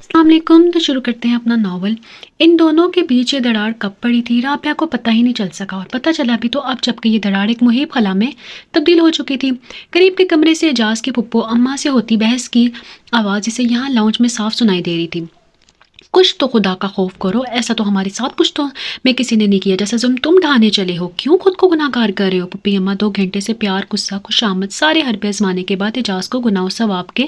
السلام علیکم. تو شروع کرتے ہیں اپنا ناول. ان دونوں کے بیچ یہ دراڑ کب پڑی تھی رابعہ کو پتہ ہی نہیں چل سکا، اور پتہ چلا بھی تو اب جبکہ یہ دراڑ ایک محیب خلا میں تبدیل ہو چکی تھی. قریب کے کمرے سے اعجاز کی پھپھو اماں سے ہوتی بحث کی آواز اسے یہاں لاؤنج میں صاف سنائی دے رہی تھی. کچھ تو خدا کا خوف کرو، ایسا تو ہمارے ساتھ کچھ تو میں کسی نے نہیں کیا جیسا ظلم تم ڈھانے چلے ہو. کیوں خود کو گناہ گار کر رہے ہو؟ پھپھی اماں 2 گھنٹے سے پیار، غصہ، خوشامد، سارے حربے آزمانے کے بعد اعجاز کو گناہ و ثواب کے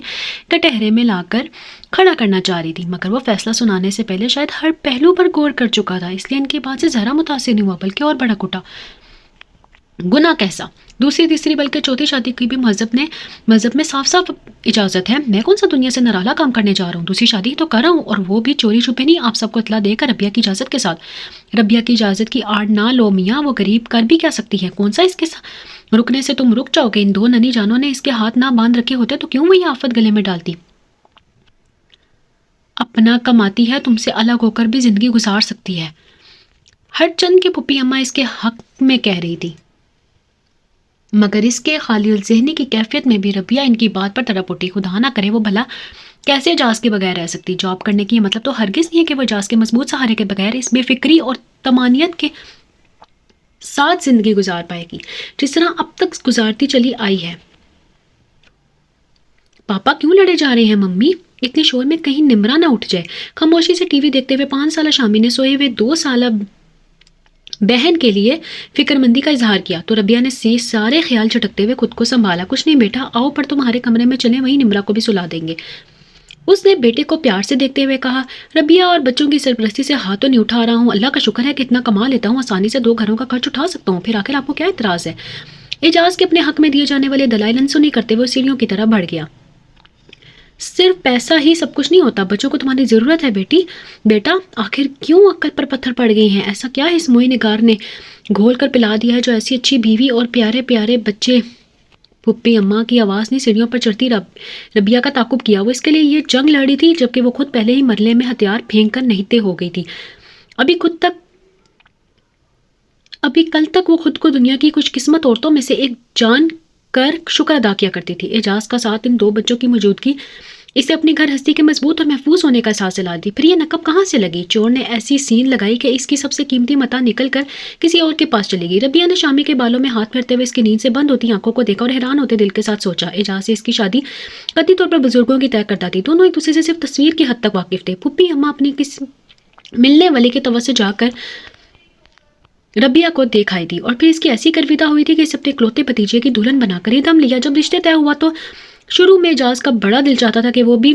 کٹہرے میں لا کر کھڑا کرنا چاہ رہی تھی، مگر وہ فیصلہ سنانے سے پہلے شاید ہر پہلو پر غور کر چکا تھا، اس لیے ان کی بات سے ذرا متاثر نہیں ہوا بلکہ اور بڑک اٹھا. گناہ کیسا؟ دوسری تیسری بلکہ چوتھی شادی کی بھی مذہب میں صاف صاف اجازت ہے. میں کون سا دنیا سے نرالا کام کرنے جا رہا ہوں؟ دوسری شادی تو کر رہا ہوں، اور وہ بھی چوری چھپے نہیں، آپ سب کو اطلاع دے کر ربیہ کی اجازت کے ساتھ. ربیہ کی اجازت کی آڑ نہ لو میاں، وہ غریب کر بھی کیا سکتی ہے؟ کون سا اس کے رکنے سے تم رک جاؤ گے؟ ان 2 ننھی جانوں نے اس کے ہاتھ نہ باندھ رکھے ہوتے تو کیوں وہ یہ آفت گلے میں ڈالتی؟ اپنا کماتی ہے، تم سے الگ ہو کر بھی زندگی گزار سکتی ہے. ہر چند کی پھپھی اماں اس کے حق میں کہہ رہی تھی، مگر اس کے خالی الذہنی کی کیفیت میں بھی ربیہ ان کی بات پر تڑپ اٹھی. خدا نہ کرے وہ بھلا کیسے اعجاز کے بغیر رہ سکتی؟ جاب کرنے کی یہ مطلب تو ہرگز نہیں ہے کہ وہ اعجاز کے مضبوط سہارے کے بغیر اس بے فکری اور طمانینت کے ساتھ زندگی گزار پائے گی جس طرح اب تک گزارتی چلی آئی ہے. پاپا کیوں لڑے جا رہے ہیں ممی؟ اتنے شور میں کہیں نمرا نہ اٹھ جائے. خاموشی سے ٹی وی دیکھتے ہوئے 5 سالہ شامی نے سوئے ہوئے 2 سالہ بہن کے لیے فکر مندی کا اظہار کیا تو ربیہ نے سارے خیال جھٹکتے ہوئے خود کو سنبھالا. کچھ نہیں بیٹا، آؤ پر تمہارے کمرے میں چلیں، وہیں نمرا کو بھی سلا دیں گے. اس نے بیٹے کو پیار سے دیکھتے ہوئے کہا. ربیہ اور بچوں کی سرپرستی سے ہاتھ تو نہیں اٹھا رہا ہوں، اللہ کا شکر ہے کہ اتنا کما لیتا ہوں، آسانی سے 2 گھروں کا خرچ اٹھا سکتا ہوں، پھر آخر آپ کو کیا اعتراض ہے؟ اعجاز کے اپنے حق میں دیے جانے والے دلائل انسنی کرتے ہوئے سیڑھیوں کی طرح بڑھ گیا. صرف پیسہ ہی سب کچھ نہیں ہوتا، بچوں کو تمہاری ضرورت ہے بیٹا آخر کیوں عقل پر پتھر پڑ گئے ہیں؟ ایسا کیا ہے اس موئی نگار نے گھول کر پلا دیا ہے جو ایسی اچھی بیوی اور پیارے پیارے بچے؟ پھپھی اماں کی آواز نے سیڑھیوں پر چڑھتی ربیہ کا تعاقب کیا. وہ اس کے لیے یہ جنگ لڑی تھی جبکہ وہ خود پہلے ہی مرلے میں ہتھیار پھینک کر نہتے ہو گئی تھی. ابھی کل تک وہ خود کو دنیا کی کچھ قسمت عورتوں میں سے ایک جان کر شکر ادا کیا کرتی تھی. اعجاز کا ساتھ ان 2 بچوں کی موجودگی اسے اپنی گھر ہستی کے مضبوط اور محفوظ ہونے کا احساس دلا دی. پھر یہ نقب کہاں سے لگی؟ چور نے ایسی سین لگائی کہ اس کی سب سے قیمتی متاع نکل کر کسی اور کے پاس چلے گی. ربیہ نے شامی کے بالوں میں ہاتھ پھیرتے ہوئے اس کی نیند سے بند ہوتی آنکھوں کو دیکھا اور حیران ہوتے دل کے ساتھ سوچا. اعجاز سے اس کی شادی قطعی طور پر بزرگوں کی طے کرتا تھی. دونوں ایک دوسرے سے صرف تصویر کی حد تک واقف تھے. پھپھی اماں اپنی کسی ملنے والے کے توسط سے جا کر ربیہ کو دیکھ آئی تھی اور پھر اس کی ایسی گرویدہ ہوئی تھی کہ اس اپنے اکلوتے بھتیجے کی دلہن بنا کر ہی دم لیا. جب رشتے طے ہوا تو شروع میں اعجاز کا بڑا دل چاہتا تھا کہ وہ بھی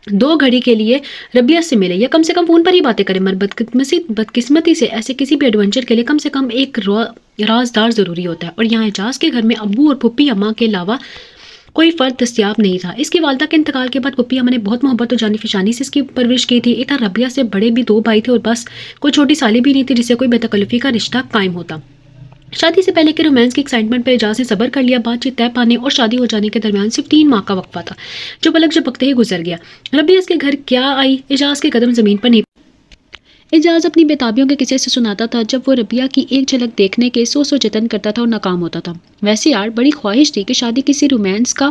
2 گھڑی کے لیے ربیہ سے ملے یا کم سے کم فون پر ہی باتیں کرے، مگر بدقسمتی سے ایسے کسی بھی ایڈونچر کے لیے کم سے کم ایک رازدار ضروری ہوتا ہے، اور یہاں اعجاز کے گھر میں ابو اور پھپھی اماں کے علاوہ کوئی فرد دستیاب نہیں تھا. اس کی والدہ کے انتقال کے بعد پھپھی اماں نے بہت محبت اور جانی فشانی سے اس کی پرورش کی تھی. ادھر ربیہ سے بڑے بھی 2 بھائی تھے اور بس کوئی چھوٹی سالی بھی نہیں تھی جسے کوئی بے تکلفی کا رشتہ قائم ہوتا. شادی سے پہلے کے رومانس کی ایکسائٹمنٹ پہ اعجاز نے صبر کر لیا. بات چیت طے پانے اور شادی ہو جانے کے درمیان صرف 3 ماہ کا وقفہ تھا جو پلک جھپکتے ہی گزر گیا. ربیہ اس کے گھر کیا آئی؟ اعجاز کے قدم زمین پر نہیں. اعجاز اپنی بےتابیوں کے قصے سے سناتا تھا جب وہ ربیہ کی ایک جھلک دیکھنے کے سو جتن کرتا تھا اور ناکام ہوتا تھا. ویسے یار بڑی خواہش تھی کہ شادی کسی رومانس کا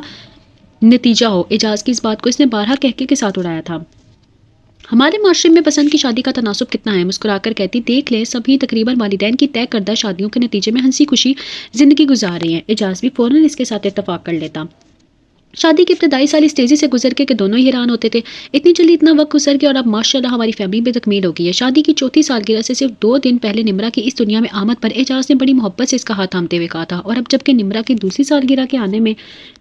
نتیجہ ہو. اعجاز کی اس بات کو اس نے بارہا کہکے کے ساتھ اڑایا تھا. ہمارے معاشرے میں پسند کی شادی کا تناسب کتنا ہے؟ مسکرا کر کہتی. دیکھ لیں سبھی تقریباً والدین کی طے کردہ شادیوں کے نتیجے میں ہنسی خوشی زندگی گزار رہی ہیں. اعجاز بھی فوراً اس کے ساتھ اتفاق کر لیتا. شادی کی ابتدائی سال اس تیزی سے گزر کے کہ دونوں ہی حیران ہوتے تھے. اتنی جلدی اتنا وقت گزر گیا اور اب ماشاءاللہ ہماری فیملی بھی تکمیل ہو گئی ہے. شادی کی 4تھی سالگرہ سے صرف 2 دن پہلے نمرا کی اس دنیا میں آمد پر اعجاز نے بڑی محبت سے اس کا ہاتھ تھامتے ہوئے کہا تھا، اور اب جبکہ نمرا کی دوسری سالگرہ کے آنے میں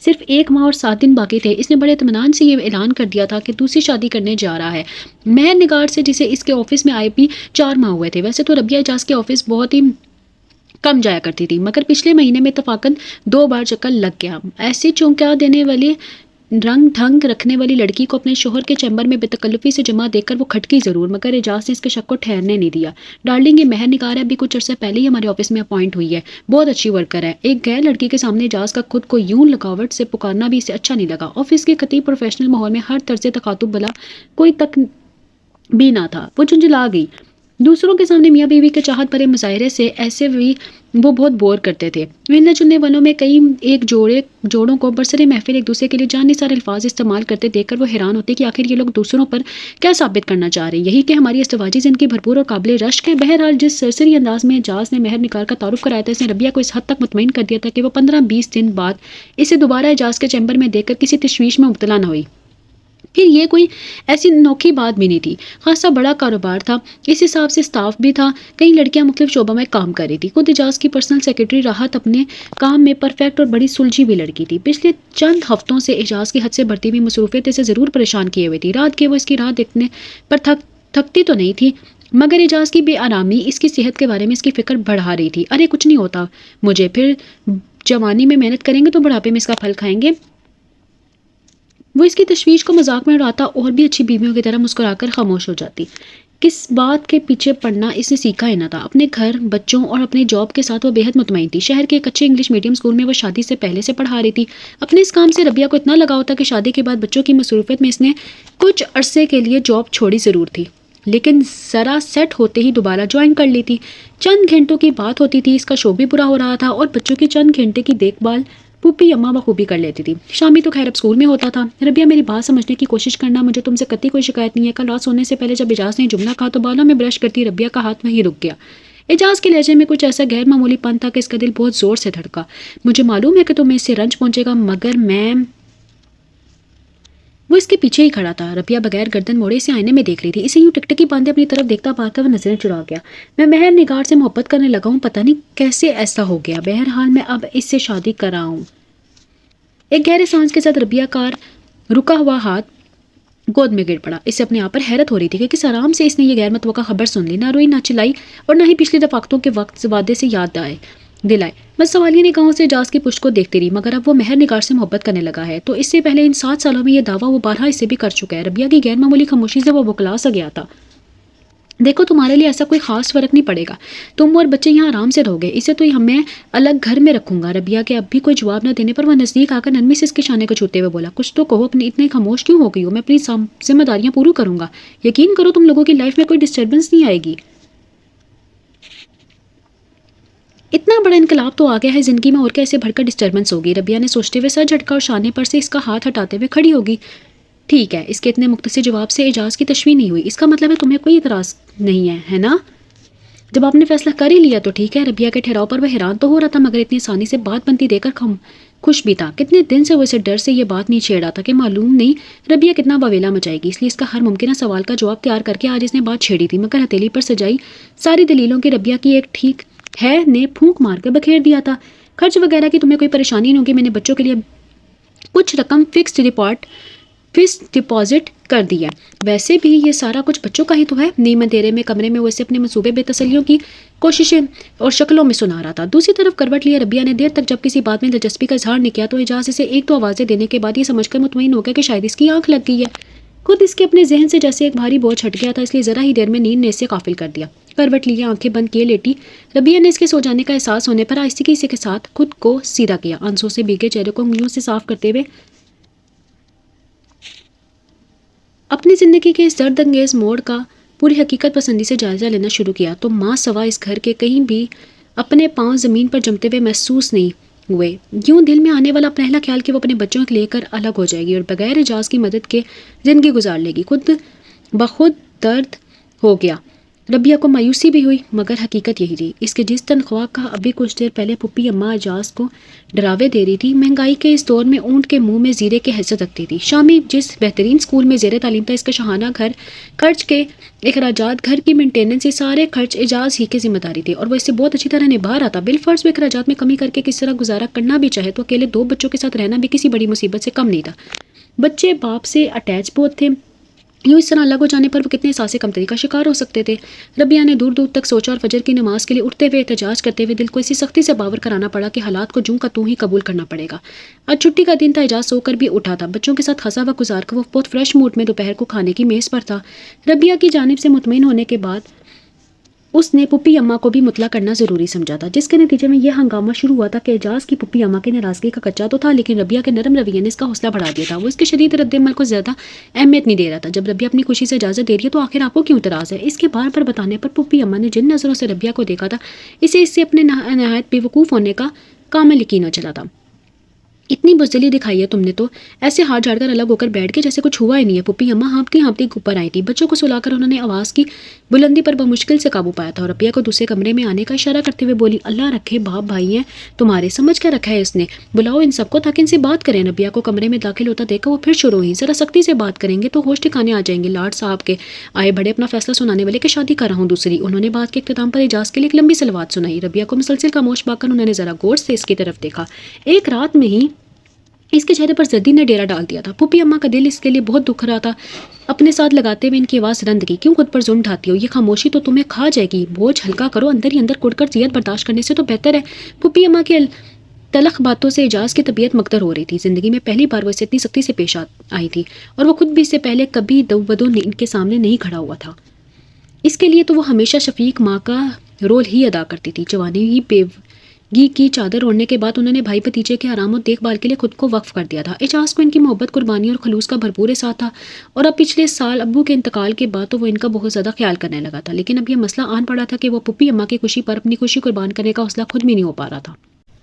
صرف 1 ماہ اور 7 دن باقی تھے، اس نے بڑے اطمینان سے یہ اعلان کر دیا تھا کہ دوسری شادی کرنے جا رہا ہے. مہر نگار سے جسے اس کے آفس میں آئے بھی 4 ماہ ہوئے تھے. ویسے تو ربیہ اعجاز کے آفس بہت ہی کم جایا کرتی تھی، مگر پچھلے مہینے میں اتفاقاً 2 بار چکر لگ گیا. ایسے چونکا دینے والے رنگ ڈھنگ رکھنے والی لڑکی کو اپنے شوہر کے چیمبر میں بے تکلفی سے جمع دیکھ کر وہ کھٹکی ضرور، مگر اعجاز نے اس کے شک کو ٹھہرنے نہیں دیا. ڈارلنگ یہ مہر نگار ہے، ابھی کچھ عرصے پہلے ہی ہمارے آفس میں اپوائنٹ ہوئی ہے، بہت اچھی ورکر ہے. ایک غیر لڑکی کے سامنے اعجاز کا خود کو یوں لگاوٹ سے پکارنا بھی اسے اچھا نہیں لگا. آفس کے خطیب پروفیشنل ماحول میں ہر طرز تخاطب بلا کوئی تک بھی نہ تھا. وہ جھنجھلا گئی. دوسروں کے سامنے میاں بیوی کے چاہت بھرے مظاہرے سے ایسے بھی وہ بہت بور کرتے تھے۔ ملنے جلنے والوں میں کئی ایک جوڑوں کو برسر محفل ایک دوسرے کے لیے جان نثار الفاظ استعمال کرتے دیکھ کر وہ حیران ہوتے کہ آخر یہ لوگ دوسروں پر کیا ثابت کرنا چاہ رہے ہیں، یہی کہ ہماری ازدواجی زندگی بھرپور اور قابل رشک ہے۔ بہرحال جس سرسری انداز میں اعجاز نے مہر نگار کا تعارف کرایا تھا، اس نے ربیہ کو اس حد تک مطمئن کر دیا تھا کہ وہ 15-20 دن بعد اسے دوبارہ اعجاز کے چیمبر میں دیکھ کر کسی تشویش میں مبتلا نہ ہوئی۔ پھر یہ کوئی ایسی نوکھی بات بھی نہیں تھی، خاصا بڑا کاروبار تھا، اس حساب سے سٹاف بھی تھا، کئی لڑکیاں مختلف شعبوں میں کام کر رہی تھی۔ خود اعجاز کی پرسنل سیکرٹری راحت اپنے کام میں پرفیکٹ اور بڑی سلجھی ہوئی لڑکی تھی۔ پچھلے چند ہفتوں سے اعجاز کی حد سے بڑھتی ہوئی مصروفیت اسے ضرور پریشان کیے ہوئے تھی۔ رات کے وہ اس کی راہ دیکھنے پر تھکتی تو نہیں تھی، مگر اعجاز کی بے آرامی اس کی صحت کے بارے میں اس کی فکر بڑھا رہی تھی۔ ارے کچھ نہیں ہوتا مجھے، پھر جوانی میں محنت کریں گے تو بڑھاپے میں اس کا پھل کھائیں گے۔ وہ اس کی تشویش کو مذاق میں اڑاتا اور بھی اچھی بیویوں کی طرح مسکرا کر خاموش ہو جاتی۔ کس بات کے پیچھے پڑنا اس نے سیکھا ہی نہ تھا۔ اپنے گھر، بچوں اور اپنے جاب کے ساتھ وہ بے حد مطمئن تھی۔ شہر کے ایک اچھے انگلش میڈیم اسکول میں وہ شادی سے پہلے سے پڑھا رہی تھی۔ اپنے اس کام سے ربیہ کو اتنا لگاؤ تھا کہ شادی کے بعد بچوں کی مصروفیت میں اس نے کچھ عرصے کے لیے جاب چھوڑی ضرور تھی، لیکن ذرا سیٹ ہوتے ہی دوبارہ جوائن کر لی تھی۔ چند گھنٹوں کی بات ہوتی تھی، اس کا شو بھی پورا ہو رہا تھا اور بچوں کی چند گھنٹے کی دیکھ بھال پھوپھی اماں بخوبی کر لیتی تھی۔ شامی تو خیر اب اسکول میں ہوتا تھا۔ ربیہ میری بات سمجھنے کی کوشش کرنا، مجھے تم سے قطعی کوئی شکایت نہیں ہے۔ کل رات سونے سے پہلے جب اعجاز نے جملہ کہا تو بالوں میں برش کرتی ربیہ کا ہاتھ وہیں رک گیا۔ اعجاز کے لہجے میں کچھ ایسا غیر معمولی پن تھا کہ اس کا دل بہت زور سے دھڑکا۔ مجھے معلوم ہے کہ تمہیں اس سے رنج پہنچے گا، مگر میں... وہ اس کے پیچھے ہی کھڑا تھا۔ ربیہ بغیر گردن موڑے اسے آئینے میں دیکھ رہی تھی۔ اسے یوں ٹکٹکی باندھے اپنی طرف دیکھتا پا کر وہ نظریں چرا گیا۔ میں مہر نگار سے محبت کرنے لگا ہوں، پتہ نہیں کیسے ایسا ہو گیا۔ بہرحال میں اب اس سے شادی کر رہا ہوں۔ ایک گہرے سانس کے ساتھ ربیہ کا رکا ہوا ہاتھ گود میں گر پڑا۔ اسے اپنے آپ پر حیرت ہو رہی تھی کہ کس آرام سے اس نے یہ غیر متوقع خبر سن لی، نہ روئی نہ چلائی اور نہ ہی پچھلی رفاقتوں کے وقت وعدے سے یاد دلائے۔ بس سوالیہ نگاہوں سے اعجاز کی پشت کو دیکھتی رہی، مگر اب وہ مہر نگار سے محبت کرنے لگا ہے تو اس سے پہلے ان 7 سالوں میں یہ دعویٰ وہ بارہا اس سے بھی کر چکا ہے۔ ربیہ کی غیر معمولی خاموشی سے وہ بکلا سا گیا تھا۔ دیکھو تمہارے لیے ایسا کوئی خاص فرق نہیں پڑے گا، تم اور بچے یہاں آرام سے رہو گے، اسے تو ہمیں الگ گھر میں رکھوں گا۔ ربیہ کے اب بھی کوئی جواب نہ دینے پر وہ نزدیک آ کر نرمی سے اس کے شانے کو چھوتے ہوئے بولا، کچھ تو کہو، اپنی اتنے خاموش کیوں ہو گئی ہو؟ میں اپنی ذمہ داریاں پوری کروں گا، یقین کرو تم لوگوں کی لائف میں کوئی ڈسٹربنس نہیں آئے گی۔ اتنا بڑا انقلاب تو آ گیا ہے زندگی میں، اور کیا اسے بڑھ کر ڈسٹربنس ہوگی؟ ربیہ نے سوچتے ہوئے سر جھٹکا اور شانے پر سے اس کا ہاتھ ہٹاتے ہوئے کھڑی ہوگی۔ ٹھیک ہے، اس کے اتنے مختصر جواب سے اعجاز کی تشویش نہیں ہوئی۔ اس کا مطلب ہے تمہیں کوئی اعتراض نہیں ہے نا؟ جب آپ نے فیصلہ کر ہی لیا تو ٹھیک ہے۔ ربیہ کے ٹھہراؤ پر وہ حیران تو ہو رہا تھا، مگر اتنی آسانی سے بات بنتی دیکھ کر خوش بھی تھا۔ کتنے دن سے وہ اسے ڈر سے یہ بات نہیں چھیڑا تھا کہ معلوم نہیں ربیہ کتنا باویلا مچائے گی، اس لیے اس کا ہر ممکنہ سوال کا جواب تیار کر کے آج اس نے بات چھیڑی تھی، مگر ہتھیلی پر سجائی ساری دلیلوں کی ربیہ کی ایک ٹھیک ہے نے پھونک مار کر بکھیر دیا تھا۔ خرچ وغیرہ کی تمہیں کوئی پریشانی نہیں ہوگی، میں نے بچوں کے لیے کچھ رقم فکس ڈپازٹ کر دیا ہے، ویسے بھی یہ سارا کچھ بچوں کا ہی تو ہے۔ نیمہ اندھیرے میں کمرے میں وہ اسے اپنے منصوبے بے تسلیوں کی کوششیں اور شکلوں میں سنا رہا تھا۔ دوسری طرف کروٹ لیا ربیہ نے دیر تک جب کسی بات میں دلچسپی کا اظہار نہیں کیا تو اعجاز اسے 1-2 آوازیں دینے کے بعد یہ سمجھ کر مطمئن ہو گیا کہ شاید اس کی آنکھ لگ گئی ہے۔ خود اس کے اپنے ذہن سے جیسے ایک بھاری بوجھ ہٹ گیا تھا، اس لیے ذرا ہی دیر میں نیند نے اسے غافل کر دیا۔ کروٹ لیے آنکھیں بند کیے لیٹی ربیہ نے اس کے سو جانے کا احساس ہونے پر آہستگی سے کے ساتھ خود کو سیدھا کیا، آنسوں سے بھیگے چہرے کو انگلیوں سے صاف کرتے ہوئے اپنی زندگی کے اس درد انگیز موڑ کا پوری حقیقت پسندی سے جائزہ لینا شروع کیا تو ماں سوا اس گھر کے کہیں بھی اپنے پاؤں زمین پر جمتے ہوئے محسوس نہیں ہوئے۔ یوں دل میں آنے والا پہلا خیال کہ وہ اپنے بچوں کو لے کر الگ ہو جائے گی اور بغیر اعجاز کی مدد کے زندگی گزار لے گی، خود بخود درد ہو گیا۔ ربیہ کو مایوسی بھی ہوئی، مگر حقیقت یہی تھی۔ اس کے جس تنخواہ کا ابھی کچھ دیر پہلے پھوپھی اماں اعجاز کو ڈراوے دے رہی تھی، مہنگائی کے اس دور میں اونٹ کے منہ میں زیرے کی حیثیت رکھتی تھی۔ شامی جس بہترین اسکول میں زیر تعلیم تھا، اس کا شاہانہ گھر خرچ کے اخراجات، گھر کی مینٹیننس، یہ سارے خرچ اعجاز ہی کی ذمہ داری تھی اور وہ اس سے بہت اچھی طرح نبھا رہا تھا۔ بالفرض وہ اخراجات میں کمی کر کے کس طرح گزارا کرنا بھی چاہے تو اکیلے 2 بچوں کے ساتھ رہنا بھی کسی بڑی مصیبت سے کم نہیں تھا۔ بچے باپ سے اٹیچ بہت تھے، یوں اس طرح الگ ہو جانے پر وہ کتنے احساس کمتری کا شکار ہو سکتے تھے۔ ربیہ نے دور دور تک سوچا اور فجر کی نماز کے لیے اٹھتے ہوئے احتجاج کرتے ہوئے دل کو اسی سختی سے باور کرانا پڑا کہ حالات کو جوں کا توں ہی قبول کرنا پڑے گا۔ آج چھٹی کا دن تھا، اعجاز سو کر بھی اٹھا تھا، بچوں کے ساتھ خاصا وقت گزار کر وہ بہت فریش موڈ میں دوپہر کو کھانے کی میز پر تھا۔ ربیہ کی جانب سے مطمئن ہونے کے بعد اس نے پپی اماں کو بھی مطلع کرنا ضروری سمجھا تھا، جس کے نتیجے میں یہ ہنگامہ شروع ہوا تھا کہ اعجاز کی پپی اماں کی ناراضگی کا کچا تو تھا، لیکن ربیہ کے نرم رویے نے اس کا حوصلہ بڑھا دیا تھا۔ وہ اس کے شدید رد عمل کو زیادہ اہمیت نہیں دے رہا تھا۔ جب ربیہ اپنی خوشی سے اجازت دے رہی ہے تو آخر آپ کو کیوں اعتراض ہے؟ اس کے بار بار بتانے پر پپی اماں نے جن نظروں سے ربیہ کو دیکھا تھا، اسے اس سے اپنے نہایت بے وقوف ہونے کا کامل یقین ہو چلا تھا۔ اتنی بزدلی دکھائی ہے تم نے تو ایسے ہاتھ جھاڑ کر الگ ہو کر بیٹھ کے جیسے کچھ ہوا ہی نہیں ہے۔ پپی اماں ہانپتی ہانپتی اوپر آئی تھی۔ بچوں کو سلا کر انہوں نے آواز کی بلندی پر بمشکل سے قابو پایا تھا اور ربیہ کو دوسرے کمرے میں آنے کا اشارہ کرتے ہوئے بولی، اللہ رکھے باپ بھائی ہیں تمہارے، سمجھ کیا رکھا ہے اس نے، بلاؤ ان سب کو تاکہ ان سے بات کریں۔ ربیہ کو کمرے میں داخل ہوتا دیکھ کر وہ پھر شروع ہوئی، ذرا سختی سے بات کریں گے تو ہوش ٹھکانے آ جائیں گے۔ لاڈ صاحب کے آئے بڑے اپنا فیصلہ سنانے والے کہ شادی کر رہا ہوں دوسری۔ انہوں نے بات کے اختتام پر اعجاز کے لیے ایک لمبی سلوات سنائی۔ ربیہ کو مسلسل خاموش پا کر انہوں نے ذرا غور سے اس کی طرف دیکھا۔ ایک رات میں ہی اس کے چہرے پر زردی نے ڈیرا ڈال دیا تھا۔ پھوپھی اماں کا دل اس کے لیے بہت دکھ رہا تھا۔ اپنے ساتھ لگاتے ہوئے ان کی آواز رند کی، کیوں خود پر ظلم ڈھاتی ہو؟ یہ خاموشی تو تمہیں کھا جائے گی، بوجھ ہلکا کرو، اندر ہی اندر کڑ کر زیادہ برداشت کرنے سے تو بہتر ہے۔ پھوپھی اماں کے تلخ باتوں سے اعجاز کی طبیعت مکدر ہو رہی تھی۔ زندگی میں پہلی بار وہ اسے اتنی سختی سے پیش آئی تھی اور وہ خود بھی اس سے پہلے کبھی دو ان کے سامنے نہیں کھڑا ہوا تھا۔ اس کے لیے تو وہ ہمیشہ شفیق ماں کا رول ہی ادا کرتی تھی۔ جوانی ہی بیوگی کی چادر اوڑھنے کے بعد انہوں نے بھائی بھتیجے کے آرام اور دیکھ بھال کے لیے خود کو وقف کر دیا تھا۔ اعجاز کو ان کی محبت، قربانی اور خلوص کا بھرپور احساس تھا اور اب پچھلے سال ابو کے انتقال کے بعد تو وہ ان کا بہت زیادہ خیال کرنے لگا تھا۔ لیکن اب یہ مسئلہ آن پڑا تھا کہ وہ پھوپھی اماں کی خوشی پر اپنی خوشی قربان کرنے کا حوصلہ خود بھی نہیں ہو پا رہا تھا۔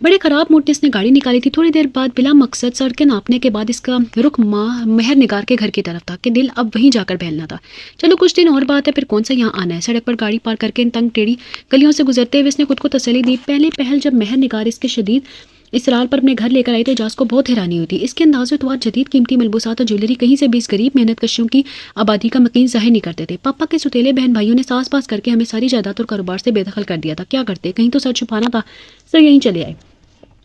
بڑے خراب موڈ میں اس نے گاڑی نکالی تھی۔ تھوڑی دیر بعد بلا مقصد سڑکیں ناپنے کے بعد اس کا رخ مہر نگار کے گھر کی طرف تھا کہ دل اب وہیں جا کر بہلنا تھا۔ چلو کچھ دن اور بات ہے، پھر کون سا یہاں آنا ہے۔ سڑک پر گاڑی پارک کر کے ان تنگ ٹیڑھی گلیوں سے گزرتے ہوئے اس نے خود کو تسلی دی۔ پہلے پہل جب مہر نگار اس کے شدید اسرار پر اپنے گھر لے کر آئی تو اعجاز کو بہت حیرانی ہوئی تھی۔ اس کے انداز و اطوار جدید قیمتی ملبوسات اور جویلری کہیں سے بھی اس غریب محنت کشوں کی آبادی کا مکین ظاہر نہیں کرتے تھے۔ پاپا کے سوتیلے بہن بھائیوں نے ساس پاس کر کے ہمیں ساری جائیداد اور کاروبار سے بے دخل کر دیا تھا، کیا کرتے، کہیں تو سر چھپانا تھا، سر یہیں چلے آئے۔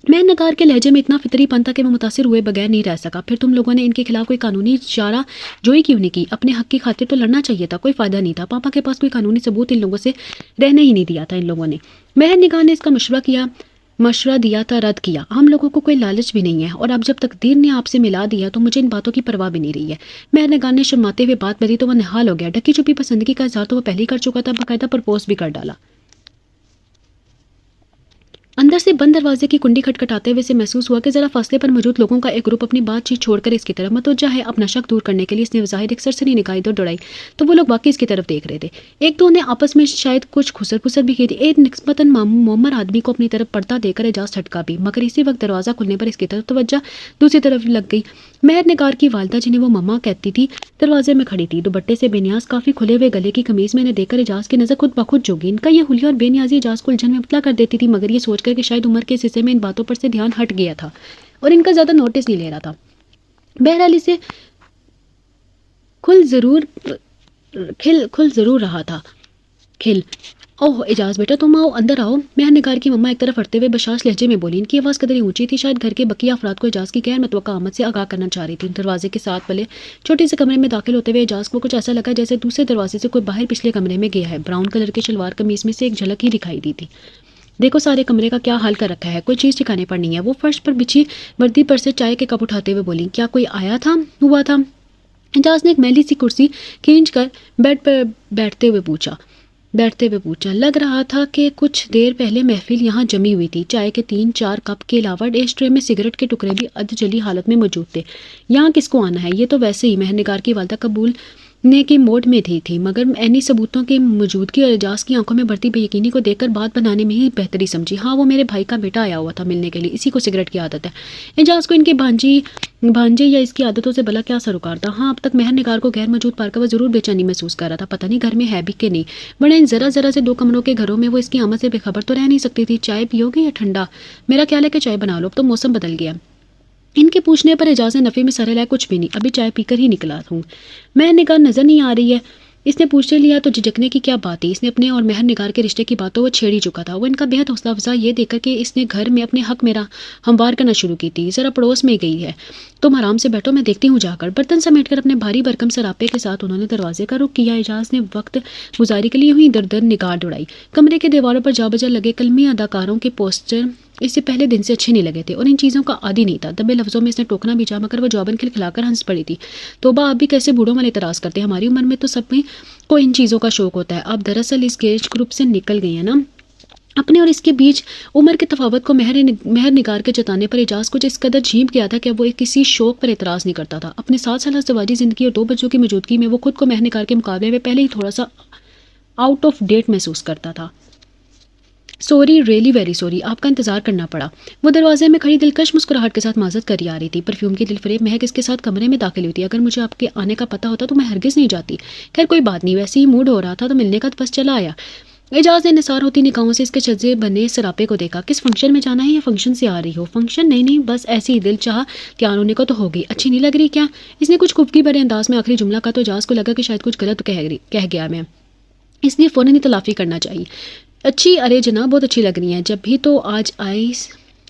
میں نگار کے لہجے میں اتنا فطری پن تھا کہ وہ متاثر ہوئے بغیر نہیں رہ سکا۔ پھر تم لوگوں نے ان کے خلاف کوئی قانونی چارہ جوئی کیوں نہیں کی؟ اپنے حق کی خاطر تو لڑنا چاہیے تھا، کوئی فائدہ نہیں تھا۔ پاپا کے پاس کوئی قانونی ثبوت ان لوگوں سے رہنے ہی نہیں دیا تھا۔ ان لوگوں نے مہر نگار نے اس کا مشورہ دیا تھا، رد کیا۔ ہم لوگوں کو کوئی لالچ بھی نہیں ہے اور اب جب تقدیر نے آپ سے ملا دیا تو مجھے ان باتوں کی پرواہ بھی نہیں رہی ہے۔ مہر نگار نے شرماتے ہوئے بات بدی تو وہ نہال ہو گیا۔ ڈھکی چھپی پسندگی کا اظہار تو وہ پہلے ہی کر چکا تھا، باقاعدہ پرپوز بھی کر ڈالا۔ اندر سے بند دروازے کی کنڈی کھٹکھٹاتے ہوئے اسے محسوس ہوا کہ ذرا فاصلے پر موجود لوگوں کا ایک گروپ اپنی بات چیت چھوڑ کر اس کی طرف متوجہ ہے۔ اپنا شک دور کرنے کے لیے اس نے ظاہر ایک سرسری نگاہ ادھر دوڑائی تو وہ لوگ واقعی اس کی طرف دیکھ رہے تھے۔ ایک دو نے آپس میں شاید کچھ خسر پھسر بھی کی تھی۔ ایک نسبتاً معمر آدمی کو اپنی طرف پڑتا دے کر اعجاز چھٹکا بھی، مگر اسی وقت دروازہ کھلنے پر اس کی طرف توجہ دوسری طرف لگ گئی۔ مہر نگار کی والدہ، جنہیں وہ مما کہتی تھی، دروازے میں کھڑی تھی، دوپٹے سے بے نیاز کافی کھلے ہوئے گلے کی قمیض میں انہیں دیکھ کر اعجاز کی نظر خود بخود جھک گئی۔ ان کا یہ حلیہ اور بے نیازی اعجاز کو الجھن میں مبتلا کر دیتی تھی، مگر یہ سوچ کر کہ شاید عمر کے حصے میں ان باتوں پر سے دھیان ہٹ گیا تھا اور ان کا زیادہ نوٹس نہیں لے رہا تھا۔ بہرحال اسے کھل ضرور رہا تھا۔ اوہ اعجاز بیٹا تم آؤ، اندر آؤ، مہر نگار کی مما ایک طرف ہٹتے ہوئے بشاش لہجے میں بولی۔ ان کی آواز قدر اونچی تھی، شاید گھر کے بقیہ افراد کو اعجاز کی غیر متوقع آمد سے آگاہ کرنا چاہ رہی تھی۔ دروازے کے ساتھ والے چھوٹے سے کمرے میں داخل ہوتے ہوئے اعجاز کو کچھ ایسا لگا جیسے دوسرے دروازے سے کوئی باہر پچھلے کمرے میں گیا ہے۔ براؤن کلر کے شلوار قمیض میں سے ایک جھلک ہی دکھائی دی تھی۔ دیکھو سارے کمرے کا کیا حال کر رکھا ہے، کوئی چیز ٹھکانے پر نہیں ہے۔ وہ فرش پر بچھی وردی پر سے چائے کے کپ اٹھاتے ہوئے بولی، کیا کوئی آیا ہوا تھا؟ اعجاز نے ایک میلی سی کرسی کھینچ کر بیڈ پر بیٹھتے ہوئے پوچھا۔ لگ رہا تھا کہ کچھ دیر پہلے محفل یہاں جمی ہوئی تھی۔ چائے کے 3-4 کپ کے علاوہ ایش ٹرے میں سگریٹ کے ٹکڑے بھی ادھ جلی حالت میں موجود تھے۔ یہاں کس کو آنا ہے؟ یہ تو ویسے ہی، مہر نگار کی والدہ قبولنے کے موڈ میں تھی، مگر عینی ثبوتوں کی موجودگی اور اعجاز کی آنکھوں میں بڑھتی بے یقینی کو دیکھ کر بات بنانے میں ہی بہتری سمجھی۔ ہاں وہ میرے بھائی کا بیٹا آیا ہوا تھا ملنے کے لیے، اسی کو سگریٹ کی عادت ہے۔ اعجاز کو ان کے بھانجے یا اس کی عادتوں سے بلا کیا سروکار تھا۔ ہاں اب تک مہر نگار کو غیر موجود پا کر وہ ضرور بے چینی محسوس کر رہا تھا، پتہ نہیں گھر میں ہے بھی کہ نہیں، ورنہ ان ذرا سے 2 کمروں کے گھروں میں وہ اس کی آمد سے بے خبر تو رہ نہیں سکتی تھی۔ چائے پیو گے یا ٹھنڈا؟ میرا خیال ہے کہ چائے بنا لو، اب تو موسم بدل گیا۔ ان کے پوچھنے پر اعجاز نے نفی میں سر ہلایا، کچھ بھی نہیں، ابھی چائے پی کر ہی نکلا ہوں۔ مہر نگار نظر نہیں آ رہی ہے؟ اس نے پوچھ لیا تو جھجکنے کی کیا بات تھی؟ اس نے اپنے اور مہر نگار کے رشتے کی بات تو وہ چھیڑ ہی چکا تھا۔ وہ ان کا بہت حوصلہ افزا یہ دیکھ کر کہ اس نے گھر میں اپنے حق میرا ہموار کرنا شروع کی تھی، ذرا پڑوس میں گئی ہے، تم آرام سے بیٹھو، میں دیکھتی ہوں جا کر۔ برتن سمیٹ کر اپنے بھاری بھرکم سراپے کے ساتھ انہوں نے دروازے کا رخ کیا۔ اعجاز نے وقت گزاری کے لیے یوں ہی ادھر ادھر نگاہ دوڑائی۔ کمرے کے دیواروں پر جا بجا لگے کلمی اداکاروں کے پوسٹر اسے پہلے دن سے اچھے نہیں لگے تھے اور ان چیزوں کا عادی نہیں تھا. دبے لفظوں میں اس نے ٹوکنا بھی چاہا مگر وہ جواباً کھلا کر ہنس پڑی تھی. توبہ آپ بھی کیسے بوڑھوں والے اعتراض کرتے ہیں, ہماری عمر میں تو سب میں کو ان چیزوں کا شوق ہوتا ہے. آپ دراصل اس ایج گروپ سے نکل گئی ہیں نا. اپنے اور اس کے بیچ عمر کے تفاوت کو مہر نگار کے جتانے پر اعجاز کچھ اس قدر جھیپ گیا تھا کہ وہ کسی شوق پر اعتراض نہیں کرتا تھا. اپنے 7 سالہ ازدواجی زندگی اور 2 بچوں کی موجودگی میں وہ خود کو مہر نگار کے مقابلے میں پہلے ہی تھوڑا سا آؤٹ آف ڈیٹ محسوس کرتا تھا. سوری, ریئلی ویری سوری, آپ کا انتظار کرنا پڑا. وہ دروازے میں کھڑی دلکش مسکراہٹ کے ساتھ معذرت کر آ رہی تھی. پرفیوم کی دلفریب مہک اس کے ساتھ کمرے میں داخل ہوئی تھی. اگر مجھے آپ کے آنے کا پتہ ہوتا تو میں ہرگز نہیں جاتی. خیر کوئی بات نہیں, ویسے ہی موڈ ہو رہا تھا تو ملنے کا بس چلا آیا. اعجاز نے نثار ہوتی نگاہوں سے اس کے چجے بنے سراپے کو دیکھا. کس فنکشن میں جانا ہے یا فنکشن سے آ رہی ہو؟ فنکشن نہیں, بس ایسی ہی دل چاہا تیار ہونے کو تو ہوگی. اچھی نہیں لگ رہی کیا؟ اس نے کچھ خفگی بھرے انداز میں آخری جملہ کا تو اعجاز کو لگا کہ شاید کچھ غلط کہہ گیا میں, اس لیے فوراً ہی تلافی کرنا چاہیے. اچھی, ارے جناب بہت اچھی لگ رہی ہیں. جب بھی تو آج آئی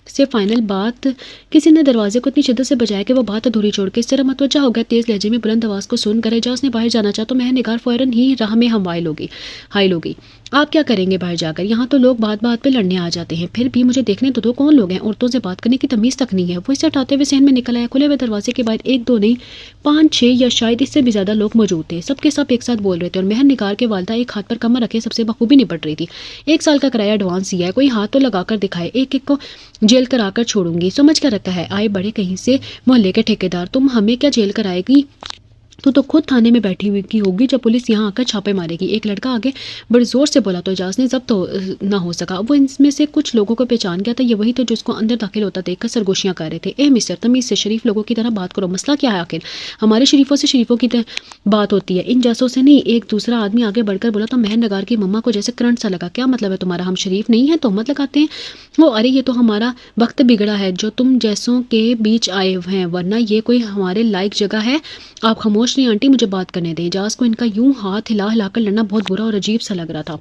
سے فائنل بات. کسی نے دروازے کو اتنی شدت سے بجایا کہ وہ بات ادھوری چھوڑ کے اس طرح متوجہ ہو گیا. تیز لہجے میں بلند آواز کو سن کر اعجاز نے باہر جانا چاہا تو مہر نگار فوراً ہی راہ میں ہم حائل ہو گئی. آپ کیا کریں گے باہر جا کر؟ یہاں تو لوگ بات بات پہ لڑنے آ جاتے ہیں. پھر بھی مجھے دیکھنے تو دو, کون لوگ ہیں؟ عورتوں سے بات کرنے کی تمیز تک نہیں ہے. وہ اسے ہٹاتے ہوئے صحن میں نکل آیا. کھلے ہوئے دروازے کے باہر 1 2 نہیں 5 6 یا شاید اس سے بھی زیادہ لوگ موجود تھے. سب کے سب ایک ساتھ بول رہے تھے اور مہر نگار کے والدہ ایک ہاتھ پر کمر رکھے سب سے بخوبی نپٹ رہی تھی. 1 سال کا کرایہ ایڈوانس دیا ہے, کوئی ہاتھ تو لگا کر دکھائے. ایک ایک کو جیل کرا کر چھوڑوں گی. سمجھ کر رکھا ہے, آئے بڑے کہیں سے محلے کے ٹھیکیدار. تم ہمیں کیا جیل کرائے گی؟ تو خود تھانے میں بیٹھی ہوئی کی ہوگی جب پولیس یہاں آ کر چھاپے مارے گی. ایک لڑکا آگے بڑے زور سے بولا تو اعجاز نے ضبط نہ ہو سکا. وہ ان میں سے کچھ لوگوں کو پہچان گیا تھا. یہ وہی تھے جو اس کو اندر داخل ہوتا دیکھ کر سرگوشیاں کر رہے تھے. اے مسٹر, تمیز سے شریف لوگوں کی طرح بات کرو. مسئلہ کیا ہے آخر؟ ہمارے شریفوں سے شریفوں کی بات ہوتی ہے, ان جیسوں سے نہیں. ایک دوسرا آدمی آگے بڑھ کر بولا تو مہر نگار کی مما کو جیسے کرنٹ سا لگا. کیا مطلب ہے تمہارا؟ ہم شریف نہیں ہیں, تہمت لگاتے ہیں وہ. ارے یہ تو ہمارا وقت بگڑا ہے جو تم جیسوں کے بیچ آئے ہیں, ورنہ یہ کوئی ہمارے لائق جگہ ہے. آپ خاموش نہیں آنٹی, مجھے بات کرنے دیں. اعجاز کو ان کا یوں ہاتھ ہلا کر لڑنا بہت برا اور عجیب سا لگ رہا تھا.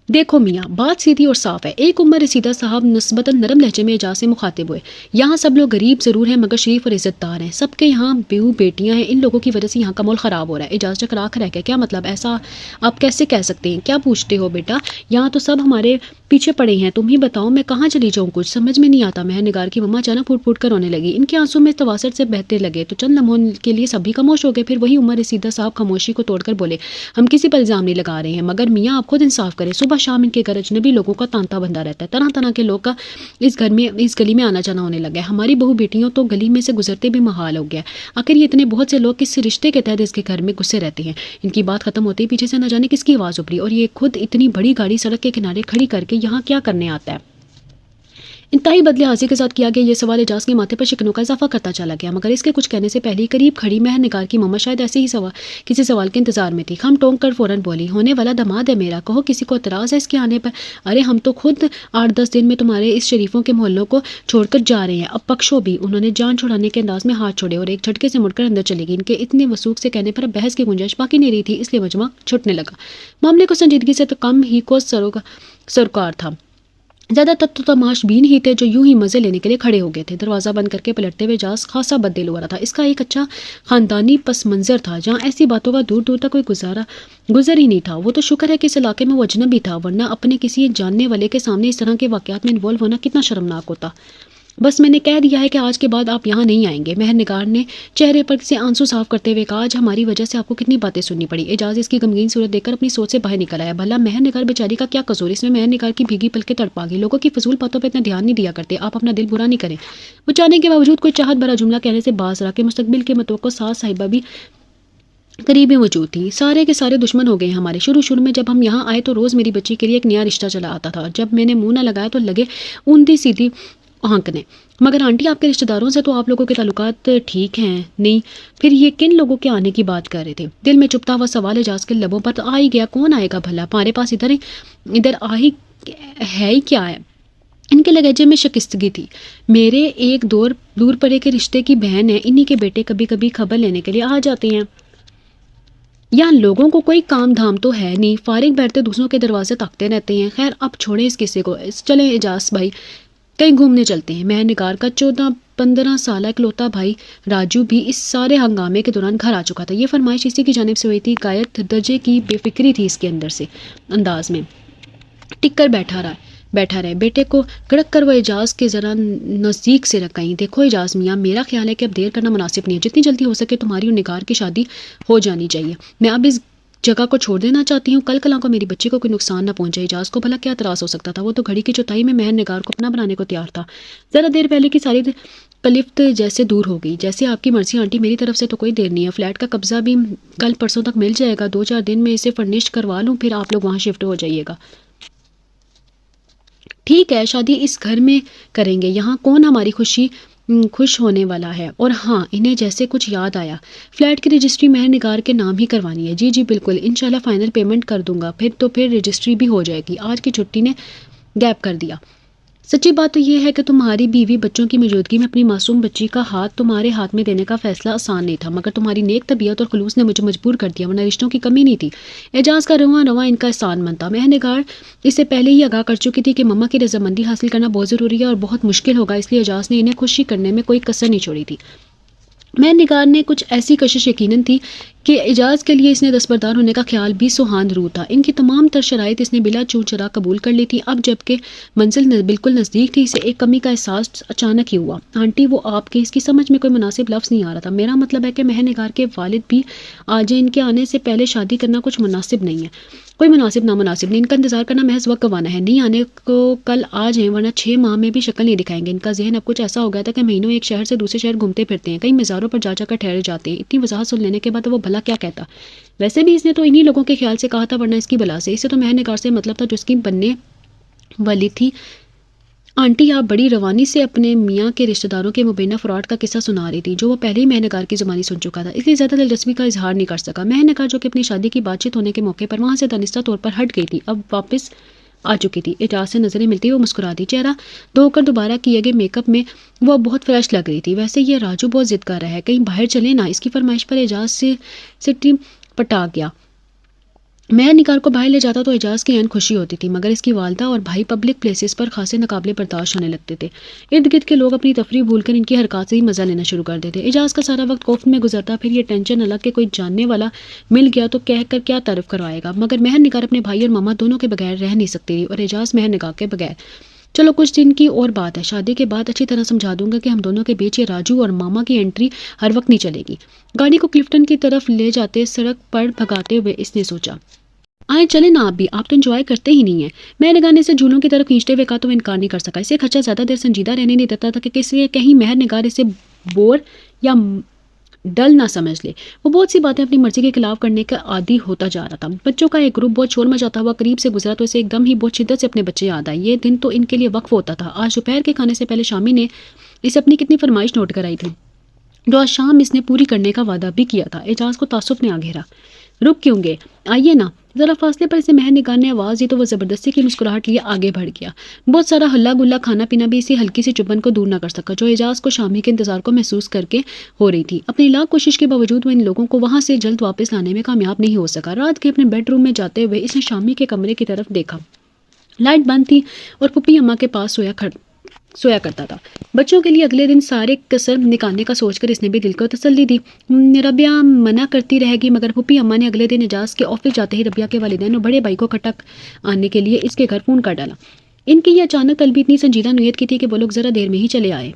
دیکھو میاں, بات سیدھی اور صاف ہے. ایک عمر رسیدہ صاحب نسبتاً نرم لہجے میں اعجاز سے مخاطب ہوئے. یہاں سب لوگ غریب ضرور ہیں مگر شریف اور عزت دار ہیں. سب کے یہاں بیوہ بیٹیاں ہیں, ان لوگوں کی وجہ سے یہاں کا ماحول خراب ہو رہا ہے. اعجاز چکرا کر رہ گیا. کیا مطلب؟ ایسا آپ کیسے کہہ سکتے ہیں؟ کیا پوچھتے ہو بیٹا؟ یہاں تو سب ہمارے پیچھے پڑے ہیں. تم ہی بتاؤ میں کہاں چلی جاؤں؟ کچھ سمجھ میں نہیں آتا. مہر نگار کی مما اچانک پھوٹ پھوٹ کر رونے لگی. ان کے آنسو میں تواسط سے بہتے لگے تو چند لمحوں کے لیے سبھی خاموش ہو گئے. پھر وہی عمر رسیدہ صاحب خاموشی کو توڑ کر بولے, ہم کسی پر الزام نہیں لگا رہے ہیں مگر میاں آپ خود انصاف کریں. صبح شام ان کے گھر اجنبی لوگوں کا تانتا بندھا رہتا ہے. طرح طرح کے لوگ کا اس گلی میں آنا جانا ہونے لگا ہے. ہماری بہو بیٹیوں تو گلی میں سے گزرتے بھی محال ہو گیا. آخر یہ اتنے بہت سے لوگ کس رشتے کے تحت اس کے گھر میں گھسے رہتے ہیں؟ ان کی بات ختم ہوتے ہی پیچھے سے نہ جانے کس کی آواز ابھری, اور یہ خود اتنی بڑی گاڑی سڑک کے کنارے کھڑی کر کے یہاں کیا کرنے آتا ہے؟ انتہائی بدلے حاضی کے ساتھ کیا گیا یہ سوال اعجاز کے ماتھے پر شکنوں کا اضافہ کرتا چلا گیا. مگر اس کے کچھ کہنے سے پہلے ہی قریب کھڑی مہر نگار کی مما شاید ایسے ہی کسی سوال کے انتظار میں تھی. خم ٹونک کر فوراً بولی, ہونے والا داماد ہے میرا, کہو کسی کو اعتراض ہے اس کے آنے پر؟ ارے ہم تو خود 8-10 دن میں تمہارے اس شریفوں کے محلوں کو چھوڑ کر جا رہے ہیں. اب پکشو بھی. انہوں نے جان چھڑانے کے انداز میں ہاتھ چھوڑے اور ایک جھٹکے سے مڑ کر اندر چلے گی. ان کے اتنے وثوق سے کہنے پر بحث کی گنجائش باقی نہیں رہی تھی, اس لیے مجمع چھٹنے لگا. معاملے کو سنجیدگی سے تو کم ہی کو سروکار تھا. زیادہ تر تو تماش بین ہی تھے جو یوں ہی مزے لینے کے لیے کھڑے ہو گئے تھے. دروازہ بند کر کے پلٹتے ہوئے اعجاز خاصا بددل ہو رہا تھا. اس کا ایک اچھا خاندانی پس منظر تھا جہاں ایسی باتوں کا دور دور تک کوئی گزر ہی نہیں تھا. وہ تو شکر ہے کہ اس علاقے میں وہ اجنبی تھا, ورنہ اپنے کسی جاننے والے کے سامنے اس طرح کے واقعات میں انوالو ہونا کتنا شرمناک ہوتا. بس میں نے کہہ دیا ہے کہ آج کے بعد آپ یہاں نہیں آئیں گے. مہر نگار نے چہرے پر سے آنسو صاف کرتے ہوئے کہا, آج ہماری وجہ سے آپ کو کتنی باتیں سننی پڑی. اعجاز اس کی غمگین صورت دیکھ کر اپنی سوچ سے باہر نکل آیا. بھلا مہر نگار بیچاری کا کیا قصور؟ اس میں مہر نگار کی بھیگی پلکیں تڑپا گئی. لوگوں کی فضول باتوں پہ اتنا دھیان نہیں دیا کرتے, آپ اپنا دل برا نہیں کریں. وہ چاہنے کے باوجود کوئی چاہت بھرا جملہ کہنے سے باز رہا کہ مستقبل کے متوقع ساس صاحبہ بھی قریبی موجود تھی. سارے کے سارے دشمن ہو گئے ہمارے. شروع میں جب ہم یہاں آئے تو روز میری بچی کے لیے ایک نیا رشتہ چلا آتا تھا. جب میں نے منہ نہ لگایا تو لگے اونتی سیدھی ہانکنے. مگر آنٹی آپ کے رشتہ داروں سے تو آپ لوگوں کے تعلقات ٹھیک ہیں نہیں؟ پھر یہ کن لوگوں کے آنے کی بات کر رہے تھے؟ دل میں چپتا ہوا سوال اعجاز کے لبوں پر آ ہی گیا. کون آئے گا بھلا؟ ہمارے پاس ادھر آ ہی ہے ہی کیا ہے؟ ان کے لہجے میں شکستگی تھی. میرے ایک دور پڑے کے رشتے کی بہن ہے, انہی کے بیٹے کبھی کبھی خبر لینے کے لیے آ جاتے ہیں. یہاں لوگوں کو کوئی کام دھام تو ہے نہیں, فارغ بیٹھتے دوسروں کے دروازے تاکتے رہتے ہیں. خیر اب چھوڑیں اس قصے کو, چلیں اعجاز بھائی کہیں گھومنے چلتے ہیں. مہر نگار کا 14-15 سالہ اکلوتا بھائی راجو بھی اس سارے ہنگامے کے دوران گھر آ چکا تھا. یہ فرمائش اسی کی جانب سے ہوئی تھی. غایت درجے کی بے فکری تھی اس کے اندر سے انداز میں ٹک کر بیٹھا رہا. بیٹھا رہے۔ بیٹے کو گڑک کر وہ اعجاز کے ذرا نزدیک سے رکھیں۔ دیکھو اعجاز میاں، میرا خیال ہے کہ اب دیر کرنا مناسب نہیں ہے، جتنی جلدی ہو سکے تمہاری اور نگار کی شادی ہو جانی چاہیے۔ میں اب اس جگہ کو چھوڑ دینا چاہتی ہوں، کل کلاں کو میری بچی کو کوئی نقصان نہ پہنچے۔ اعجاز کو بھلا کیا اعتراض ہو سکتا تھا، وہ تو گھڑی کی چوتھائی میں مہر نگار کو اپنا بنانے کو تیار تھا۔ ذرا دیر پہلے کی ساری کلفت جیسے دور ہو گئی۔ جیسے آپ کی مرضی آنٹی، میری طرف سے تو کوئی دیر نہیں ہے، فلیٹ کا قبضہ بھی کل پرسوں تک مل جائے گا، 2-4 دن میں اسے فرنش کروا لوں، پھر آپ لوگ وہاں شفٹ ہو جائیے گا۔ ٹھیک ہے، شادی اس گھر میں کریں گے، یہاں کون ہماری خوش ہونے والا ہے۔ اور ہاں، انہیں جیسے کچھ یاد آیا، فلیٹ کی رجسٹری مہر نگار کے نام ہی کروانی ہے۔ جی بالکل، انشاءاللہ فائنل پیمنٹ کر دوں گا، پھر رجسٹری بھی ہو جائے گی۔ آج کی چھٹی نے گیپ کر دیا۔ سچی بات تو یہ ہے کہ تمہاری بیوی بچوں کی موجودگی میں اپنی معصوم بچی کا ہاتھ تمہارے ہاتھ میں دینے کا فیصلہ آسان نہیں تھا، مگر تمہاری نیک طبیعت اور خلوص نے مجھے مجبور کر دیا، ورنہ رشتوں کی کمی نہیں تھی۔ اعجاز کا رواں ان کا احسان منتا۔ مہر نگار اس سے پہلے ہی آگاہ کر چکی تھی کہ مما کی رضامندی حاصل کرنا بہت ضروری ہے اور بہت مشکل ہوگا، اس لیے اعجاز نے انہیں خوشی کرنے میں کوئی کسر نہیں چھوڑی تھی۔ مہر نگار نے کچھ ایسی کشش یقیناً تھی کہ اعجاز کے لیے اس نے دستبردار ہونے کا خیال بھی سوہان رو تھا۔ ان کی تمام تر شرائط اس نے بلا چون چرا قبول کر لی تھی۔ اب جب کہ منزل بالکل نزدیک تھی، اسے ایک کمی کا احساس اچانک ہی ہوا۔ آنٹی وہ آپ کے، اس کی سمجھ میں کوئی مناسب لفظ نہیں آ رہا تھا۔ میرا مطلب ہے کہ مہر نگار کے والد بھی آج ان کے آنے سے پہلے شادی کرنا کچھ مناسب نہیں ہے۔ کوئی مناسب نامناسب نہیں، ان کا انتظار کرنا محض وقت گوانا ہے۔ نہیں آنے کو کل آ جائیں، ورنہ 6 ماہ میں بھی شکل نہیں دکھائیں گے۔ ان کا ذہن اب کچھ ایسا ہو گیا تھا کہ مہینوں ایک شہر سے دوسرے شہر گھومتے پھرتے ہیں، کئی مزاروں پر جا کر ٹھہر جاتے ہیں۔ اتنی وضاحت سن لینے کے بعد وہ بھلا کیا کہتا؟ ویسے بھی اس نے تو انہی لوگوں کے خیال سے کہا تھا، ورنہ اس کی بلا سے، اسے تو مہر نگار سے مطلب تھا جو اس کی بننے والی تھی۔ آنٹی آپ بڑی روانی سے اپنے میاں کے رشتہ داروں کے مبینہ فراڈ کا قصہ سنا رہی تھی، جو وہ پہلے ہی مہر نگار کی زبانی سن چکا تھا، اس لیے زیادہ دلچسپی کا اظہار نہیں کر سکا۔ مہر نگار جو کہ اپنی شادی کی بات چیت ہونے کے موقع پر وہاں سے دانستہ طور پر ہٹ گئی تھی، اب واپس آ چکی تھی۔ اعجاز سے نظریں ملتی وہ مسکرا دی، چہرہ دھو کر دوبارہ کیے گئے میک اپ میں وہ بہت فریش لگ رہی تھی۔ ویسے یہ راجو بہت ضد کر رہا ہے، کہیں باہر چلے نا، اس کی فرمائش پر اعجاز سے سٹی پٹا گیا۔ مہر نگار کو باہر لے جاتا تو اعجاز کی عین خوشی ہوتی تھی، مگر اس کی والدہ اور بھائی پبلک پلیسز پر خاصے ناقابل برداشت ہونے لگتے تھے۔ ارد گرد کے لوگ اپنی تفریح بھول کر ان کی حرکات سے ہی مزہ لینا شروع کر دیتے۔ اعجاز کا سارا وقت کوفت میں گزرتا، پھر یہ ٹینشن الگ کہ کوئی جاننے والا مل گیا تو کہہ کر کیا تعارف کروائے گا، مگر مہر نگار اپنے بھائی اور ماما دونوں کے بغیر رہ نہیں سکتی تھی، اور اعجاز مہر نگار کے بغیر۔ چلو کچھ دن کی اور بات ہے، شادی کے بعد اچھی طرح سمجھا دوں گا کہ ہم دونوں کے بیچ یہ راجو اور ماما کی انٹری ہر وقت نہیں چلے گی۔ گاڑی کو کلفٹن کی طرف لے جاتے سڑک پر بھگاتے ہوئے اس نے سوچا، آئے چلے نا آپ بھی، آپ تو انجوائے کرتے ہی نہیں ہیں۔ میں نگار نے اسے جھولوں کی طرف کھینچتے ہوئے کہا تو وہ انکار نہیں کر سکا۔ اسے خدشہ زیادہ دیر سنجیدہ رہنے نہیں دیتا تھا کہ کہیں مہر نگار اسے بور یا ڈل نہ سمجھ لے۔ وہ بہت سی باتیں اپنی مرضی کے خلاف کرنے کا عادی ہوتا جا رہا تھا۔ بچوں کا ایک گروپ بہت شور مچاتا ہوا قریب سے گزرا تو اسے ایک دم ہی بہت شدت سے اپنے بچے یاد آئے۔ یہ دن تو ان کے لیے وقف ہوتا تھا۔ آج دوپہر کے کھانے سے پہلے شامی نے اسے اپنی کتنی فرمائش نوٹ کرائی تھی، جو آج شام اس نے پوری کرنے کا وعدہ بھی کیا تھا۔ اعجاز کو تعصب نے آ گھیرا۔ رک کیوں گے، آئیے نا۔ ذرا فاصلے پر اسے مہر نگار نے آواز دی تو وہ زبردستی کی مسکراہٹ لیے آگے بڑھ گیا۔ بہت سارا ہلا گلا کھانا پینا بھی اسی ہلکی سی چبھن کو دور نہ کر سکا جو اعجاز کو شامی کے انتظار کو محسوس کر کے ہو رہی تھی۔ اپنی لاکھ کوشش کے باوجود وہ ان لوگوں کو وہاں سے جلد واپس لانے میں کامیاب نہیں ہو سکا۔ رات کے اپنے بیڈ روم میں جاتے ہوئے اس نے شامی کے کمرے کی طرف دیکھا۔ لائٹ بند تھی اور پھپھی اماں کے پاس سویا کرتا تھا۔ بچوں کے لیے اگلے دن سارے کسر نکالنے کا سوچ کر اس نے بھی دل کو تسلی دی۔ ربیہ منع کرتی رہے گی، مگر پھپھی اماں نے اگلے دن اعجاز کے آفس جاتے ہی ربیہ کے والدین اور بڑے بھائی کو کھٹک آنے کے لیے اس کے گھر فون کر ڈالا۔ ان کی یہ اچانک طلبی اتنی سنجیدہ نیت کی تھی کہ وہ لوگ ذرا دیر میں ہی چلے آئے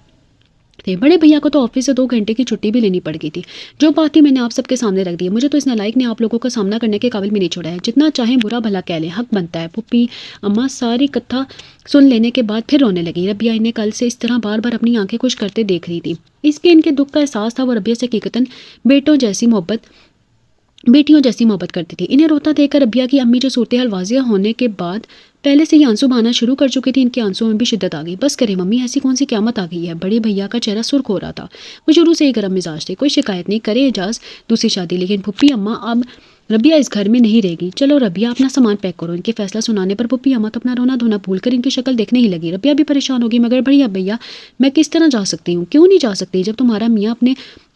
تھے۔ بڑے بھیا کو تو آفس سے 2 گھنٹے کی چھٹی بھی لینی پڑ گئی تھی۔ جو بات تھی میں نے آپ سب کے سامنے رکھ دی، مجھے تو اس نالائق نے آپ لوگوں کا سامنا کرنے کے قابل بھی نہیں چھوڑا ہے۔ جتنا چاہیں برا بھلا کہہ لیں، حق بنتا ہے۔ پھپھی اماں ساری کتھا سن لینے کے بعد پھر رونے لگی۔ ربیہ انہیں کل سے اس طرح بار بار اپنی آنکھیں خشک کرتے دیکھ رہی تھی، اس کے ان کے دکھ کا احساس تھا۔ وہ ربیہ سے حقیقتاً بیٹیوں جیسی محبت کرتی تھی۔ انہیں روتا دیکھ کر ربیہ کی امی جو صورتحال واضح ہونے کے بعد پہلے سے ہی آنسو بہانا شروع کر چکی تھی، ان کے آنسو میں بھی شدت آ گئی۔ بس کرے ممی، ایسی کون سی قیامت آ گئی ہے؟ بڑے بھیا کا چہرہ سرخ ہو رہا تھا، وہ شروع سے ہی گرم مزاج تھے۔ کوئی شکایت نہیں، کرے اعجاز دوسری شادی، لیکن پھپھی اماں اب ربیہ اس گھر میں نہیں رہے گی۔ چلو ربیہ اپنا سامان پیک کرو۔ ان کے فیصلہ سنانے پر پھپھی اماں تو اپنا رونا دھونا بھول کر ان کی شکل دیکھنے ہی لگی۔ ربیہ بھی پریشان ہوگی، مگر بڑھیا بھیا میں کس طرح جا سکتی ہوں؟ کیوں نہیں جا سکتی؟ جب تمہارا میاں اپنے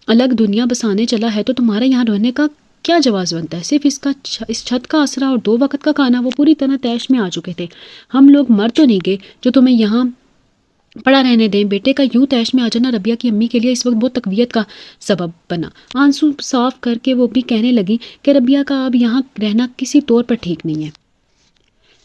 الگ دنیا بسانے چلا ہے تو تمہارا یہاں رہنے کا کیا جواز بنتا ہے؟ صرف اس چھت کا آسرا اور 2 وقت کا کھانا، وہ پوری طرح تیش میں آ چکے تھے۔ ہم لوگ مر تو نہیں گئے جو تمہیں یہاں پڑا رہنے دیں۔ بیٹے کا یوں تیش میں آ جانا ربیہ کی امی کے لیے اس وقت بہت تقویت کا سبب بنا۔ آنسو صاف کر کے وہ بھی کہنے لگی کہ ربیہ کا اب یہاں رہنا کسی طور پر ٹھیک نہیں ہے۔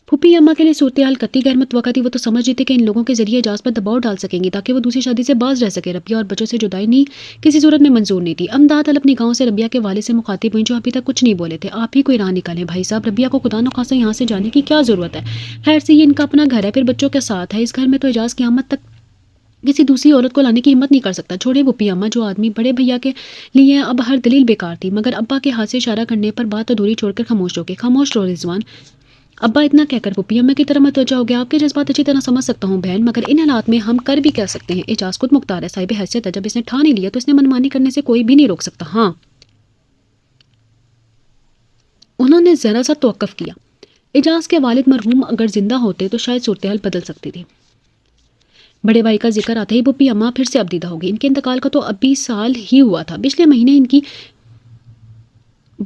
پھوپھی اماں کے لیے صورتحال قطعی غیر متوقع تھی. وہ تو سمجھ رہی تھی کہ ان لوگوں کے ذریعے اعجاز پر دباؤ ڈال سکیں گی تاکہ وہ دوسری شادی سے باز رہ سکے. ربیہ اور بچوں سے جدائی نہیں کسی صورت میں منظور نہیں تھی. امداد اپنی گاؤں سے ربیہ کے والد سے مخاطب ہوئی جو ابھی تک کچھ نہیں بولے تھے. آپ ہی کوئی راہ نکالیں بھائی صاحب, ربیہ کو خدا نخواستہ یہاں سے جانے کی کیا ضرورت ہے؟ خیر سے یہ ان کا اپنا گھر ہے, پھر بچوں کے ساتھ ہے. اس گھر میں تو اعجاز قیامت تک کسی دوسری عورت کو لانے کی ہمت نہیں کر سکتا. چھوڑے پھوپھی اماں, جو آدمی بڑے بھیا کے لیے اب ہر دلیل بیکار تھی. مگر ابا کے ہاتھ سے اشارہ کرنے پر بات ادھوری چھوڑ کر خاموش ہو گئے. خاموش رہو رضوان. ابا اتنا کہہ کر پھوپھی اماں کی طرف متوجہ ہو گیا. آپ کے جذبات اچھی طرح سمجھ سکتا ہوں بہن, مگر ان حالات میں ہم کر بھی کہہ سکتے ہیں. اعجاز خود مختار ہے, صاحب حیثیت ہے. جب اس نے ٹھان ہی لیا تو اس نے منمانی کرنے سے کوئی بھی نہیں روک سکتا. ہاں, انہوں نے ذرا سا توقف کیا. اعجاز کے والد مرحوم اگر زندہ ہوتے تو شاید صورتحال بدل سکتی تھی. بڑے بھائی کا ذکر آتے ہی پھوپھی اماں پھر سے ابدیدہ ہو گئی. ان کے انتقال کا تو ابھی سال ہی ہوا تھا. پچھلے مہینے ان کی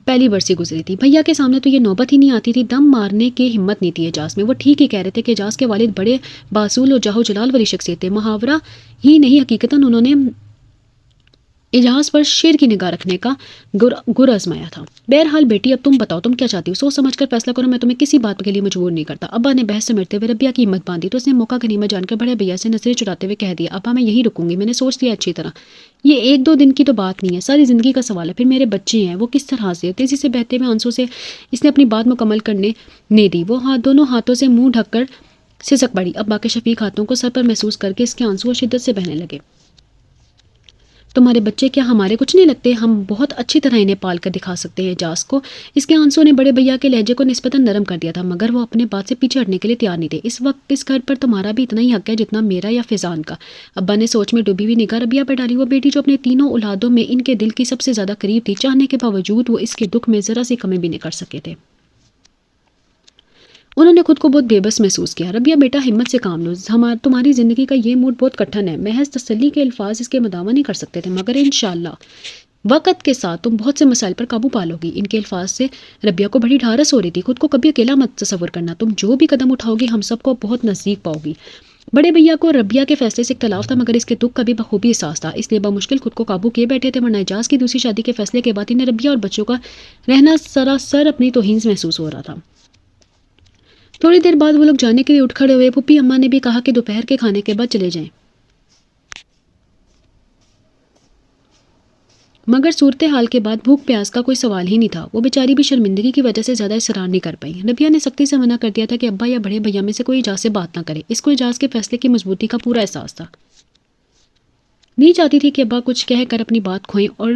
پہلی برسی گزری تھی. بھیا کے سامنے تو یہ نوبت ہی نہیں آتی تھی. دم مارنے کی ہمت نہیں تھی اعجاز میں. وہ ٹھیک ہی کہہ رہے تھے کہ اعجاز کے والد بڑے باصول اور جاہو جلال والی شخصیت تھے. محاورہ ہی نہیں, حقیقتاً انہوں نے اعجاز پر شیر کی نگاہ رکھنے کا گر آزمایا تھا. بہرحال بیٹی, اب تم بتاؤ تم کیا چاہتی ہو؟ سوچ سمجھ کر فیصلہ کرو, میں تمہیں کسی بات کے لیے مجبور نہیں کرتا. ابا نے بحث سمیٹتے ہوئے ربیہ کی ہمت باندھی تو اس نے موقع غنیمت جان کر بڑے بھیا سے نظریں چراتے ہوئے کہہ دیا, ابا میں یہیں رکوں گی. میں نے سوچ لیا اچھی طرح. یہ 1-2 دن کی تو بات نہیں ہے, ساری زندگی کا سوال ہے. پھر میرے بچے ہیں, وہ کس طرح سے؟ تیزی سے بہتے ہوئے آنسوں سے اس نے اپنی بات مکمل کرنے نہیں دی. وہ دونوں ہاتھوں سے منہ ڈھک کر سسک پڑی. ابا کے شفیق ہاتھوں کو سر پر محسوس کر کے اس کے آنسو شدت سے بہنے لگے. تمہارے بچے کیا ہمارے کچھ نہیں لگتے؟ ہم بہت اچھی طرح انہیں پال کر دکھا سکتے ہیں اعجاز کو. اس کے آنسوں نے بڑے بھیا کے لہجے کو نسبتاً نرم کر دیا تھا, مگر وہ اپنے بات سے پیچھے ہٹنے کے لیے تیار نہیں تھے. اس وقت اس گھر پر تمہارا بھی اتنا ہی حق ہے جتنا میرا یا فیضان کا. ابا نے سوچ میں ڈوبی ہوئی نگاہ ربیہ پر ڈالی. وہ بیٹی جو اپنے تینوں اولادوں میں ان کے دل کی سب سے زیادہ قریب تھی, چاہنے کے باوجود وہ اس کے دکھ میں ذرا سی کمی بھی نہیں کر سکے تھے. انہوں نے خود کو بہت بے بس محسوس کیا. ربیہ بیٹا, ہمت سے کام لو. تمہاری زندگی کا یہ موڈ بہت کٹھن ہے. محض تسلی کے الفاظ اس کے مداوع نہیں کر سکتے تھے, مگر انشاءاللہ وقت کے ساتھ تم بہت سے مسائل پر قابو پالو گی. ان کے الفاظ سے ربیہ کو بڑی ڈھارس ہو رہی تھی. خود کو کبھی اکیلا مت تصور کرنا. تم جو بھی قدم اٹھاؤ گی ہم سب کو بہت نزدیک پاؤ گی. بڑے بھیا کو ربیہ کے فیصلے سے اختلاف تھا, مگر اس کے دکھ کا بھی بخوبی احساس تھا. اس لیے بمشکل خود کو قابو کیے بیٹھے تھے, ورنہ اعجاز کی دوسری شادی کے فیصلے کے بعد انہیں ربیہ اور بچوں کا رہنا سراسر اپنی توہین سے محسوس ہو رہا تھا. تھوڑی دیر بعد وہ لوگ جانے کے لیے اٹھ کھڑے ہوئے. پھوپھی اماں نے بھی کہا کہ دوپہر کے کھانے کے بعد چلے جائیں, مگر صورتحال کے بعد بھوک پیاس کا کوئی سوال ہی نہیں تھا. وہ بیچاری بھی شرمندگی کی وجہ سے زیادہ اصرار نہیں کر پائی. ربیہ نے سختی سے منع کر دیا تھا کہ ابا یا بڑے بھیا میں سے کوئی اعجاز سے بات نہ کرے. اس کو اعجاز کے فیصلے کی مضبوطی کا پورا احساس تھا. نہیں چاہتی تھی کہ ابا کچھ کہہ کر اپنی بات کھوئیں, اور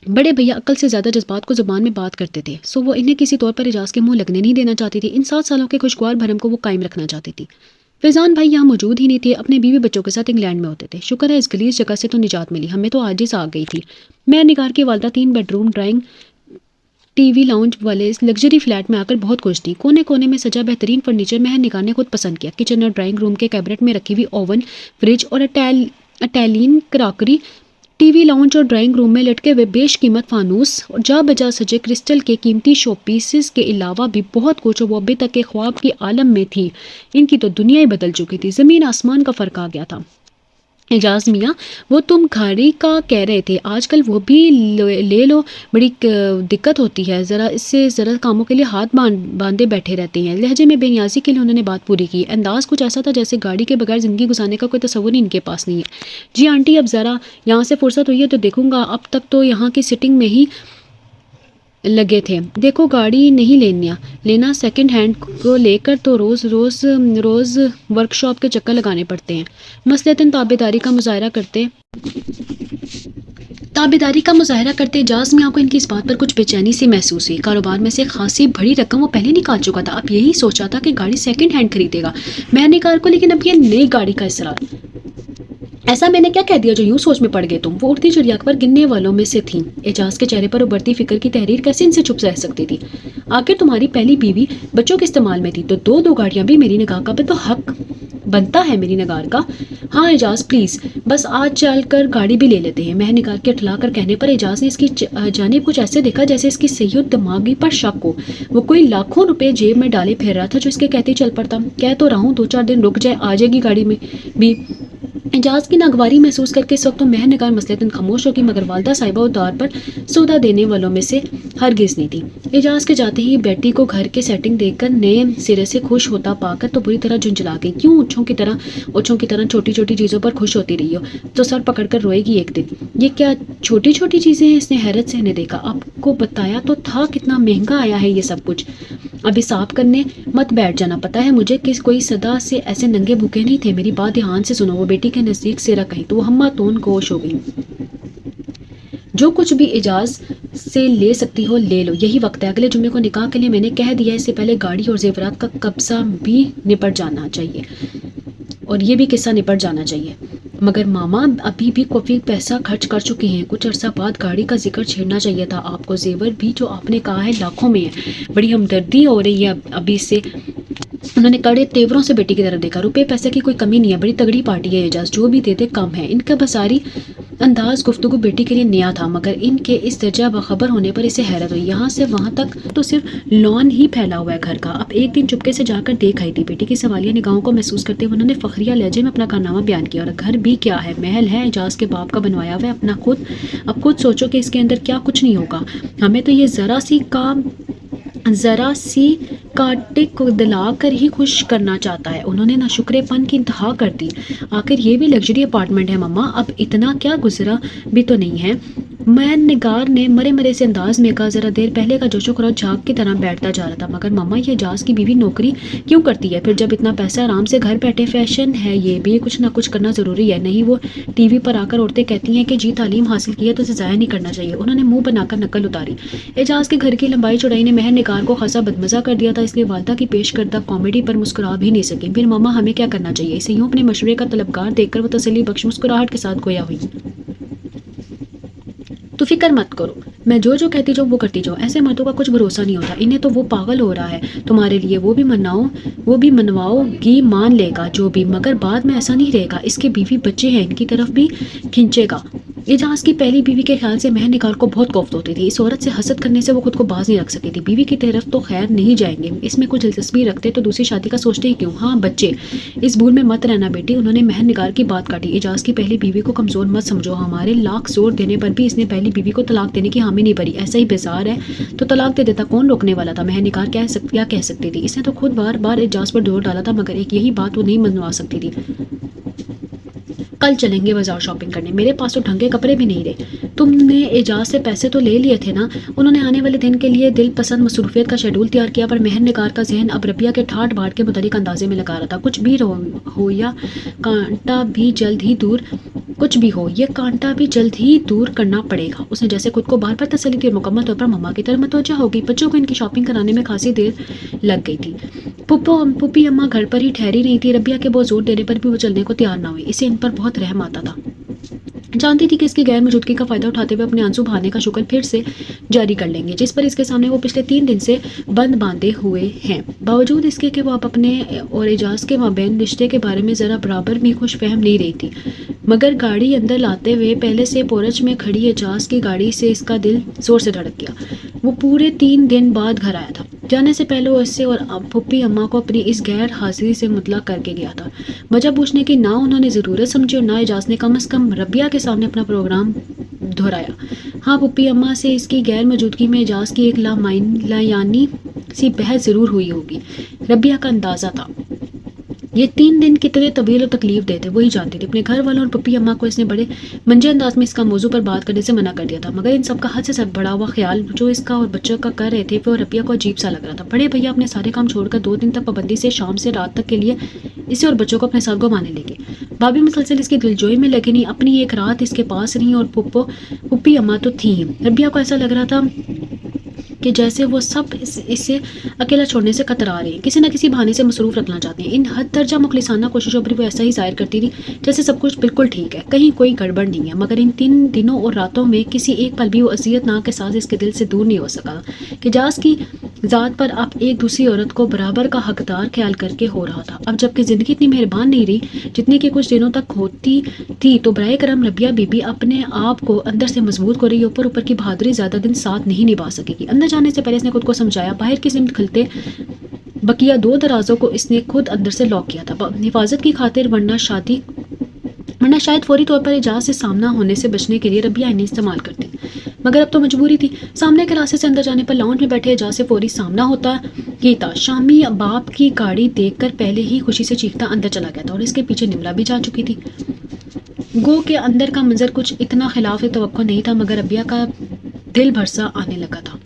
بڑے بھیا عقل سے زیادہ جذبات کو زبان میں بات کرتے تھے, سو وہ انہیں کسی طور پر اعجاز کے منہ لگنے نہیں دینا چاہتی تھی. ان 7 سالوں کے خوشگوار بھرم کو وہ قائم رکھنا چاہتی تھی. فیضان بھائی یہاں موجود ہی نہیں تھے, اپنے بیوی بچوں کے ساتھ انگلینڈ میں ہوتے تھے. شکر ہے اس گلیز جگہ سے تو نجات ملی, ہمیں تو عاجز آ گئی تھی. میں نگار کی والدہ 3 bed room, drawing, T V, lounge والے لگژری فلیٹ میں آ کر بہت خوش تھی. کونے کونے میں سجا بہترین فرنیچر مہر نگار نے خود پسند کیا. کچن اور ڈرائنگ روم کے کیبنٹ میں رکھی ہوئی اوون, فریج اور Italian crockery, T V, lounge اور ڈرائنگ روم میں لٹکے ہوئے بیش قیمت فانوس اور جا بجا سجے کرسٹل کے قیمتی شو پیسز کے علاوہ بھی بہت کچھ. وہ ابھی تک کے خواب کی عالم میں تھی. ان کی تو دنیا ہی بدل چکی تھی. زمین آسمان کا فرق آ گیا تھا. اعجاز میاں, وہ تم گھاڑی کا کہہ رہے تھے, آج کل وہ بھی لے لو, بڑی دقت ہوتی ہے. ذرا کاموں کے لیے ہاتھ باندھے بیٹھے رہتے ہیں. لہجے میں بے نیازی کے لیے انہوں نے بات پوری کی. انداز کچھ ایسا تھا جیسے گاڑی کے بغیر زندگی گزارنے کا کوئی تصور ہی ان کے پاس نہیں ہے. جی آنٹی, اب ذرا یہاں سے فرصت ہوئی ہے تو دیکھوں گا. اب تک تو یہاں کی سٹنگ میں ہی لگے تھے. دیکھو گاڑی نہیں لینا, سیکنڈ ہینڈ کو لے کر تو روز ورک شاپ کے چکر لگانے پڑتے ہیں. مثلاً تابعداری کا مظاہرہ کرتے اعجاز میاں کو ان کی اس بات پر کچھ بے چینی سی محسوس ہوئی. کاروبار میں سے خاصی بڑی رقم وہ پہلے نکال چکا تھا. اب یہی سوچا تھا کہ گاڑی سیکنڈ ہینڈ خریدے گا مہرنگار کو, لیکن اب یہ نئی گاڑی کا اصرار. ایسا میں نے کیا کہہ دیا جو یوں سوچ میں پڑ گئے تم؟ وہ اڑتی چڑیا پر گننے والوں میں سے تھیں. اعجاز کے چہرے پر ابھرتی فکر کی تحریر کیسے ان سے چھپ رہ سکتی تھی؟ آخر تمہاری پہلی بیوی بچوں کے استعمال میں تھی, تو 2 گاڑیاں بھی میری نگاہ کا تو حق بنتا ہے میری نگار کا. ہاں اعجاز پلیز بس آج چل کر گاڑی بھی لے لیتے ہیں. مہر نگار کے اٹھلا کر کہنے پر اعجاز نے اس کی جانب کچھ ایسے دیکھا جیسے اس کی صحیح و دماغی پر شک ہو. وہ کوئی لاکھوں روپے جیب میں ڈالے پھر رہا تھا جو اس کے کہتے چل پڑتا. کہہ تو رہا ہوں 2-4 دن رک جائے, آ جائے گی گاڑی میں بھی. اعجاز کی ناگواری محسوس کر کے اس وقت تو مہر نگار مثلاً خاموش ہوگی, مگر والدہ صاحبہ ادار پر سودا دینے والوں میں سے ہرگز نہیں تھی. اعجاز کے جاتے ہی بیٹی کو گھر کے سیٹنگ دیکھ کر نئے سرے سے خوش ہوتا پا کر تو بری طرح جھنجھلا گئی. کیوں اوچھوں کی طرح چھوٹی چھوٹی چیزوں پر خوش ہوتی رہی ہو تو سر پکڑ کر روئے گی ایک دن. یہ کیا چھوٹی چھوٹی چیزیں ہیں؟ اس نے حیرت سے انہیں دیکھا. آپ کو بتایا تو تھا کتنا مہنگا آیا ہے یہ سب کچھ. اب حساب کرنے مت بیٹھ جانا. پتا ہے مجھے کہ کوئی صدا سے ایسے ننگے بھوکے نہیں تھے. میری بات دھیان سے سنو. وہ بیٹی کے نزدیک سے رکھ گئی تو وہ ہمہ تون گوش ہو گئی. جو کچھ بھی اعجاز سے لے سکتی ہو لے لو, یہی وقت ہے. اگلے جمعے کو نکاح کے لیے میں نے کہہ دیا, اس سے پہلے گاڑی اور زیورات کا قبضہ بھی نپٹ جانا چاہیے اور یہ بھی قصہ نپٹ جانا چاہیے. مگر ماما ابھی بھی کافی پیسہ خرچ کر چکے ہیں. کچھ عرصہ بعد گاڑی کا ذکر چھیڑنا چاہیے تھا آپ کو. زیور بھی جو آپ نے کہا ہے لاکھوں میں ہے. بڑی ہمدردی ہو رہی ہے ابھی سے. انہوں نے کڑے تیوروں سے بیٹی کی طرف دیکھا. روپے پیسے کی کوئی کمی نہیں ہے, بڑی تگڑی پارٹی ہے اعجاز, جو بھی دے دے کم ہے. ان کا بساری انداز گفتگو بیٹی کے لیے نیا تھا, مگر ان کے اس درجہ باخبر ہونے پر اسے حیرت ہوئی. یہاں سے وہاں تک تو صرف لان ہی پھیلا ہوا ہے گھر کا. اب ایک دن چپکے سے جا کر دیکھ آئی تھی. بیٹی کی سوالیہ نگاہوں کو محسوس کرتے ہوئے انہوں نے فخریہ لہجے میں اپنا کارنامہ بیان کیا. اور گھر بھی کیا ہے, محل ہے اعجاز کے باپ کا بنوایا ہوا ہے اپنا خود. اب خود سوچو کہ اس کے اندر کیا کچھ نہیں ہوگا. ہمیں تو یہ ذرا سی کاٹے کو دلا کر ہی خوش کرنا چاہتا ہے. انہوں نے ناشکرے پن کی انتہا کر دی. آخر یہ بھی لگژری اپارٹمنٹ ہے مما, اب اتنا کیا گزرا بھی تو نہیں ہے. مہر نگار نے مرے سے انداز میں کہا. ذرا دیر پہلے کا جوش و خروش جھاگ کی طرح بیٹھتا جا رہا تھا. مگر مما یہ اعجاز کی بیوی نوکری کیوں کرتی ہے پھر, جب اتنا پیسہ آرام سے گھر بیٹھے؟ فیشن ہے یہ بھی, کچھ نہ کچھ کرنا ضروری ہے. نہیں وہ ٹی وی پر آ کر عورتیں کہتی ہیں کہ جی تعلیم حاصل کی ہے تو اسے ضائع نہیں کرنا چاہیے. انہوں نے منہ بنا کر نقل اتاری. اعجاز کے گھر کی لمبائی چوڑائی نے مہر نگار کو خاصا بدمزہ کر دیا تھا, اس لیے والدہ کی پیش کردہ کامیڈی پر مسکرا بھی نہیں سکی. پھر ماما ہمیں کیا کرنا چاہیے؟ اسے یوں اپنے مشورے کا طلبگار دیکھ کر وہ تسلی بخش مسکراہٹ کے ساتھ گویا ہوئی. تو فکر مت کرو, میں جو کہتی جاؤں وہ کرتی جاؤ. ایسے مردوں کا کچھ بھروسہ نہیں ہوتا, انہیں تو وہ پاگل ہو رہا ہے تمہارے لیے. وہ بھی منواؤ گی, مان لے گا جو بھی, مگر بعد میں ایسا نہیں رہے گا. اس کے بیوی بچے ہیں, ان کی طرف بھی کھینچے گا. اعجاز کی پہلی بیوی کے خیال سے مہر نگار کو بہت کوفت ہوتی تھی. اس عورت سے حسد کرنے سے وہ خود کو باز نہیں رکھ سکی تھی. بیوی کی طرف تو خیر نہیں جائیں گے, اس میں کچھ دلچسپی رکھتے تو دوسری شادی کا سوچتے ہی کیوں. ہاں بچے, اس بھول میں مت رہنا بیٹی. انہوں نے مہر نگار کی بات کاٹی. اعجاز کی پہلی بیوی کو کمزور مت سمجھو. ہمارے لاکھ زور دینے پر بھی اس نے پہلی بیوی کو طلاق دینے کی حامی نہیں بھری. ایسا ہی بیزار ہے تو طلاق دے دیتا, کون روکنے والا تھا. مہر نگار کیا کہہ سکتی تھی. اس نے تو خود بار بار اعجاز پر زور ڈالا تھا, مگر ایک یہی بات وہ نہیں منوا سکتی تھی. کل چلیں گے بازار شاپنگ کرنے. میرے پاس تو ڈھنگے کپڑے بھی نہیں رہے. تم نے اعجاز سے پیسے تو لے لیے تھے نا. انہوں نے آنے والے دن کے لیے دل پسند مصروفیت کا شیڈول تیار کیا, پر مہر نگار کا ذہن اب ربیہ کے ٹھاٹ باٹ کے متعلق اندازے میں لگا رہا تھا. کچھ بھی ہو یہ کانٹا بھی جلد ہی دور کرنا پڑے گا. اس نے جیسے خود کو بار بار تسلی دی اور مکمل طور پر مما کی طرف متوجہ ہو گئی. بچوں کو ان کی شاپنگ کرانے میں خاصی دیر لگ گئی تھی. پھوپھی اماں گھر پر ہی ٹھہری نہیں تھی. ربیہ کے بہت زور دینے پر بھی وہ چلنے کو تیار نہ ہوئی. اسے ان پر بہت رحم آتا تھا. جانتی تھی کہ اس کی غیر موجودگی کا فائدہ اٹھاتے ہوئے اپنے آنسو بہانے کا شکر پھر سے جاری کر لیں گے, جس پر اس کے سامنے وہ پچھلے 3 دن سے بند باندھے ہوئے ہیں. باوجود اس کے کہ وہ اب اپنے اور اعجاز کے مابین رشتے کے بارے میں ذرا برابر بھی خوش فہم نہیں رہی تھی. مگر گاڑی اندر لاتے ہوئے پہلے سے پورچ میں کھڑی اعجاز کی گاڑی سے اس کا دل زور سے دھڑک گیا. وہ پورے 3 دن بعد گھر آیا تھا. جانے سے پہلے وہ اس سے اور پھوپھی اماں کو اپنی اس غیر حاضری سے مطلع کر کے گیا تھا. وجہ پوچھنے کی نہ انہوں نے ضرورت سمجھی اور نہ اعجاز نے کم از کم ربیہ کے سامنے اپنا پروگرام دہرایا. ہاں پھوپھی اماں سے اس کی غیر موجودگی میں اعجاز کی ایک لایعنی سی بحث ضرور ہوئی ہوگی. ربیہ کا اندازہ تھا. یہ 3 دن کتنے طویل و تکلیف دہ تھے وہی جانتی تھی. اپنے گھر والوں اور پھوپھی اماں کو اس نے بڑے منجے انداز میں اس کا موضوع پر بات کرنے سے منع کر دیا تھا, مگر ان سب کا حد سے بڑا ہوا خیال جو اس کا اور بچوں کا کر رہے تھے وہ ربیہ کو عجیب سا لگ رہا تھا. بڑے بھیا اپنے سارے کام چھوڑ کر 2 دن تک پابندی سے شام سے رات تک کے لیے اسے اور بچوں کو اپنے ساتھ گھمانے لگے. بھابھی مسلسل اس کی دلجوئی میں لگی نہیں. اپنی ایک رات اس کے پاس رہی اور پھوپھی اماں تو تھیں. ربیہ کو ایسا لگ رہا تھا کہ جیسے وہ سب اسے اکیلا چھوڑنے سے کترا رہے ہیں، کسی نہ کسی بہانے سے مصروف رکھنا چاہتے ہیں۔ ان حد درجہ مخلصانہ کوششوں پر وہ ایسا ہی ظاہر کرتی تھی جیسے سب کچھ بالکل ٹھیک ہے، کہیں کوئی گڑبڑ نہیں ہے، مگر ان 3 دنوں اور راتوں میں کسی ایک پل بھی وہ اذیت ناک احساس اس کے دل سے دور نہیں ہو سکا کہ اعجاز کی ذات پر اب ایک دوسری عورت کو برابر کا حقدار خیال کر کے ہو رہا تھا۔ اب جبکہ زندگی اتنی مہربان نہیں رہی جتنی کہ کچھ دنوں تک ہوتی تھی، تو برائے کرم ربیہ بی بی اپنے آپ کو اندر سے مضبوط کر رہی، اوپر کی بہادری زیادہ دن ساتھ نہیں نبھا سکے گی۔ اندر جانے سے پہلے اس نے خود کو سمجھایا، باہر کی سمت کھلتے بقیہ 2 دروازوں کو اس نے خود اندر سے لاک کیا تھا حفاظت کی خاطر، ورنہ شاید فوری طور پر اعجاز سے سامنا ہونے سے بچنے کے لیے ربیہ انہیں استعمال کرتی، مگر اب تو مجبوری تھی۔ سامنے کے راستے سے اندر جانے پر لاؤنج میں بیٹھے اعجاز سے فوری سامنا ہوتا ہی تھا۔ شامی باپ کی گاڑی دیکھ کر پہلے ہی خوشی سے چیختا اندر چلا گیا تھا اور اس کے پیچھے نمرہ بھی جا چکی تھی۔ گو کہ اندر کا منظر کچھ اتنا خلاف توقع نہیں تھا، مگر ربیہ کا دل بھرسا آنے لگا تھا۔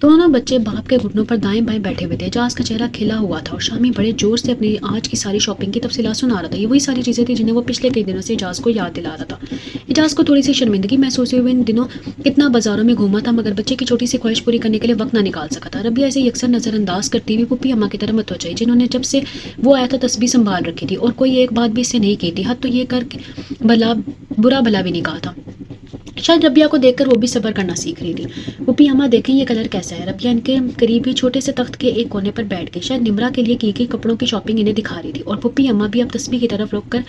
دونوں بچے باپ کے گھٹنوں پر دائیں بائیں بیٹھے ہوئے تھے۔ اعجاز کا چہرہ کھلا ہوا تھا اور شامی بڑے زور سے اپنی آج کی ساری شاپنگ کی تفصیلات سنا رہا تھا۔ یہ وہی ساری چیزیں تھیں جنہیں وہ پچھلے کئی دنوں سے اعجاز کو یاد دلا رہا تھا۔ اعجاز کو تھوڑی سی شرمندگی محسوس ہوئی، ان دنوں کتنا بازاروں میں گھوما تھا مگر بچے کی چھوٹی سی خواہش پوری کرنے کے لیے وقت نہ نکال سکا تھا۔ ربیہ اسے یکسر نظر انداز کرتی ہوئی پھپھی اماں کی طرف متوجہ، جنہوں نے جب سے وہ آیا تھا تسبیح سنبھال رکھی تھی اور کوئی ایک بات بھی اس سے نہیں کی تھی، حد تو یہ کر برا بھلا بھی نہیں کہا تھا۔ شاید ربیہ کو دیکھ کر وہ بھی صبر کرنا سیکھ رہی تھی۔ پھپھی اماں دیکھیں یہ کلر کیسا ہے؟ ربیہ ان کے قریب ہی چھوٹے سے تخت کے ایک کونے پر بیٹھ گئی، شاید نمرہ کے لیے کی کپڑوں کی شاپنگ انہیں دکھا رہی تھی، اور پھپھی اماں بھی اب تسبیح کی طرف رکھ کر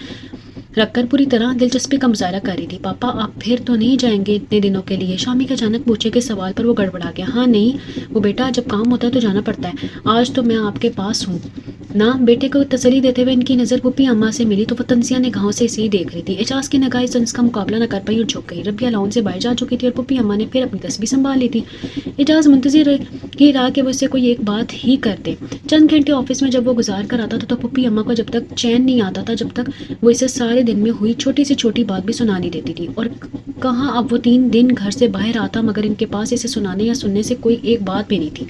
پوری طرح دلچسپی کا مظاہرہ کر رہی تھی۔ پاپا آپ پھر تو نہیں جائیں گے اتنے دنوں کے لیے؟ شامی کے اچانک پوچھے کے سوال پر وہ گڑبڑا گیا۔ ہاں نہیں وہ بیٹا، جب کام ہوتا ہے تو جانا پڑتا ہے، آج تو میں آپ کے پاس ہوں نا۔ بیٹے کو تسلی دیتے ہوئے ان کی نظر پھپھی اماں سے ملی تو وہ تنزیہ نگاہوں سے اسے ہی دیکھ رہی تھی۔ اعجاز کی نگاہ اس کا مقابلہ نہ کر پائی اور جھک گئی۔ ربیہ لاؤنج سے باہر جا چکی تھی اور پھپھی اماں نے پھر اپنی تسبیح سنبھال لی تھی۔ اعجاز منتظر ہی رہا کہ وہ اس سے کوئی ایک بات ہی کرتے۔ چند گھنٹے آفس میں جب وہ گزار کر آتا تھا تو پھپھی اماں کو جب تک چین نہیں آتا تھا جب تک وہ اسے سارے دن میں ہوئی چھوٹی سے چھوٹی بات بھی سنا نہیں دیتی تھی، اور کہاں اب وہ 3 دن گھر سے باہر آتا مگر ان کے پاس اسے سنانے یا سننے سے کوئی ایک بات بھی نہیں تھی۔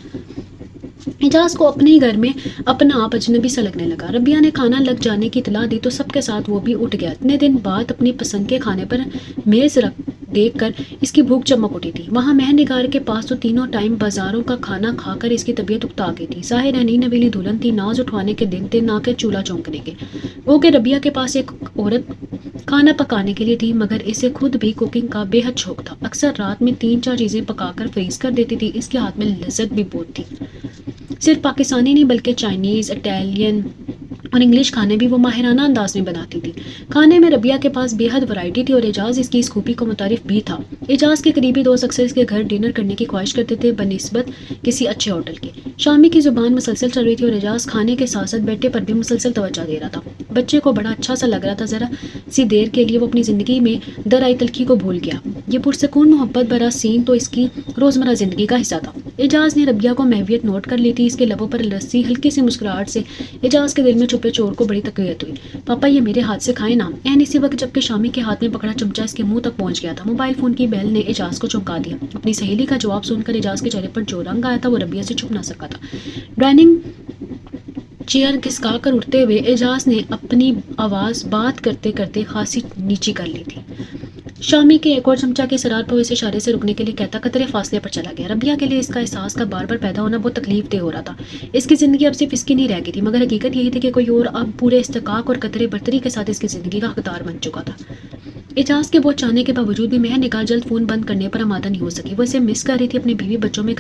اعجاز کو اپنے ہی گھر میں اپنا آپ اجنبی سا لگنے لگا۔ ربیہ نے کھانا لگ جانے کی اطلاع دی تو سب کے ساتھ وہ بھی اٹھ گیا۔ اتنے دن بعد اپنی پسند کے کھانے پر میز دیکھ کر اس کی بھوک چمک اٹھی تھی۔ وہاں مہر نگار کے پاس تو تینوں ٹائم بازاروں کا کھانا کھا کر اس کی طبیعت اکتا گئی تھی۔ ظاہر ہے نئی نویلی دلہن تھی، ناز اٹھوانے کے دن تھے نہ کہ چولہا چونکنے کے۔ وہ کہ ربیہ کے پاس ایک عورت کھانا پکانے کے لیے تھی مگر اسے خود بھی کوکنگ کا بے حد شوق تھا۔ اکثر رات میں 3-4 چیزیں پکا کر فریز کر دیتی تھی۔ اس کے ہاتھ میں لذت بھی بہت تھی۔ صرف پاکستانی نہیں بلکہ چائنیز، اٹالین اور انگلش کھانے بھی وہ ماہرانہ انداز میں بناتی تھی۔ کھانے میں ربیہ کے پاس بے حد ورائٹی تھی اور اعجاز اس کی اس خوبی کو متعارف بھی تھا۔ اعجاز کے قریبی دوست اکثر اس کے گھر ڈنر کرنے کی خواہش کرتے تھے بنسبت کسی اچھے ہوٹل کے۔ شامی کی زبان مسلسل چل رہی تھی اور اعجاز کھانے کے ساتھ ساتھ بیٹے پر بھی مسلسل توجہ دے رہا تھا۔ بچے کو بڑا اچھا سا لگ رہا تھا، ذرا سی دیر کے لیے وہ اپنی زندگی میں در آئی تلخی کو بھول گیا۔ یہ پرسکون محبت بھرا سین تو اس کی روزمرہ زندگی کا حصہ تھا۔ اعجاز نے ربیہ کو محویت نوٹ کر لی تھی، اس کے لبوں پر لسی ہلکی سی مسکراہٹ سے اعجاز کے دل میں چھپے چور کو بڑی تقویت ہوئی۔ پاپا یہ میرے ہاتھ سے کھائے نا۔ عین اسی وقت جبکہ شامی کے ہاتھ میں پکڑا چمچہ اس کے منہ تک پہنچ گیا تھا، موبائل فون کی بیل نے اعجاز کو چونکا دیا۔ اپنی سہیلی کا جواب سن کر اعجاز کے چہرے پر جو رنگ آیا تھا وہ ربیہ سے چھپ نہ سکا تھا۔ ڈائننگ چیئر گھسکا کر اٹھتے ہوئے اعجاز نے اپنی آواز بات کرتے کرتے خاصی نیچی کر لی تھی۔ شامی کے ایک اور چمچہ کے اصرار پر اسے اشارے سے رکنے کے لیے کہتا قطرے فاصلے پر چلا گیا۔ ربیہ کے لیے اس کا احساس کا بار بار پیدا ہونا بہت تکلیف دہ ہو رہا تھا۔ اس کی زندگی اب صرف اس کی نہیں رہ گئی تھی مگر حقیقت یہی تھی کہ کوئی اور اب پورے استحقاق اور قطرے برتری کے ساتھ اس کی زندگی کا حقدار بن چکا تھا۔ اعجاز کے بہت چاہنے کے باوجود بھی مہر نگار جلد فون بند کرنے پر آمادہ نہیں ہو سکی۔ وہ اسے مس کر رہی تھی، اپنے بیوی بچوں میں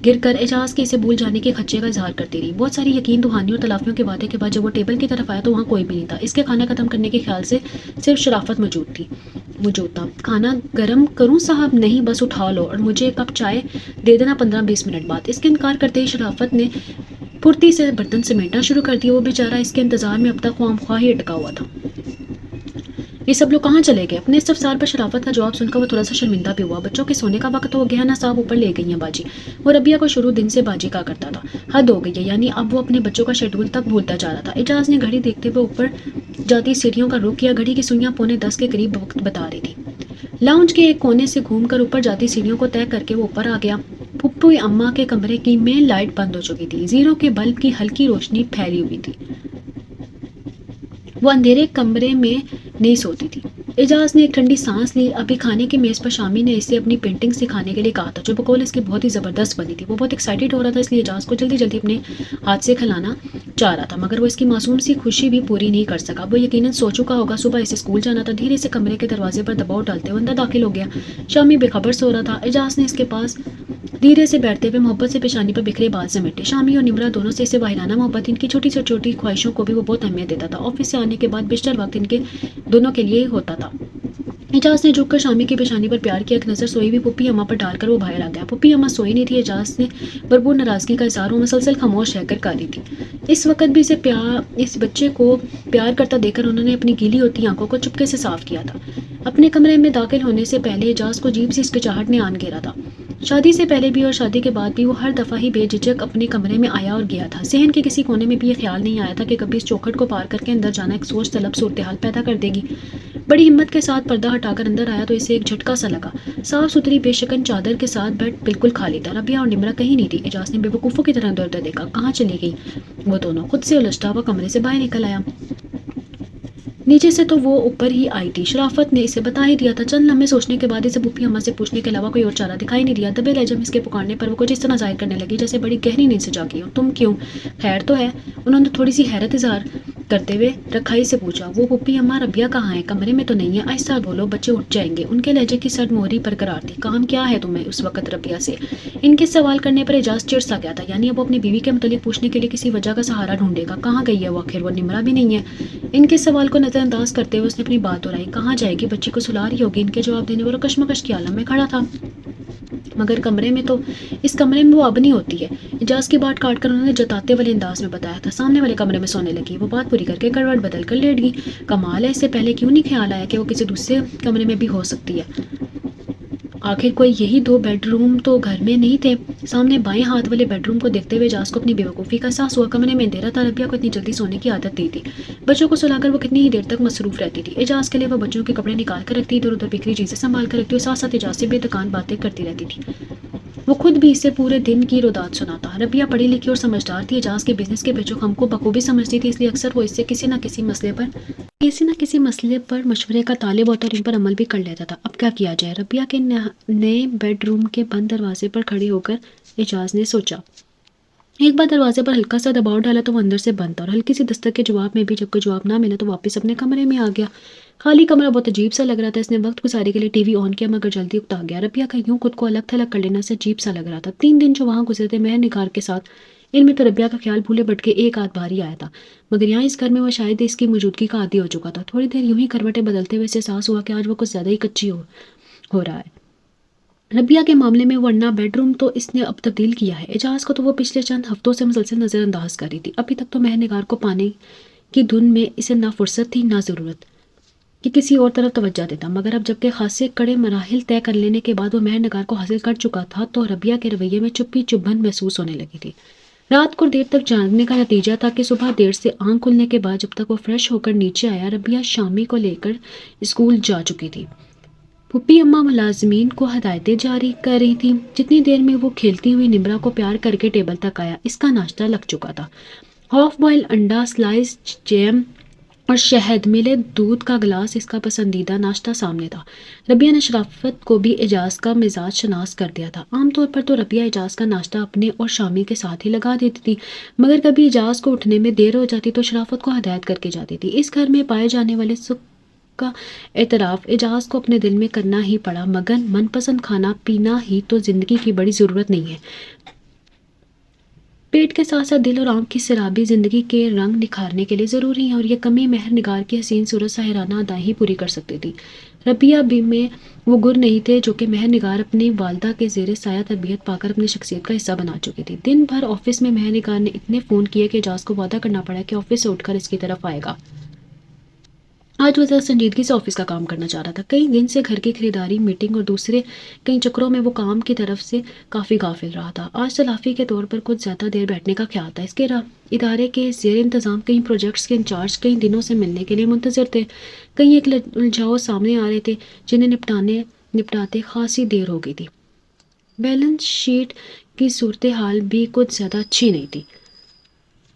گر کر اعجاز کے اسے بھول جانے کے خدشے کا اظہار کرتی رہی۔ بہت ساری یقین دہانی اور تلافیوں کے وعدے کے بعد جب وہ ٹیبل کی طرف آیا تو وہاں کوئی بھی نہیں تھا۔ اس کے کھانا ختم کرنے کے خیال سے صرف شرافت موجود تھا۔ کھانا گرم کروں صاحب؟ نہیں بس اٹھا لو اور مجھے ایک کپ چائے دے دینا 15-20 منٹ بعد۔ اس کے انکار کرتے ہی شرافت نے پھرتی سے برتن سمیٹنا شروع کر دیا۔ وہ بیچارہ اس کے انتظار میں اب تک خواہ مخواہ ہی اٹکا ہوا تھا۔ یہ سب لوگ کہاں چلے گئے؟ اپنے استفسار پر شرافت کا جواب سن کر وہ تھوڑا سا شرمندہ بھی ہوا۔ بچوں کے سونے کا وقت ہو گیا نا صاحب، اوپر لے گئی ہیں باجی۔ وہ ربیہ کو شروع دن سے باجی کہا کرتا تھا۔ حد ہو گئی ہے، یعنی اب وہ اپنے بچوں کا شیڈول تک بھولتا جا رہا تھا۔ اعجاز نے گھڑی دیکھتے ہوئے اوپر جاتی سیڑھیوں کا رخ کیا۔ گھڑی کی سوئیاں 9:45 کے قریب وقت بتا رہی تھی۔ لاؤنج کے ایک کونے سے گھوم کر اوپر جاتی سیڑھیوں کو طے کر کے وہ اوپر آ گیا۔ پھپھی اماں کے کمرے کی مین لائٹ بند ہو چکی تھی، زیرو کے بلب کی ہلکی روشنی پھیلی ہوئی تھی۔ وہ اندھیرے کمرے میں نہیں سوتی تھی۔ اعجاز نے ایک ٹھنڈی سانس لی. ابھی کھانے کی میز پر شامی نے اسے اپنی پینٹنگ سکھانے کے لیے کہا تھا جو بقول اس کی بہت ہی زبردست بنی تھی. وہ بہت ایکسائٹیڈ ہو رہا تھا، اس لیے اعجاز کو جلدی جلدی اپنے ہاتھ سے کھلانا چاہ رہا تھا، مگر وہ اس کی معصوم سی خوشی بھی پوری نہیں کر سکا. وہ یقیناً سو چکا ہوگا صبح اسے اسکول جانا تھا. دھیرے سے کمرے کے دروازے پر دباؤ ڈالتے ہوئے اندر داخل ہو گیا. شامی بے خبر سو رہا تھا. اعجاز نے اس کے پاس دھیرے سے بیٹھتے ہوئے محبت سے پیشانی پر بکھرے بال سمیٹے. شامی اور نمرا دونوں سے اسے واحدانہ محبت، ان کی چھوٹی سے چھوٹی خواہشوں کو بھی وہ بہت اہمیت دیتا تھا. آفس سے آنے کے بعد بیشتر وقت ان کے دونوں کے لیے ہوتا تھا. اعجاز نے جھک کر شامی کی پیشانی پر پیار کیا. ایک نظر سوئی ہوئی پھپھی اماں پر ڈال کر وہ باہر آ گیا. پھپھی اماں سوئی نہیں تھی. اعجاز نے بھرپور ناراضگی کا اظہار وہ مسلسل خاموش رہ کر کر رہی تھی. اس وقت بھی اس بچے کو پیار کرتا دیکھ کر انہوں نے اپنی گیلی ہوتی آنکھوں کو چپکے سے صاف کیا تھا. اپنے کمرے میں داخل ہونے سے پہلے اعجاز کو عجیب سی ہچکچاہٹ نے آن گھیرا تھا. شادی سے پہلے بھی اور شادی کے بعد بھی وہ ہر دفعہ ہی بے جھجک اپنے کمرے میں آیا اور گیا تھا. ذہن کے کسی کونے میں بھی یہ خیال نہیں آیا تھا کہ کبھی اس چوکھٹ کو پار کر کے اندر جانا ایک سوچ طلب صورتحال پیدا کر دے گی. بڑی ہمت کے ساتھ پردہ ہٹا کر اندر آیا تو اسے ایک جھٹکا سا لگا. صاف ستھری بے شکن چادر کے ساتھ بیڈ بالکل خالی تھا. ربیہ اور نمرا کہیں نہیں تھی. اعجاز نے بے وقوفوں کی طرح ادھر ادھر دیکھا. کہاں چلی گئی وہ دونوں؟ خود سے الجھتا ہوا کمرے سے باہر نکل آیا. نیچے سے تو وہ اوپر ہی آئی تھی. شرافت نے اسے بتا ہی دیا تھا. چند لمحے سوچنے کے بعد اسے پھوپھی اماں سے پوچھنے کے علاوہ کوئی اور چارہ دکھائی نہیں دیا. دبے لہجے میں اس کے پکارنے پر وہ کچھ اس طرح ظاہر کرنے لگی جیسے بڑی گہری نیند سے جاگی ہو. تم کیوں؟ خیر تو ہے؟ انہوں نے تھوڑی سی حیرت اظہار کرتے ہوئے رکھائی سے پوچھا. وہ پھوپھی اماں ربیہ کہاں ہے؟ کمرے میں تو نہیں ہے. آہستہ بولو، بچے اٹھ جائیں گے. ان کے لہجے کی سرد مہری برقرار تھی. کام کیا ہے تمہیں اس وقت ربیہ سے؟ ان کے سوال کرنے پر اعجاز چڑ سا گیا تھا. یعنی اب وہ اپنی بیوی کے متعلق پوچھنے کے لیے کسی وجہ کا سہارا ڈھونڈے گا. کہاں گئی ہے وہ آخر؟ وہ نمرا بھی نہیں ہے. ان کے سوال کو نظر انداز کرتے ہوئے اس نے اپنی بات دہرائی. کہاں جائے گی؟ بچی کو سلا رہی ہوگی. ان کے جواب دینے پر کشمکش کے عالم میں کھڑا تھا. مگر کمرے میں تو اس کمرے میں وہ اب نہیں ہوتی ہے. اعجاز کی بات کاٹ کر انہوں نے جتاتے والے انداز میں بتایا تھا. سامنے والے کمرے میں سونے لگی. وہ بات پوری کر کے کروٹ بدل کر لیٹ گئی. کمال ہے، اس سے پہلے کیوں نہیں خیال آیا کہ وہ کسی دوسرے کمرے میں بھی ہو سکتی ہے؟ آخر کوئی یہی 2 بیڈ روم تو گھر میں نہیں تھے. سامنے بائیں ہاتھ والے بیڈ روم کو دیکھتے ہوئے اعجاز کو اپنی بے وقوفی کا احساس ہوا. کمرے میں اندھیرا تھا. ربیہ کو اتنی جلدی سونے کی عادت نہیں تھی. بچوں کو سلا کر وہ کتنی ہی دیر تک مصروف رہتی تھی. اعجاز کے لیے وہ بچوں کے کپڑے نکال کر رکھتی، ادھر ادھر بکھری چیزیں سنبھال کر رکھتی اور ساتھ ساتھ اعجاز سے بے تکان باتیں کرتی رہتی تھی. وہ خود بھی اسے پورے دن کی روداد سناتا. ربیہ پڑھی لکھی اور سمجھدار تھی. اعجاز کے بزنس کے پیچو خم کو بخوبی سمجھتی تھی، اس لیے اکثر وہ اس سے کسی نہ کسی مسئلے پر مشورے کا طالب ہوتا اور ان پر عمل بھی کر لیتا تھا. اب کیا کیا جائے؟ ربیہ کے نئے بیڈ روم کے بند دروازے پر کھڑے ہو کر اعجاز نے سوچا. ایک بار دروازے پر ہلکا سا دباؤ ڈالا تو وہ اندر سے بند تھا اور ہلکی سی دستک کے جواب میں بھی جب کوئی جواب نہ ملا تو واپس اپنے کمرے میں آ گیا. خالی کمرہ بہت عجیب سا لگ رہا تھا. اس نے وقت گزارے کے لیے ٹی وی آن کیا مگر جلدی اکتا گیا. ربیہ کا یوں خود کو الگ تھلگ کر لینا سے عجیب سا لگ رہا تھا. 3 دن جو وہاں گزرے تھے مہر نگار کے ساتھ، ان میں تو ربیہ کا خیال بھولے بھٹکے ایک آدھ بار ہی آیا تھا، مگر یہاں اس گھر میں وہ شاید اس کی موجودگی کا عادی ہو چکا تھا. تھوڑی دیر یوں ہی کروٹیں بدلتے ہوئے اسے احساس ہوا کہ آج وہ کچھ زیادہ ہی کچی ہو رہا ہے. ربیہ کے معاملے میں ورنہ بیڈ روم تو اس نے اب تبدیل کیا ہے. اعجاز کو تو وہ پچھلے چند ہفتوں سے مسلسل نظر انداز کر رہی تھی. ابھی تک تو مہر نگار کو پانے کی دھن میں اسے نہ فرصت تھی نہ ضرورت کہ کسی اور طرف توجہ دیتا، مگر اب جبکہ خاصے کڑے مراحل طے کر لینے کے بعد وہ مہر نگار کو حاصل کر چکا تھا تو ربیہ کے رویے میں چپی چبھن محسوس ہونے لگی تھی. رات کو دیر تک جاگنے کا نتیجہ تھا کہ صبح دیر سے آنکھ کھلنے کے بعد جب تک وہ فریش ہو کر نیچے آیا ربیہ شامی کو لے کر اسکول جا چکی تھی. پھوپھی اماں ملازمین کو ہدایتیں جاری کر رہی تھی. جتنی دیر میں وہ کھیلتی ہوئی نمرا کو پیار کر کے ٹیبل تک آیا. اس کا ناشتہ لگ چکا تھا. ہاف بوائل انڈا، سلائس جیم اور شہد ملے دودھ کا گلاس اس کا پسندیدہ ناشتہ سامنے تھا. ربیہ نے شرافت کو بھی اعجاز کا مزاج شناس کر دیا تھا. عام طور پر تو ربیہ اعجاز کا ناشتہ اپنے اور شامی کے ساتھ ہی لگا دیتی تھی، مگر کبھی اعجاز کو اٹھنے میں دیر ہو جاتی تو شرافت کو ہدایت کر کے جاتی تھی. اس گھر میں پائے جانے والے سکھ کا اعتراف اعجاز کو اپنے دل میں کرنا ہی پڑا. مگر من پسند کھانا پینا ہی تو زندگی کی بڑی ضرورت نہیں ہے. پیٹ کے ساتھ ساتھ دل اور آنکھ کی سرابی زندگی کے رنگ نکھارنے کے لیے ضروری ہیں اور یہ کمی مہر نگار کی حسین صورت ساحرانہ ادائیں ہی پوری کر سکتی تھی. ربیہ بھی میں وہ گر نہیں تھے جو کہ مہر نگار اپنی والدہ کے زیر سایہ تربیت پا کر اپنی شخصیت کا حصہ بنا چکی تھی. دن بھر آفس میں مہر نگار نے اتنے فون کیے کہ اعجاز کو وعدہ کرنا پڑا کہ آفس سے اٹھ کر اس کی طرف آئے گا. آج وہ ذرا سنجیدگی سے آفس کا کام کرنا چاہ رہا تھا. کئی دن سے گھر کی خریداری، میٹنگ اور دوسرے کئی چکروں میں وہ کام کی طرف سے کافی غافل رہا تھا. آج تلافی کے طور پر کچھ زیادہ دیر بیٹھنے کا خیال تھا. اس کے ادارے کے زیر انتظام کئی پروجیکٹس کے انچارج کئی دنوں سے ملنے کے لیے منتظر تھے. کئی ایک الجھاؤ سامنے آ رہے تھے جنہیں نپٹاتے خاصی دیر ہو گئی تھی. بیلنس شیٹ کی صورتحال بھی کچھ زیادہ اچھی نہیں تھی.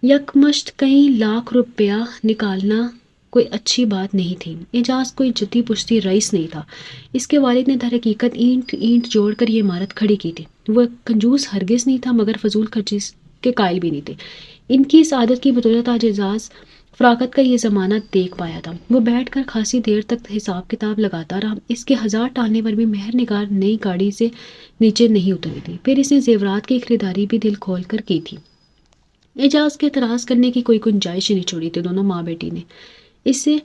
یکمشت کئی لاکھ روپیہ نکالنا کوئی اچھی بات نہیں تھی۔ اعجاز کوئی جدی پشتی رئیس نہیں تھا۔ اس کے والد نے در حقیقت اینٹ اینٹ جوڑ کر یہ عمارت کھڑی کی تھی۔ وہ کنجوس ہرگز نہیں تھا مگر فضول خرچی کے قائل بھی نہیں تھے۔ ان کی اس عادت کی بدولت آج اعجاز فراغت کا یہ زمانہ دیکھ پایا تھا۔ وہ بیٹھ کر خاصی دیر تک حساب کتاب لگاتا رہا۔ اس کے ہزار ٹالنے پر بھی مہر نگار نئی گاڑی سے نیچے نہیں اتری تھی۔ پھر اس نے زیورات کی خریداری بھی دل کھول کر کی تھی۔ اعجاز کے اعتراض کرنے کی کوئی گنجائش ہی نہیں چھوڑی تھی دونوں ماں بیٹی نے۔ اس سے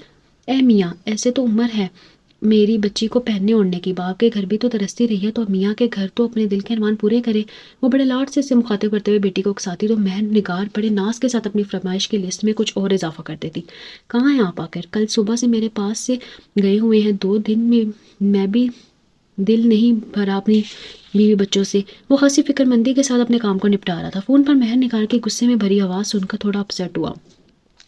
اے میاں ایسے تو عمر ہے میری بچی کو پہننے اوڑھنے کی، باپ کے گھر بھی تو ترستی رہی ہے تو اب میاں کے گھر تو اپنے دل کے ارمان پورے کرے۔ وہ بڑے لاڈ سے اسے مخاطب کرتے ہوئے بیٹی کو اکساتی تو مہر نگار بڑے ناز کے ساتھ اپنی فرمائش کی لسٹ میں کچھ اور اضافہ کر دیتی۔ کہاں ہیں آپ آخر؟ کل صبح سے میرے پاس سے گئے ہوئے ہیں، 2 دن میں بھی دل نہیں بھرا اپنی بیوی بچوں سے۔ وہ خاصی فکر مندی کے ساتھ اپنے کام کو نپٹا رہا تھا۔ فون پر مہر نگار کے غصے میں بھری آواز سن کر تھوڑا اپسیٹ ہوا۔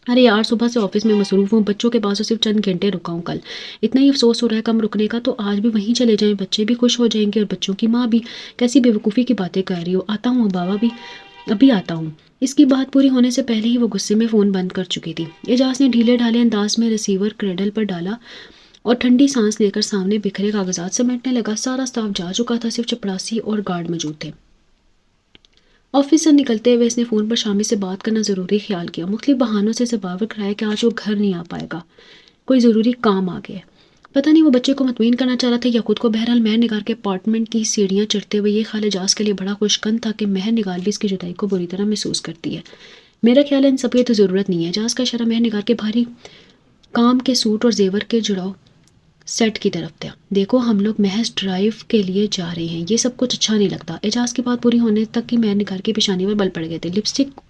ارے یار، صبح سے آفس میں مصروف ہوں، بچوں کے پاس تو صرف چند گھنٹے رکا ہوں کل۔ اتنا ہی افسوس ہو رہا ہے کم رکنے کا، تو آج بھی وہیں چلے جائیں، بچے بھی خوش ہو جائیں گے اور بچوں کی ماں بھی۔ کیسی بے وقوفی کی باتیں کر رہی ہو؟ آتا ہوں بابا، ابھی آتا ہوں۔ اس کی بات پوری ہونے سے پہلے ہی وہ غصے میں فون بند کر چکی تھی۔ اعجاز نے ڈھیلے ڈھالے انداز میں ریسیور کریڈل پر ڈالا اور ٹھنڈی سانس لے کر سامنے بکھرے کاغذات سمیٹنے لگا۔ سارا سٹاف جا چکا تھا، صرف چپڑاسی اور گارڈ موجود تھے۔ آفس سے نکلتے ہوئے اس نے فون پر شامی سے بات کرنا ضروری خیال کیا۔ مختلف بہانوں سے باور کرایا کہ آج وہ گھر نہیں آ پائے گا، کوئی ضروری کام آ گیا ہے۔ پتہ نہیں وہ بچے کو مطمئن کرنا چاہ رہا تھا یا خود کو۔ بہرحال مہر نگار کے اپارٹمنٹ کی سیڑھیاں چڑھتے ہوئے یہ خیال اعجاز کے لیے بڑا خوشگند تھا کہ مہر نگار بھی اس کی جدائی کو بری طرح محسوس کرتی ہے۔ میرا خیال ہے ان سب کی تو ضرورت نہیں ہے۔ اعجاز کا اشارہ مہر نگار کے بھاری کام کے سوٹ اور زیور کے جڑاؤ سیٹ کی طرف تھا۔ دیکھو ہم لوگ محض ڈرائیو کے لیے جا رہے ہیں، یہ سب کچھ اچھا نہیں لگتا۔ اعجاز کی بات پوری ہونے تک ہی مہر نگار کی پیشانی پر بل پڑ گئے تھے۔ لپسٹک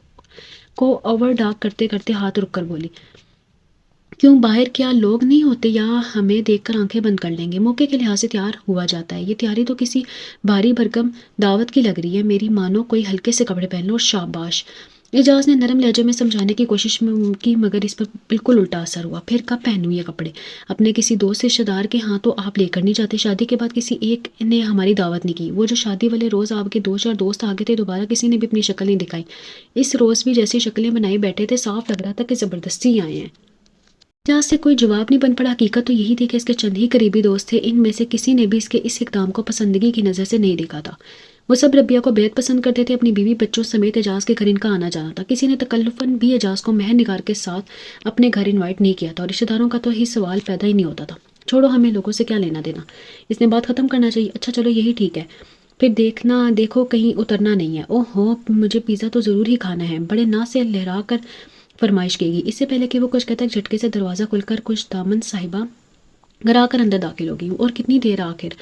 کو اوور ڈارک کرتے کرتے ہاتھ رک کر بولی، کیوں باہر کیا لوگ نہیں ہوتے یا ہمیں دیکھ کر آنکھیں بند کر لیں گے؟ موقع کے لحاظ سے تیار ہوا جاتا ہے، یہ تیاری تو کسی بھاری بھرکم دعوت کی لگ رہی ہے۔ میری مانو کوئی ہلکے سے کپڑے پہن لو اور شاباش۔ اعجاز نے نرم لہجے میں سمجھانے کی کوشش کی مگر اس پر بالکل الٹا اثر ہوا۔ پھر کب پہنوں یہ کپڑے؟ اپنے کسی دوست رشتہ دار کے ہاں تو آپ لے کر نہیں جاتے؟ شادی کے بعد کسی ایک نے ہماری دعوت نہیں کی۔ وہ جو شادی والے روز آپ کے 2-4 دوست آگے تھے، دوبارہ کسی نے بھی اپنی شکل نہیں دکھائی۔ اس روز بھی جیسی شکلیں بنائی بیٹھے تھے، صاف لگ رہا تھا کہ زبردستی آئے ہیں۔ اعجاز سے کوئی جواب نہیں بن پڑا۔ حقیقت تو یہی تھی کہ اس کے چند ہی قریبی دوست تھے، ان میں سے کسی نے بھی اس کے اس اقدام کو پسندگی کی نظر سے نہیں دیکھا تھا۔ وہ سب ربیہ کو بےحد پسند کرتے تھے۔ اپنی بیوی بچوں سمیت اعجاز کے گھر ان کا آنا جانا تھا۔ کسی نے تکلفاً بھی اعجاز کو مہر نگار کے ساتھ اپنے گھر انوائٹ نہیں کیا تھا، اور رشتہ داروں کا تو ہی سوال پیدا ہی نہیں ہوتا تھا۔ چھوڑو، ہمیں لوگوں سے کیا لینا دینا، اس نے بات ختم کرنا چاہیے۔ اچھا چلو یہی ٹھیک ہے، پھر دیکھو کہیں اترنا نہیں ہے۔ اوہ ہو، مجھے پیزا تو ضرور ہی کھانا ہے، بڑے ناز سے لہرا کر فرمائش کی گئی۔ اس سے پہلے کہ وہ کچھ کہتا، جھٹکے سے دروازہ کھل کر کچھ دامن صاحبہ گھر آ کر اندر داخل ہو گئی۔ اور کتنی دیر آخر؟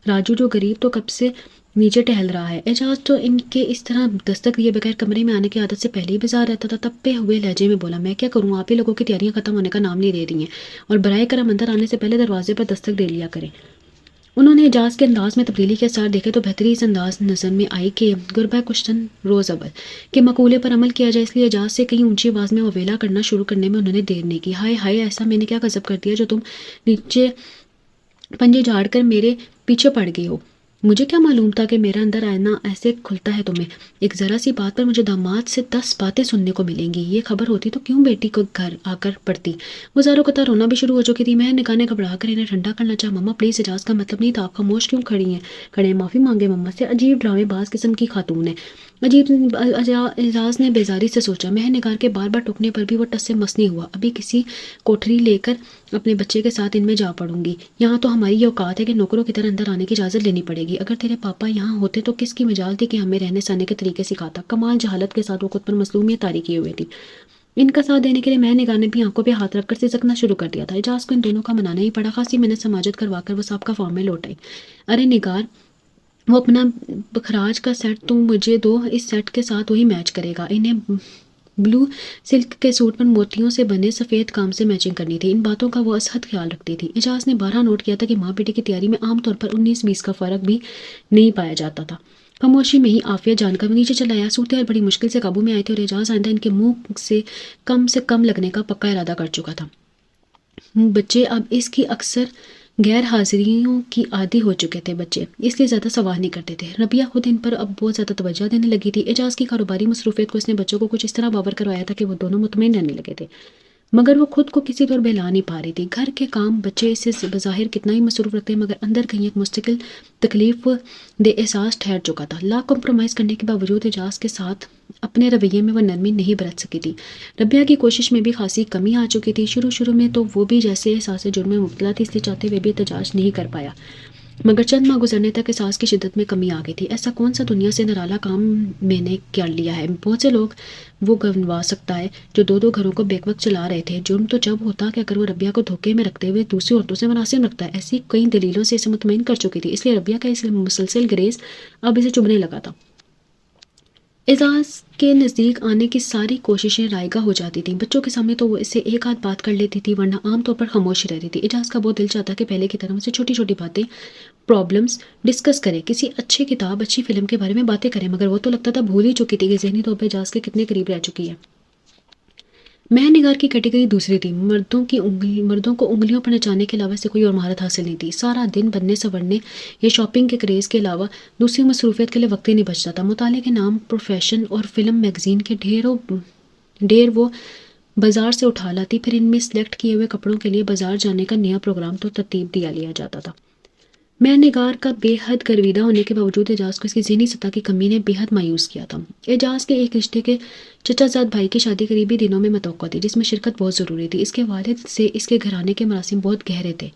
راجو جو غریب تو کب سے نیچے ٹہل رہا ہے۔ اعجاز تو ان کے اس طرح دستک دیے بغیر کمرے میں آنے کی عادت سے پہلے ہی بیزار رہتا تھا۔ تپے ہوئے لہجے میں بولا، میں کیا کروں، آپ ہی لوگوں کی تیاریاں ختم ہونے کا نام نہیں دے رہی ہیں، اور برائے کرم اندر آنے سے پہلے دروازے پر دستک دے لیا کریں۔ انہوں نے اعجاز کے انداز میں تبدیلی کے اثار دیکھے تو بہتری اس انداز نظر میں آئی کہ غربہ کشتن روز اول کے مقولے پر عمل کیا جائے، اس لیے اعجاز سے کہیں اونچی آواز میں وویلا کرنا شروع کرنے میں انہوں نے دیر نہیں کی۔ ہائے ہائے، ایسا میں نے کیا غضب کر دیا جو تم نیچے پنجے جھاڑ کر میرے پیچھے پڑ گئی ہو؟ مجھے کیا معلوم تھا کہ میرا اندر آنا ایسے کھلتا ہے تمہیں؟ ایک ذرا سی بات پر مجھے داماد سے 10 باتیں سننے کو ملیں گی۔ یہ خبر ہوتی تو کیوں بیٹی کو گھر آ کر پڑتی؟ وہ زاروں قطار رونا بھی شروع ہو چکی تھی۔ میں نگاہ نے گھبرا کر انہیں ٹھنڈا کرنا چاہا۔ مما پلیز، اعجاز کا مطلب نہیں تھا، آپ خاموش کیوں کھڑے ہیں؟ معافی مانگے مما سے، عجیب ڈرامے باز قسم کی خاتون ہے۔ اعجاز نے بیزاری سے سوچا۔ مہر نگار کے بار بار ٹوکنے پر بھی وہ ٹس سے مس نہیں ہوا۔ ابھی کسی کوٹھری لے کر اپنے بچے کے ساتھ ان میں جا پڑوں گی۔ یہاں تو ہماری یہ اوقات ہے کہ نوکروں کی طرح اندر آنے کی اجازت لینی پڑے گی۔ اگر تیرے پاپا یہاں ہوتے تو کس کی مجال تھی کہ ہمیں رہنے سہنے کے طریقے سکھاتا؟ کمال جہالت کے ساتھ وہ خود پر مظلومیت طاری کیے ہوئے تھی۔ ان کا ساتھ دینے کے لیے مہر نگار نے بھی آنکھوں پہ ہاتھ رکھ کر سسکنا شروع کر دیا تھا۔ اعجاز کو ان دونوں کا منانا ہی پڑا۔ خاصی محنت سماجت کروا کر وہ سابقہ فارم میں لوٹ آئی۔ ارے نگار، وہ اپنا بخراج کا سیٹ تم مجھے دو، اس سیٹ کے ساتھ وہی میچ کرے گا۔ انہیں بلو سلک کے سوٹ پر موتیوں سے بنے سفید کام سے میچنگ کرنی تھی۔ ان باتوں کا وہ ازحد خیال رکھتی تھی۔ اعجاز نے 12 نوٹ کیا تھا کہ ماں بیٹی کی تیاری میں عام طور پر 19-20 کا فرق بھی نہیں پایا جاتا تھا۔ خاموشی میں ہی عافیہ جان کر وہ نیچے چلا آیا۔ صورتحال بڑی مشکل سے قابو میں آئی تھی اور اعجاز آئندہ ان کے منہ سے کم لگنے کا پکا ارادہ کر چکا تھا۔ بچے اب اس کی اکثر غیر حاضریوں کی عادی ہو چکے تھے، بچے اس لیے زیادہ سوال نہیں کرتے تھے۔ ربیہ خود ان پر اب بہت زیادہ توجہ دینے لگی تھی۔ اعجاز کی کاروباری مصروفیت کو اس نے بچوں کو کچھ اس طرح باور کروایا تھا کہ وہ دونوں مطمئن رہنے لگے تھے۔ مگر وہ خود کو کسی طور بہلا نہیں پا رہی تھی. گھر کے کام بچے اسے بظاہر کتنا ہی مصروف رکھتے مگر اندر کہیں ایک مستقل تکلیف دہ احساس ٹھہر چکا تھا. لا کمپرومائز کرنے کے باوجود اعجاز کے ساتھ اپنے رویے میں وہ نرمی نہیں برت سکی تھی. ربیہ کی کوشش میں بھی خاصی کمی آ چکی تھی. شروع میں تو وہ بھی جیسے احساس جرم میں مبتلا تھی، اس لیے چاہتے ہوئے بھی احتجاج نہیں کر پایا. مگر چند ماہ گزرنے تک احساس کی شدت میں کمی آ گئی تھی. ایسا کون سا دنیا سے نرالا کام میں نے کر لیا ہے؟ بہت سے لوگ وہ گنوا سکتا ہے جو دو گھروں کو بیک وقت چلا رہے تھے. جرم تو جب ہوتا کہ اگر وہ ربیہ کو دھوکے میں رکھتے ہوئے دوسری عورتوں سے مناسب رکھتا ہے. ایسی کئی دلیلوں سے اسے مطمئن کر چکی تھی، اس لیے ربیہ کا اس مسلسل گریز اب اسے چبھنے لگا تھا. اعجاز کے نزدیک آنے کی ساری کوششیں رائگاں ہو جاتی تھیں. بچوں کے سامنے تو وہ اس سے ایک آدھ بات کر لیتی تھی، ورنہ عام طور پر خاموش رہتی تھی. اعجاز کا بہت دل چاہتا کہ پہلے کی طرح سے چھوٹی چھوٹی باتیں، پرابلمز ڈسکس کرے، کسی اچھی کتاب، اچھی فلم کے بارے میں باتیں کریں، مگر وہ تو لگتا تھا بھول ہی چکی تھی کہ ذہنی طور پر اعجاز کے کتنے قریب رہ چکی ہے. مہر نگار کی کیٹیگری دوسری تھی. مردوں کو انگلیوں پر نچانے کے علاوہ سے کوئی اور مہارت حاصل نہیں تھی. سارا دن بننے سنورنے یا شاپنگ کے کریز کے علاوہ دوسری مصروفیت کے لیے وقت ہی نہیں بچتا تھا. مطالعے کے نام پروفیشن اور فلم میگزین کے ڈھیر وہ بازار سے اٹھا لاتی. پھر ان میں سلیکٹ کیے ہوئے کپڑوں کے لیے بازار جانے کا نیا پروگرام تو ترتیب دیا لیا جاتا تھا. مہر نگار کا بے حد گرویدہ ہونے کے باوجود اعجاز کو اس کی ذہنی سطح کی کمی نے بے حد مایوس کیا تھا. اعجاز کے ایک رشتے کے چچا زاد بھائی کی شادی قریبی دنوں میں متوقع تھی، جس میں شرکت بہت ضروری تھی. اس کے والد سے اس کے گھرانے کے مراسم بہت گہرے تھے.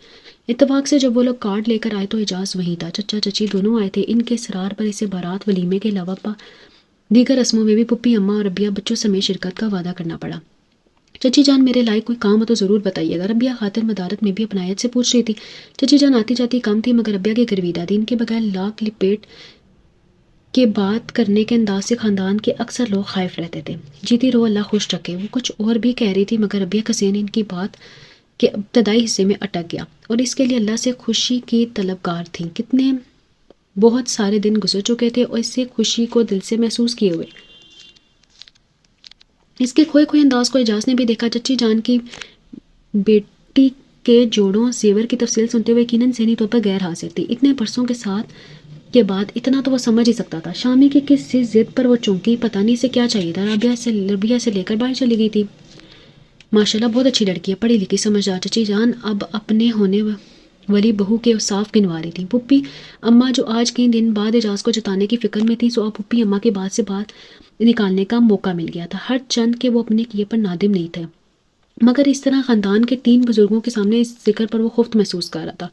اتفاق سے جب وہ لوگ کارڈ لے کر آئے تو اعجاز وہیں تھا. چچا چچی دونوں آئے تھے. ان کے اصرار پر اسے بارات ولیمے کے علاوہ دیگر رسموں میں بھی پھپھی، اماں اور ربیہ بچوں سمیت شرکت کا وعدہ کرنا پڑا. چچی جان، میرے لائق کوئی کام ہو تو ضرور بتائیے گا. ربیہ خاطر مدارت میں بھی اپنائیت سے پوچھ رہی تھی. چچی جان آتی جاتی کام تھی، مگر ربیہ کے گرویدہ تھی. ان کے بغیر لاک لپیٹ کے بات کرنے کے انداز سے خاندان کے اکثر لوگ خائف رہتے تھے. جیتی رہو، اللہ خوش رکھے. وہ کچھ اور بھی کہہ رہی تھی، مگر ربیہ کا ذہن ان کی بات کے ابتدائی حصے میں اٹک گیا اور اس کے لیے اللہ سے خوشی کی طلبگار تھیں. کتنے بہت سارے دن گزر چکے تھے اور اس سے خوشی کو دل سے محسوس کیے ہوئے. اس کے کھوئے انداز کو اعجاز نے بھی دیکھا. چچی جان کی بیٹی کے جوڑوں زیور کی تفصیل سنتے ہوئے یقیناً ذہنی طور پر غیر حاضر تھی. اتنے برسوں کے ساتھ کے بعد اتنا تو وہ سمجھ ہی سکتا تھا. شامی کی کسی ضد پر وہ چونکی، پتہ نہیں اسے کیا چاہیے تھا. ربیہ سے لے کر باہر چلی گئی تھی. ماشاءاللہ بہت اچھی لڑکی ہے، پڑھی لکھی سمجھدار. چچی جان اب اپنے ہونے والی بہو کے صاف گنوا رہی تھی. پھپھی اماں جو آج کئی دن بعد اعجاز کو جتانے کی فکر میں تھی، سو اب پھپھی اماں کی بات سے بات نکالنے کا موقع مل گیا تھا. ہر چند کہ وہ اپنے کیے پر نادم نہیں تھے، مگر اس طرح خاندان کے 3 بزرگوں کے سامنے اس ذکر پر وہ خفت محسوس کر رہا تھا.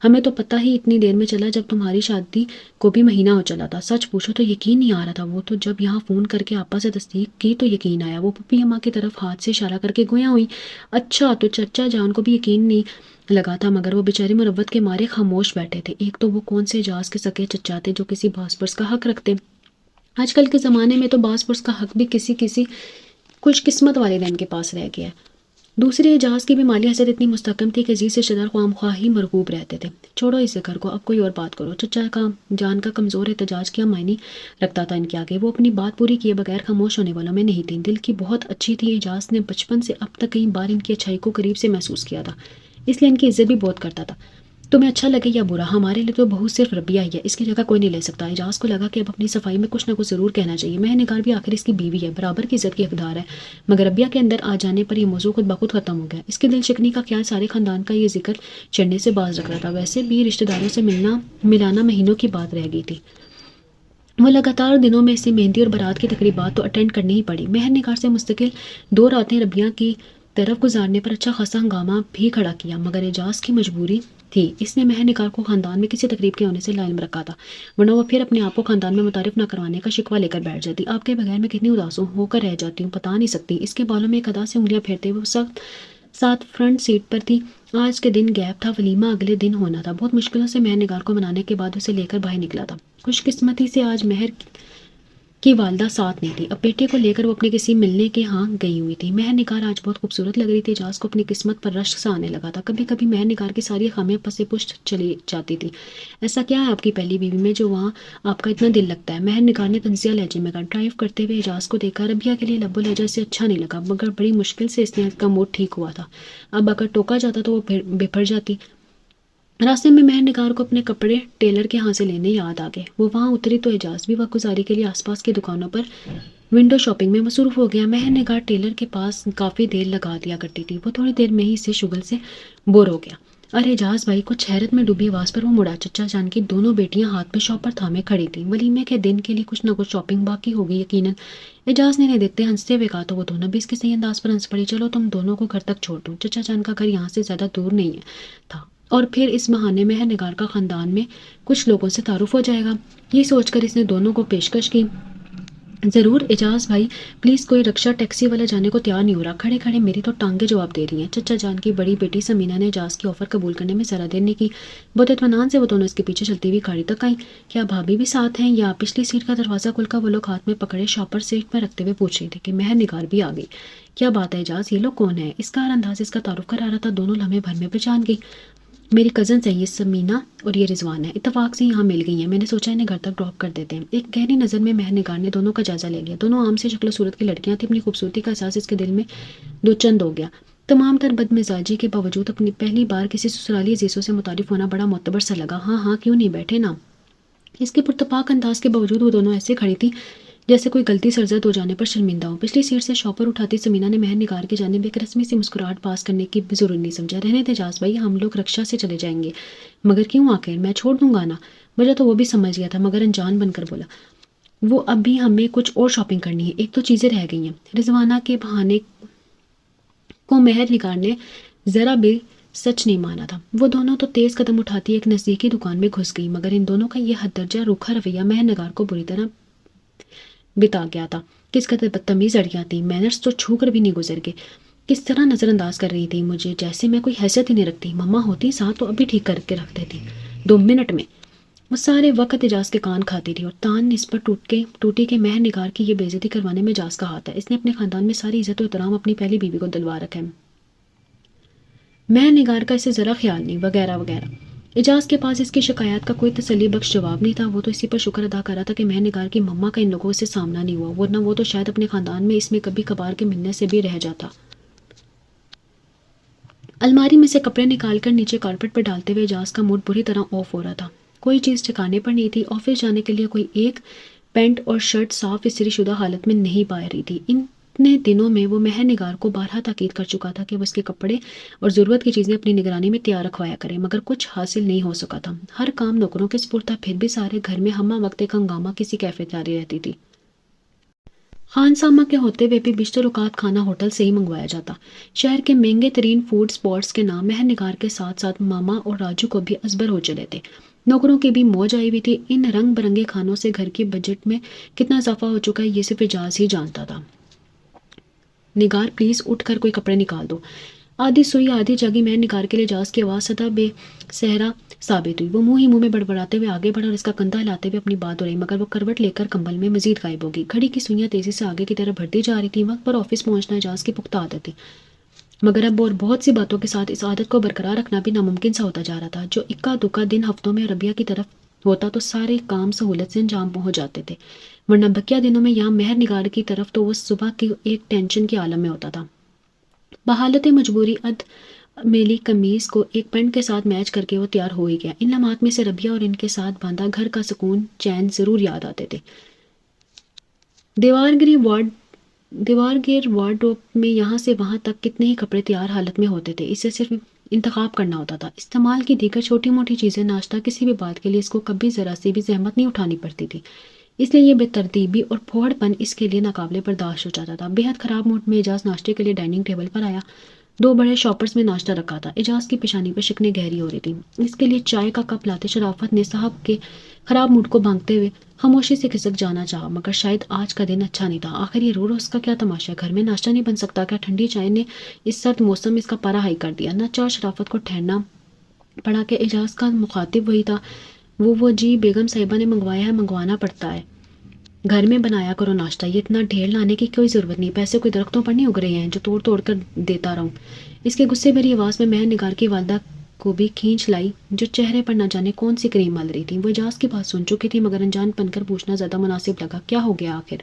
ہمیں تو پتہ ہی اتنی دیر میں چلا جب تمہاری شادی کو بھی مہینہ ہو چلا تھا. سچ پوچھو تو یقین نہیں آ رہا تھا. وہ تو جب یہاں فون کر کے آپا سے تصدیق کی تو یقین آیا. وہ پھپھی اماں کی طرف ہاتھ سے اشارہ کر کے گویا ہوئی. اچھا، تو چچا جان کو بھی یقین نہیں لگا تھا، مگر وہ بیچارے مروت کے مارے خاموش بیٹھے تھے. ایک تو وہ کون سے اعجاز کے سکے چچا تھے جو کسی باس پرس کا حق رکھتے. آج کل کے زمانے میں تو باس پرس کا حق بھی کسی خوش قسمت والدین کے پاس رہ گیا ہے. دوسرے اعجاز کی بھی مالی حیثیت اتنی مستحکم تھی کہ عزیز رشتہ دار خواہ خواہ ہی مرغوب رہتے تھے. چھوڑو اس ذکر کو، اب کوئی اور بات کرو. چچا کا جان کا کمزور احتجاج کیا معنی رکھتا تھا ان کے آگے؟ وہ اپنی بات پوری کیے بغیر خاموش ہونے والوں میں نہیں تھی. دل کی بہت اچھی تھی. اعجاز نے بچپن سے اب تک کئی بار ان کی اچھائی کو قریب سے محسوس کیا تھا، اس لیے ان کی عزت بھی بہت کرتا تھا. تمہیں اچھا لگے یا برا، ہمارے لیے تو بہو صرف ربیہ ہی ہے، اس کی جگہ کوئی نہیں لے سکتا. اعجاز کو لگا کہ اب اپنی صفائی میں کچھ نہ کچھ ضرور کہنا چاہیے. مہر نگار بھی آخر اس کی بیوی ہے، برابر کی عزت کی حقدار ہے. مگر ربیہ کے اندر آ جانے پر یہ موضوع خود بخود ختم ہو گیا. اس کے دل شکنی کا خیال سارے خاندان کا یہ ذکر چڑھنے سے باز رکھ رہا تھا. ویسے بھی رشتہ داروں سے ملانا مہینوں کی بات رہ گئی تھی. وہ لگاتار دنوں میں اسے مہندی اور بارات کی تقریبات تو اٹینڈ کرنی ہی پڑی. مہر نگار سے مستقل 2 راتیں ربیہ کی طرف گزارنے پر اچھا خاصا ہنگامہ بھی کھڑا کیا، مگر اعجاز کی مجبوری تھی. اس نے مہر نگار کو خاندان میں کسی تقریب کے ہونے سے لا علم رکھا تھا، ورنہ وہ پھر اپنے آپ کو خاندان میں متعارف نہ کروانے کا شکوہ لے کر بیٹھ جاتی. آپ کے بغیر میں کتنی اداس ہو کر رہ جاتی ہوں، بتا نہیں سکتی. اس کے بالوں میں ایک ادا سے انگلیاں پھیرتے ہوئے سخت ساتھ فرنٹ سیٹ پر تھی. آج کے دن گیپ تھا، ولیمہ اگلے دن ہونا تھا. بہت مشکلوں سے مہر نگار کو منانے کے بعد اسے لے کر باہر نکلا تھا. خوش قسمتی سے آج مہر کی والدہ ساتھ نہیں تھی. اب بیٹے کو لے کر وہ اپنے کسی ملنے کے ہاں گئی ہوئی تھی. مہر نگار آج بہت خوبصورت لگ رہی تھی. اعجاز کو اپنی قسمت پر رشک سا آنے لگا تھا. کبھی کبھی مہر نگار کی ساری خامیاں پسے پشت چلی جاتی تھی. ایسا کیا ہے آپ کی پہلی بیوی میں جو وہاں آپ کا اتنا دل لگتا ہے؟ مہر نگار نے تنزیہ لہجے میں کہا. ڈرائیو کرتے ہوئے اعجاز کو دیکھا. ربیہ کے لیے لب و لہجہ سے اچھا نہیں لگا، مگر بڑی مشکل سے اس نے کا موڈ ٹھیک ہوا تھا. اب اگر ٹوکا جاتا تو وہ بپھر جاتی. راستے میں مہر نگار کو اپنے کپڑے ٹیلر کے ہاں سے لینے یاد آ گئے. وہ وہاں اتری تو اعجاز بھی وقت گزاری کے لیے آس پاس کی دکانوں پر ونڈو شاپنگ میں مصروف ہو گیا۔ مہر نگار ٹیلر کے پاس کافی دیر لگا دیا کرتی تھی۔ وہ تھوڑی دیر میں ہی اسے شغل سے بور ہو گیا۔ ارے اعجاز بھائی، کچھ حیرت میں ڈوبی آواز پر وہ مڑا۔ چچا جان کی دونوں بیٹیاں ہاتھ میں شاپر تھامے کھڑی تھیں۔ ولیمے کے دن کے لیے کچھ نہ کچھ شاپنگ باقی ہوگی یقیناً۔ اعجاز نے دیکھتے ہنستے ہوئے کہا تو وہ دونوں بھی اس کے صحیح انداز پر ہنس پڑی۔ چلو تم دونوں کو گھر تک چھوڑ دوں، چچا جان کا گھر یہاں سے زیادہ دور نہیں تھا، اور پھر اس بہانے مہر نگار کا خاندان میں کچھ لوگوں سے تعارف ہو جائے گا۔ یہ سوچ کر اس نے دونوں کو پیشکش کی۔ ضرور اعجاز بھائی، پلیز کوئی رکشہ ٹیکسی والا جانے کو تیار نہیں ہو رہا، کھڑے کھڑے میری تو ٹانگیں جواب دے رہی ہیں۔ چچا جان کی بڑی بیٹی سمینا نے اعجاز کی آفر قبول کرنے میں ذرا دیر نہیں کی۔ بہت اطمینان سے وہ دونوں اس کے پیچھے چلتی ہوئی گاڑی تک آئیں۔ کیا بھابھی بھی ساتھ ہیں؟ یا پچھلی سیٹ کا دروازہ کھل کر وہ لوگ ہاتھ میں پکڑے شاپر سیٹ میں رکھتے ہوئے پوچھ رہی تھی کہ مہر نگار بھی آ گئی۔ کیا بات ہے اعجاز، یہ لوگ کون ہے؟ اس کا ہر انداز اس کا تعارف کرا رہا تھا۔ دونوں لمحے بھر میں پہچان گئی۔ میری کزنس ہیں، یہ سمینا اور یہ رضوان ہے، اتفاق سے یہاں مل گئی ہیں، میں نے سوچا انہیں گھر تک ڈراپ کر دیتے ہیں۔ ایک گہری نظر میں مہر نگار نے دونوں کا جائزہ لے لیا۔ دونوں عام سے شکل و صورت کی لڑکیاں تھیں۔ اپنی خوبصورتی کا احساس اس کے دل میں دو چند ہو گیا۔ تمام تر بد مزاجی کے باوجود اپنی پہلی بار کسی سسرالی عزیزوں سے متعارف ہونا بڑا معتبر سا لگا۔ ہاں ہاں کیوں نہیں، بیٹھے نا۔ اس کے پرتپاک انداز کے باوجود وہ دونوں ایسے کھڑی تھی جیسے کوئی غلطی سرزد ہو جانے پر شرمندہ ہو۔ پچھلی سیٹ سے شاپر اٹھاتی سمینا نے مہر نگار کی جانب ایک رسمی سی مسکراہٹ پاس کرنے کی بھی ضرورت نہیں سمجھا۔ رہنے دے اعجاز بھائی، ہم لوگ رکشہ سے چلے جائیں گے۔ مگر کیوں آخر؟ میں چھوڑ دوں گا نا۔ وجہ تو وہ بھی سمجھ گیا تھا مگر انجان بن کر بولا، وہ اب بھی ہمیں کچھ اور شاپنگ کرنی ہے، ایک تو چیزیں رہ گئی ہیں۔ رضوانہ کے بہانے کو مہر نگار نے ذرا بھی سچ نہیں مانا تھا۔ وہ دونوں تو تیز قدم اٹھاتی ایک نزدیکی دکان میں گھس گئی، مگر ان دونوں کا یہ حد درجہ روکھا رویہ مہر نگار کو بری طرح بتا گیا تھا۔ کس قدر بدتمیز اڑیاں تھیں، مینرز تو چھو کر بھی نہیں گزر گئے۔ کس طرح نظر انداز کر رہی تھی مجھے، جیسے میں کوئی حیثیت ہی نہیں رکھتی۔ مما ہوتی ساتھ تو ابھی ٹھیک کر کے رکھ دیتی 2 منٹ میں۔ وہ سارے وقت اعجاز کے کان کھاتی رہی اور تان اس پر ٹوٹی کہ مہر نگار کی یہ بے عزتی کروانے میں اعجاز کا ہاتھ ہے، اس نے اپنے خاندان میں ساری عزت و احترام اپنی پہلی بیوی کو دلوا رکھا ہے، مہر نگار کا اسے ذرا خیال نہیں، وغیرہ وغیرہ۔ اعجاز کے پاس اس کی شکایات کا کوئی تسلی بخش جواب نہیں تھا۔ وہ تو اسی پر شکر ادا کر رہا تھا کہ مہر نگار کی مما کا ان لوگوں سے سامنا نہیں ہوا، ورنہ وہ تو شاید اپنے خاندان میں اس میں کبھی کبھار کے ملنے سے بھی رہ جاتا۔ الماری میں سے کپڑے نکال کر نیچے کارپٹ پر ڈالتے ہوئے اعجاز کا موڈ بری طرح آف ہو رہا تھا۔ کوئی چیز ٹھکانے پر نہیں تھی۔ آفس جانے کے لیے کوئی ایک پینٹ اور شرٹ صاف استری شدہ حالت میں نہیں پا رہی تھی۔ اتنے دنوں میں وہ مہر نگار کو بارہا تاکید کر چکا تھا کہ وہ اس کے کپڑے اور ضرورت کی چیزیں اپنی نگرانی میں تیار رکھوایا کرے، مگر کچھ حاصل نہیں ہو سکا تھا۔ ہر کام نوکروں کے سپرد تھا، پھر بھی سارے گھر میں ہمہ وقت ایک ہنگامہ کسی کیفیت جاری رہتی تھی۔ خان سامہ کے ہوتے ہوئے بھی بیشتر اوقات کھانا ہوٹل سے ہی منگوایا جاتا۔ شہر کے مہنگے ترین فوڈ سپاٹس کے نام مہر نگار کے ساتھ ساتھ ماما اور راجو کو بھی ازبر ہو چلے تھے۔ نوکروں کی بھی موج آئی ہوئی تھی۔ ان رنگ برنگے کھانوں سے گھر کے بجٹ میں کتنا اضافہ ہو چکا ہے یہ صرف اعجاز ہی جانتا تھا۔ نگار پلیز اٹھ کر کوئی کپڑے نکال دو۔ آدھی سوئی آدھی جاگی مہر نگار کے لیے اعجاز کی آواز سدا بے سہرا ثابت ہوئی۔ وہ منہ ہی منہ میں بڑبڑاتے ہوئے آگے بڑھا اور اس کا کندھا ہلاتے ہوئے اپنی بات ہو رہی، مگر وہ کروٹ لے کر کمبل میں مزید غائب ہوگی۔ گھڑی کی سوئیاں تیزی سے آگے کی طرف بڑھتی جا رہی تھی۔ وقت پر آفس پہنچنا اعجاز کی پختہ عادت تھی، مگر اب اور بہت سی باتوں کے ساتھ اس عادت کو برقرار رکھنا بھی ناممکن سا ہوتا جا رہا تھا۔ جو اکا دکا دن ہفتوں میں عربیہ کی طرف ہوتا تو سارے کام سہولت سے انجام پہنچ جاتے تھے، ورنہ بقیہ دنوں میں یہاں مہر نگار کی طرف تو وہ صبح کی ایک ٹینشن کے عالم میں ہوتا تھا۔ بحالت مجبوری اد میلی قمیض کو ایک پینٹ کے ساتھ میچ کر کے وہ تیار ہو ہی گیا۔ ان لمحات میں سے ربیہ اور ان کے ساتھ باندھا گھر کا سکون چین ضرور یاد آتے تھے۔ دیوار گیر وارڈروب میں یہاں سے وہاں تک کتنے ہی کپڑے تیار حالت میں ہوتے تھے، اسے صرف انتخاب کرنا ہوتا تھا۔ استعمال کی دیگر چھوٹی موٹی چیزیں، ناشتہ، کسی بھی بات کے لیے اس کو کبھی ذرا سی بھی زحمت نہیں اٹھانی پڑتی تھی، اس لیے یہ بے ترتیبی اور پھوڑ پن اس کے لیے ناقابل برداشت ہو جاتا تھا۔ بے حد خراب موڈ میں اعجاز ناشتے کے لیے ڈائننگ ٹیبل پر آیا۔ 2 بڑے شاپرز میں ناشتہ رکھا تھا۔ اعجاز کی پیشانی پر شکنیں گہری ہو رہی تھی۔ اس کے لیے چائے کا کپ لاتے شرافت نے صاحب کے خراب موڈ کو بھانگتے ہوئے خاموشی سے کھسک جانا چاہا، مگر شاید آج کا دن اچھا نہیں تھا۔ آخر یہ رو رو اس کا کیا تماشا ہے؟ گھر میں ناشتہ نہیں بن سکتا کیا؟ ٹھنڈی چائے نے اس سرد موسم میں اس کا پارا ہائی کر دیا۔ نہ چار شرافت کو ٹھہرنا پڑا کہ اعجاز کا مخاطب وہی تھا۔ وہ جی بیگم صاحبہ نے منگوایا ہے، منگوانا پڑتا ہے، گھر میں بنایا کرو ناشتہ، یہ اتنا ڈھیر لانے کی کوئی ضرورت نہیں، پیسے کوئی درختوں پر نہیں اگ رہے ہیں جو توڑ توڑ کر دیتا رہوں۔ اس کے غصے بھری آواز میں مہر نگار کی والدہ کو بھی کھینچ لائی جو چہرے پر نہ جانے کون سی کریم مل رہی تھی۔ وہ اعجاز کی بات سن چکی تھی مگر انجان بن کر پوچھنا زیادہ مناسب لگا، کیا ہو گیا آخر؟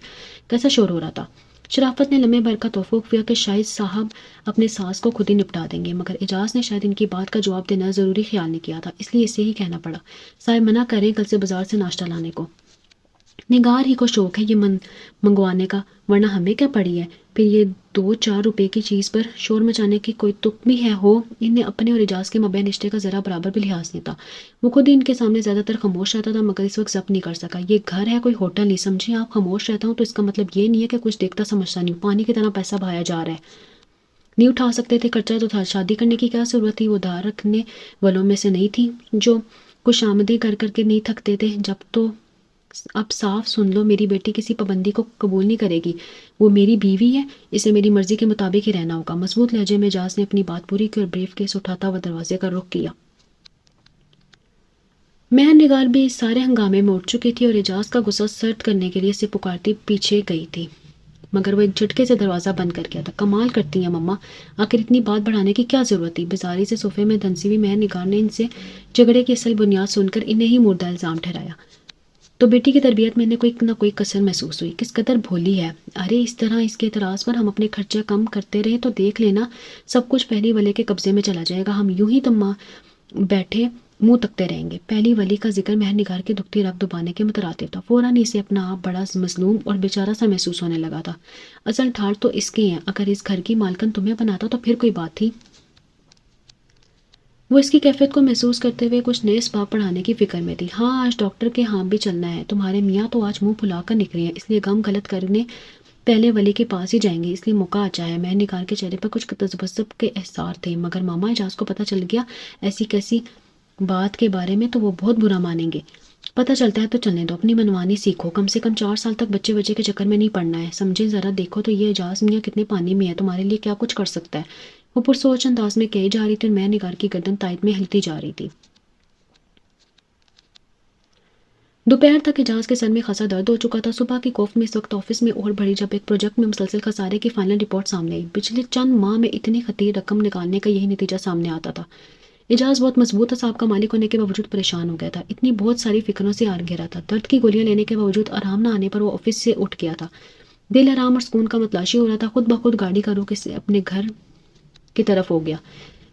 کیسا شور ہو رہا تھا؟ شرافت نے لمحے بھر کا توفق کیا کہ شاید صاحب اپنے ساس کو خود ہی نپٹا دیں گے، مگر اعجاز نے شاید ان کی بات کا جواب دینا ضروری خیال نہیں کیا تھا، اس لیے اسے ہی کہنا پڑا، صاحب منع کریں کل سے بازار سے ناشتہ لانے کو۔ نگار ہی کو شوق ہے یہ منگوانے کا، ورنہ ہمیں کیا پڑی ہے؟ پھر یہ 2-4 روپے کی چیز پر شور مچانے کی کوئی تک بھی ہے ہو؟ انہیں اپنے اور اعجاز کے مابین رشتے کا ذرا برابر بھی لحاظ نہیں تھا۔ وہ خود ہی ان کے سامنے زیادہ تر خاموش رہتا تھا، مگر اس وقت ضبط نہیں کر سکا۔ یہ گھر ہے، کوئی ہوٹل نہیں، سمجھیں آپ خاموش رہتا ہوں تو اس کا مطلب یہ نہیں ہے کہ کچھ دیکھتا سمجھتا نہیں ہوں۔ پانی کی طرح پیسہ بہایا جا رہا ہے۔ نہیں اٹھا سکتے تھے خرچہ تو تھا، شادی کرنے کی کیا ضرورت تھی؟ وہ دھار رکھنے والوں میں سے نہیں تھی جو کچھ آمدی کر کر کے نہیں تھکتے تھے۔ جب تو اب صاف سن لو، میری بیٹی کسی پابندی کو قبول نہیں کرے گی۔ وہ میری بیوی ہے، اسے میری مرضی کے مطابق ہی رہنا ہوگا۔ مضبوط لہجے میں اعجاز نے اپنی بات پوری کی اور بریف کیس اٹھاتا ہوا دروازے کا رخ کیا۔ مہر نگار بھی اس سارے ہنگامے میں اٹھ چکی تھی اور اعجاز کا غصہ سرد کرنے کے لیے اسے پکارتی پیچھے گئی تھی، مگر وہ ایک جھٹکے سے دروازہ بند کر گیا تھا۔ کمال کرتی ہیں مما، آخر اتنی بات بڑھانے کی کیا ضرورت تھی؟ بیزاری سے صوفے میں دھنسی ہوئی مہر نگار نے ان سے جھگڑے کی اصل بنیاد سن کر انہیں ہی مردہ الزام ٹھہرایا۔ تو بیٹی کی تربیت میں کوئی نہ کوئی کسر محسوس ہوئی، کس قدر بھولی ہے۔ ارے اس طرح اس کے اعتراض پر ہم اپنے خرچے کم کرتے رہے تو دیکھ لینا سب کچھ پہلی والے کے قبضے میں چلا جائے گا، ہم یوں ہی تم بیٹھے منہ تکتے رہیں گے۔ پہلی ولی کا ذکر مہر نگار کی دکھتی رگ دبانے کے مترادف تھا۔ فوراً اسے اپنا آپ بڑا مظلوم اور بیچارہ سا محسوس ہونے لگا تھا۔ اصل ٹھاٹ تو اس کی ہیں، اگر اس گھر کی مالکن تمہیں بناتا تو پھر کوئی بات تھی۔ وہ اس کی کیفیت کو محسوس کرتے ہوئے کچھ نئے اسباب پڑھانے کی فکر میں تھی۔ ہاں آج ڈاکٹر کے ہاں بھی چلنا ہے، تمہارے میاں تو آج منہ پھلا کر نکلے ہیں، اس لیے غم غلط کرنے پہلے ولی کے پاس ہی جائیں گے، اس لیے موقع آ ہے۔ مہر نگار کے چہرے پر کچھ تذبذب کے احسار تھے، مگر ماما اعجاز کو پتہ چل گیا ایسی کیسی بات کے بارے میں تو وہ بہت برا مانیں گے۔ پتہ چلتا ہے تو چلنے دو، اپنی منوانی سیکھو، کم سے کم 4 سال تک بچے بچے کے چکر میں نہیں پڑنا ہے۔ سمجھے ذرا، دیکھو تو یہ اعجاز میاں کتنے پانی میں ہے، تمہارے لیے کیا کچھ کر سکتا ہے۔ وہ پرسوچ انداز میں کہی جا رہی تھی اور مہر نگار کی گردن تائید میں ہلتی جا رہی تھی۔ دوپہر تک اعجاز کے سر میں خاصا درد ہو چکا تھا۔ صبح کی کوفت میں اس وقت آفس میں اور بڑھی جب ایک پروجیکٹ میں مسلسل خسارے کی فائنل رپورٹ سامنے آئی۔ پچھلے چند ماہ میں اتنی خطیر رقم نکالنے کا یہی نتیجہ سامنے آتا تھا۔ اعجاز بہت مضبوط اعصاب کا مالک ہونے کے باوجود پریشان ہو گیا تھا، اتنی بہت ساری فکروں سے آر گھیرا تھا۔ درد کی گولیاں لینے کے باوجود آرام نہ آنے پر وہ آفس سے اٹھ گیا تھا۔ دل آرام اور سکون کا متلاشی ہو رہا تھا۔ خود بخود گاڑی کا رخ اسے اپنے گھر کی طرف ہو گیا۔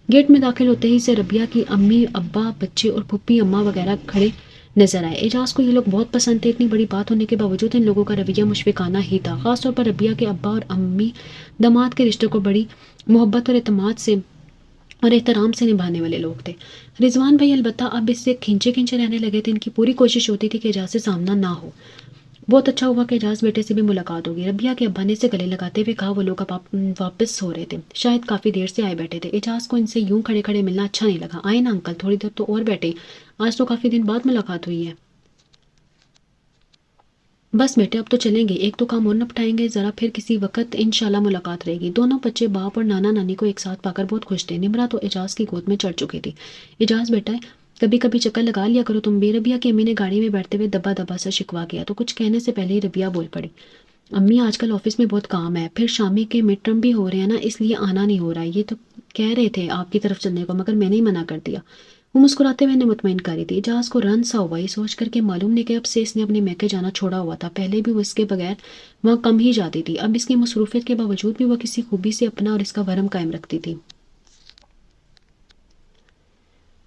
گیٹ میں داخل ہوتے ہی سے ربیہ کی امی ابا بچے اور پھپھی اماں وغیرہ کھڑے نظر آئے۔ اعجاز کو یہ لوگ بہت پسند تھے، اتنی بڑی بات ہونے کے باوجود ان لوگوں کا رویہ مشفقانہ ہی تھا۔ خاص طور پر ربیہ کے ابا اور امی داماد کے رشتے کو بڑی محبت اور اعتماد سے اور احترام سے نبھانے والے لوگ تھے۔ رضوان بھائی البتہ اب اس سے کھینچے کھینچے رہنے لگے تھے، ان کی پوری کوشش ہوتی تھی کہ اعجاز سے سامنا نہ ہو۔ بہت اچھا ہوا کہ اعجاز بیٹے سے بھی ملاقات ہوگی، ربیہ کے ابا نے اسے گلے لگاتے ہوئے کہا۔ وہ لوگ اب واپس ہو رہے تھے، شاید کافی دیر سے آئے بیٹھے تھے۔ اعجاز کو ان سے یوں کھڑے کھڑے ملنا اچھا نہیں لگا۔ آئے نا انکل، تھوڑی دیر تو اور بیٹھے، آج تو کافی دن بعد ملاقات ہوئی ہے۔ بس بیٹے اب تو چلیں گے، ایک تو کام اور نپٹائیں گے، ذرا پھر کسی وقت انشاءاللہ ملاقات رہے گی۔ دونوں بچے باپ اور نانا نانی کو ایک ساتھ پا کر بہت خوش تھے۔ نمرا تو اعجاز کی گود میں چڑھ چکی تھی۔ اعجاز بیٹا کبھی کبھی چکر لگا لیا کرو تم بھی، ربیہ کی امی نے گاڑی میں بیٹھتے ہوئے دبا دبا سا شکوا کیا تو کچھ کہنے سے پہلے ہی ربیہ بول پڑی۔ امی آج کل آفس میں بہت کام ہے، پھر شامی کے مڈ ٹرم بھی ہو رہے ہیں نا، اس لیے آنا نہیں ہو رہا ہے۔ یہ تو کہہ رہے تھے آپ کی طرف چلنے کو، مگر میں نے ہی منع کر دیا۔ وہ مسکراتے ہوئے انہیں مطمئن کر رہی تھی۔ اعجاز کو رن سا ہوا، یہ سوچ کر کہ معلوم نہیں کہ اب سے اس نے اپنے میکے جانا چھوڑا ہوا تھا۔ پہلے بھی وہ اس کے بغیر وہاں کم ہی جاتی تھی، اب اس کی مصروفیت کے باوجود بھی وہ کسی خوبی سے اپنا اور اس کا بھرم قائم رکھتی تھی۔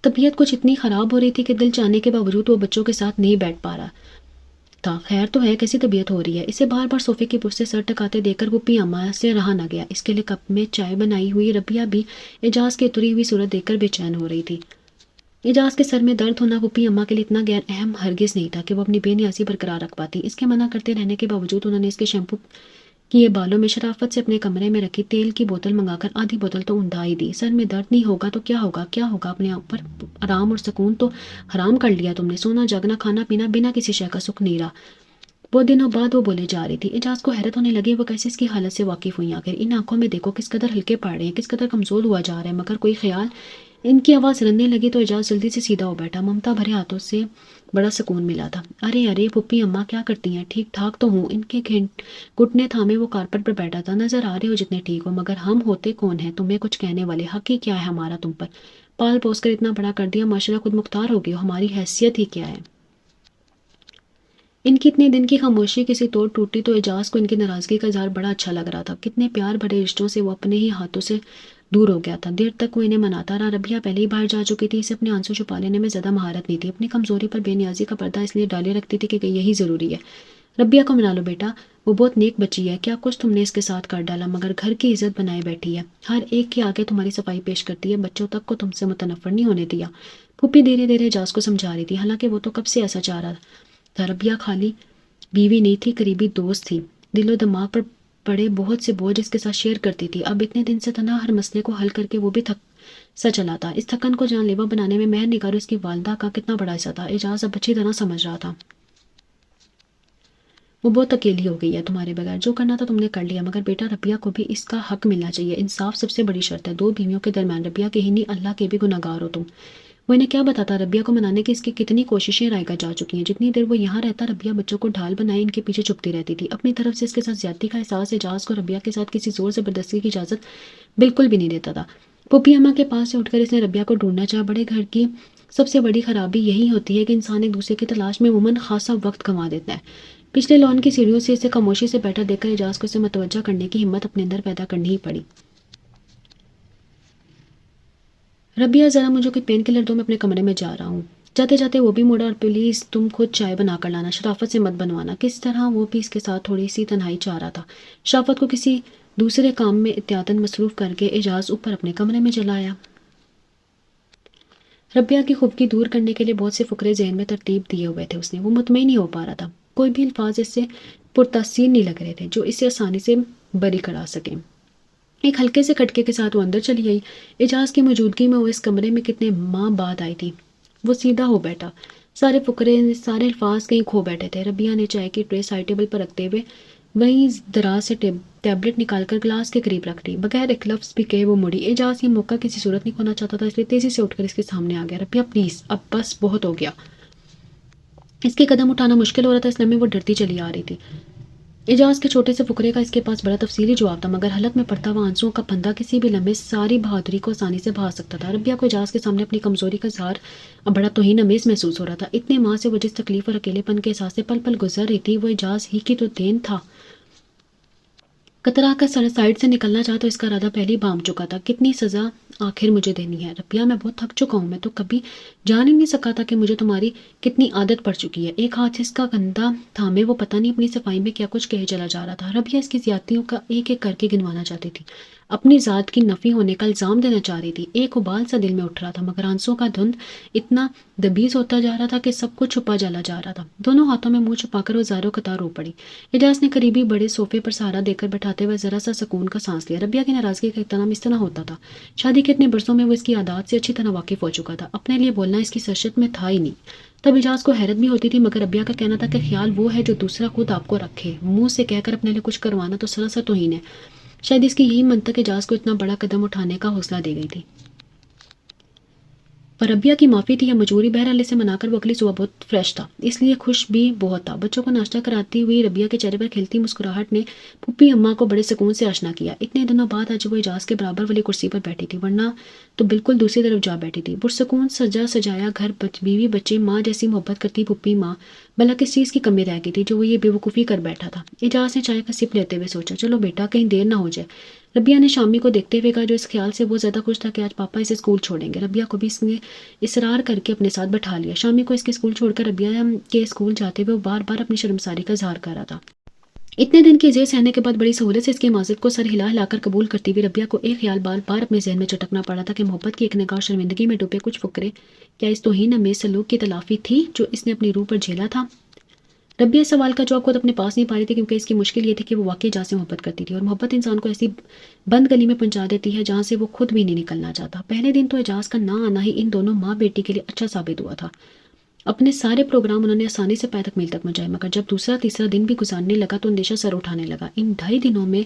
طبیعت کچھ اتنی خراب ہو رہی تھی کہ دل چاہنے کے باوجود وہ بچوں کے ساتھ نہیں بیٹھ پا رہا تھا۔ خیر تو ہے، کیسی طبیعت ہو رہی ہے؟ اسے بار بار صوفے کی پشت سے سر ٹکاتے دیکھ کر پھپھی اماں سے رہا نہ گیا۔ اس کے لیے کپ میں چائے بنائی ہوئی ربیہ بھی اعجاز کی اتری ہوئی صورت دیکھ کر بے چین ہو رہی تھی۔ اعجاز کے سر میں درد ہونا پھپھی اماں کے لیے اتنا غیر اہم ہرگز نہیں تھا کہ وہ اپنی بے نیازی برقرار رکھ پاتی۔ اس کے منع کرتے رہنے کے باوجود انہوں نے اس کے شیمپو کیے بالوں میں شرافت سے اپنے کمرے میں رکھی تیل کی بوتل منگا کر آدھی بوتل تو اندھا ہی دی۔ سر میں درد نہیں ہوگا تو کیا ہوگا، کیا ہوگا، اپنے آپ پر آرام اور سکون تو حرام کر لیا تم نے۔ سونا جاگنا کھانا پینا بنا کسی شے کا سکھ نہیں رہا۔ بہت دنوں بعد وہ بولے جا رہی تھی۔ اعجاز کو حیرت ہونے لگی، وہ کیسے اس کی حالت سے واقف ہوئی۔ آخر ان آنکھوں میں دیکھو کس قدر ہلکے پڑ رہے ہیں، کس قدر کمزور ہوا جا رہا ہے، مگر کوئی خیال۔ ان کی آواز رننے لگی تو اعجاز جلدی سے سیدھا ہو بیٹھا۔ ممتا بھرے ہاتھوں سے بڑا سکون ملا تھا۔ ارے ارے پھپھی اماں کیا کرتی ہیں؟ ٹھیک ٹھاک تو ہوں۔ ان کے گھٹنے تھامے وہ کارپٹ پر بیٹھا تھا۔ نظر آ رہے ہو جتنے ٹھیک ہو، مگر ہم ہوتے کون ہیں تمہیں کچھ کہنے والے؟ حق ہی کیا ہے ہمارا تم پر؟ پال پوس کر اتنا بڑا کر دیا، معاشرہ خود مختار ہو گیا، ہماری حیثیت ہی کیا ہے؟ ان کی اتنے دن کی خاموشی کسی طور ٹوٹی تو اعجاز کو ان کی ناراضگی کا اظہار بڑا اچھا لگ رہا تھا۔ کتنے پیار بھرے رشتوں سے وہ اپنے ہی ہاتھوں سے دور ہو گیا تھا۔ دیر تک وہ انہیں مناتا رہا۔ ربیہ پہلے ہی باہر جا چکی تھی، اسے اپنے آنسو چھپا لینے میں زیادہ مہارت نہیں تھی۔ اپنی کمزوری پر بے نیازی کا پردہ اس لیے ڈالے رکھتی تھی کہ یہی ضروری ہے۔ ربیہ کو منا لو بیٹا، وہ بہت نیک بچی ہے، کیا کچھ تم نے اس کے ساتھ کر ڈالا، مگر گھر کی عزت بنائے بیٹھی ہے، ہر ایک کے آگے تمہاری صفائی پیش کرتی ہے، بچوں تک کو تم سے متنفر نہیں ہونے دیا۔ پھوپھی دھیرے دھیرے اعجاز کو سمجھا رہی تھی، حالانکہ وہ تو کب سے ایسا چاہ رہا تھا۔ ربیہ خالی بیوی نہیں تھی، قریبی دوست تھی، دل و دماغ پر پڑے بہت سے بوجھ اس کے ساتھ شیئر کرتی تھی۔ اب اتنے دن سے تنہا ہر مسئلے کو حل کر کے وہ بھی تھک سا چلا تھا۔ اس تھکن کو جان لیوا بنانے میں مہر نگار اس کی والدہ کا کتنا بڑا حصہ تھا، اعجاز اب اچھی طرح سمجھ رہا تھا۔ وہ بہت اکیلی ہو گئی ہے تمہارے بغیر، جو کرنا تھا تم نے کر لیا، مگر بیٹا ربیہ کو بھی اس کا حق ملنا چاہیے، انصاف سب سے بڑی شرط ہے، دو بیویوں کے درمیان ربیہ کے ہی نہیں اللہ کے بھی گناہگار ہو تم۔ وہ انہیں کیا بتاتا ربیہ کو منانے کی اس کی کتنی کوششیں رائگاں جا چکی ہیں، جتنی دیر وہ یہاں رہتا ربیہ بچوں کو ڈھال بنائے ان کے پیچھے چھپتی رہتی تھی، اپنی طرف سے اس کے ساتھ زیادتی کا احساس اعجاز کو ربیہ کے ساتھ کسی زور زبردستی کی اجازت بالکل بھی نہیں دیتا تھا۔ پھوپھی اماں کے پاس سے اٹھ کر اس نے ربیہ کو ڈھونڈنا چاہا۔ بڑے گھر کی سب سے بڑی خرابی یہی ہوتی ہے کہ انسان ایک دوسرے کی تلاش میں عموماً خاصا وقت گنوا دیتا ہے۔ پچھلے لان کی سیڑھیوں سے اسے خاموشی سے بیٹھا دیکھ کر اعجاز کو اسے متوجہ کرنے کی ہمت اپنے اندر پیدا کرنی ہی پڑی۔ ربیہ ذرا مجھے کوئی پین کلر دو، میں اپنے کمرے میں جا رہا ہوں۔ جاتے جاتے وہ بھی موڑا، اور پلیز تم خود چائے بنا کر لانا، شرافت سے مت بنوانا۔ کس طرح وہ بھی اس کے ساتھ تھوڑی سی تنہائی چاہ رہا تھا۔ شرافت کو کسی دوسرے کام میں احتیاطاً مصروف کر کے اعجاز اوپر اپنے کمرے میں چلا آیا۔ ربیہ کی خفگی دور کرنے کے لیے بہت سے فقرے ذہن میں ترتیب دیے ہوئے تھے اس نے، وہ مطمئن نہیں ہو پا رہا تھا، کوئی بھی الفاظ اس سے پرتاثیر نہیں لگ رہے تھے جو اسے آسانی سے بری کرا سکیں۔ ایک ہلکے سے کھٹکے کے ساتھ وہ اندر چلی گئی۔ اعجاز کی موجودگی میں وہ اس کمرے میں کتنے ماہ بعد آئی تھی۔ وہ سیدھا ہو بیٹھا، سارے فقرے سارے الفاظ کہیں کھو بیٹھے تھے۔ ربیہ نے چائے کی ٹرے سائڈ ٹیبل پر رکھتے ہوئے وہیں دراز سے ٹیبلٹ نکال کر گلاس کے قریب رکھ دی، بغیر ایک لفظ بھی کہے وہ مڑی۔ اعجاز یہ موقع کسی صورت نہیں کھونا چاہتا تھا، اس لیے تیزی سے اٹھ کر اس کے سامنے آ گیا۔ ربیہ پلیز، اب بس بہت ہو گیا۔ اس کے قدم اٹھانا مشکل ہو رہا تھا، اس لمحے وہ ڈرتی چلی آ رہی تھی۔ اعجاز کے چھوٹے سے فقرے کا اس کے پاس بڑا تفصیلی جواب تھا، مگر حلق میں پڑتا ہوا آنسوؤں کا پھندا کسی بھی لمحے ساری بہادری کو آسانی سے بہا سکتا تھا۔ ربیہ کو اعجاز کے سامنے اپنی کمزوری کا اظہار اب بڑا توہین امیز محسوس ہو رہا تھا۔ اتنے ماہ سے وہ جس تکلیف اور اکیلے پن کے احساس سے پل پل گزر رہی تھی، وہ اعجاز ہی کی تو دین تھا۔ کترا کر سائڈ سے نکلنا چاہا تو اس کا ارادہ پہلے ہی بام چکا تھا۔ کتنی سزا آخر مجھے دینی ہے ربیہ، میں بہت تھک چکا ہوں، میں تو کبھی جان ہی نہیں سکا تھا کہ مجھے تمہاری کتنی عادت پڑ چکی ہے۔ ایک ہاتھ اس کا کندھا تھامے وہ پتہ نہیں اپنی صفائی میں کیا کچھ کہے چلا جا رہا تھا۔ ربیہ اس کی زیادتیوں کا ایک ایک کر کے گنوانا چاہتی تھی، اپنی ذات کی نفی ہونے کا الزام دینا چاہ رہی تھی۔ ایک ابال سا دل میں اٹھ رہا تھا، مگر آنسوں کا دھند اتنا دبیز ہوتا جا رہا تھا کہ سب کچھ چھپا جلا جا رہا تھا۔ دونوں ہاتھوں میں منہ چھپا کر وہ زاروں قطار رو پڑی۔ اعجاز نے قریبی بڑے صوفے پر سہارا دے کر بٹھاتے ہوئے ذرا سا سکون کا سانس لیا۔ ربیہ کی ناراضگی کا احترام اس طرح ہوتا تھا، شادی کے اتنے برسوں میں وہ اس کی عادات سے اچھی طرح واقف ہو چکا تھا، اپنے لیے بولنا اس کی سرشت میں تھا ہی نہیں۔ تب اعجاز کو حیرت بھی ہوتی تھی، مگر ربیہ کا کہنا تھا کہ خیال وہ ہے جو دوسرا خود آپ کو رکھے، منہ سے کہہ کر اپنے لیے کچھ کروانا تو سراسر توہین ہے۔ شاید اس کی یہی منطق اعجاز کو اتنا بڑا قدم اٹھانے کا حوصلہ دے گئی تھی۔ پر ربیہ کی معافی تھی یا مجبوری، بہرحال اسے منا کر وہ اگلی صبح بہت فریش تھا، اس لیے خوش بھی بہت تھا۔ بچوں کو ناشتہ کراتی ہوئی ربیہ کے چہرے پر کھلتی مسکراہٹ نے پھوپھی اماں کو بڑے سکون سے آشنا کیا۔ اتنے دنوں بعد آج وہ اعجاز کے برابر والی کرسی پر بیٹھی تھی، ورنہ تو بالکل دوسری طرف جا بیٹھی تھی۔ پرسکون سجا سجایا گھر، بیوی بچے، ماں جیسی محبت کرتی پھوپھی ماں، بھلا کس چیز کی کمی رہ گئی تھی جو وہ یہ بے وقوفی کر بیٹھا تھا۔ اعجاز نے چائے کا سپ لیتے ہوئے سوچا، چلو بیٹا کہیں دیر نہ ہو جائے۔ ربیہ نے شامی کو دیکھتے ہوئے کہا، جو اس خیال سے بہت زیادہ خوش تھا کہ آج پاپا اسے اسکول چھوڑیں گے۔ ربیہ کو بھی اس نے اصرار کر کے اپنے ساتھ بٹھا لیا۔ شامی کو اس کے اسکول چھوڑ کر ربیہ کے اسکول جاتے ہوئے وہ بار بار اپنی شرمساری کا اظہار کر رہا تھا۔ اتنے دن کی زیر سہنے کے بعد بڑی سہولت سے اس کی معذرت کو سر ہلا ہلا کر قبول کرتی ہوئی ربیہ کو ایک خیال بار بار اپنے ذہن میں چٹکنا پڑا تھا کہ محبت کی ایک نگاہ اور شرمندگی میں ڈوبے کچھ فقرے کیا اس توہین امیز سلوک کی تلافی تھی جو اس نے اپنی روح پر جھیلا تھا؟ ربیہ اس سوال کا جواب خود اپنے پاس نہیں پا رہی تھی، کیونکہ اس کی مشکل یہ تھی کہ وہ واقعی اعجاز سے محبت کرتی تھی، اور محبت انسان کو ایسی بند گلی میں پہنچا دیتی ہے جہاں سے وہ خود بھی نہیں نکلنا چاہتا۔ پہلے دن تو اعجاز کا نہ آنا ہی ان دونوں ماں بیٹی کے لیے اچھا ثابت ہوا تھا۔ اپنے سارے پروگرام انہوں نے آسانی سے پائے تک میل تک پہنچائے، مگر جب دوسرا تیسرا دن بھی گزارنے لگا تو اندیشہ سر اٹھانے لگا۔ ان 2.5 دنوں میں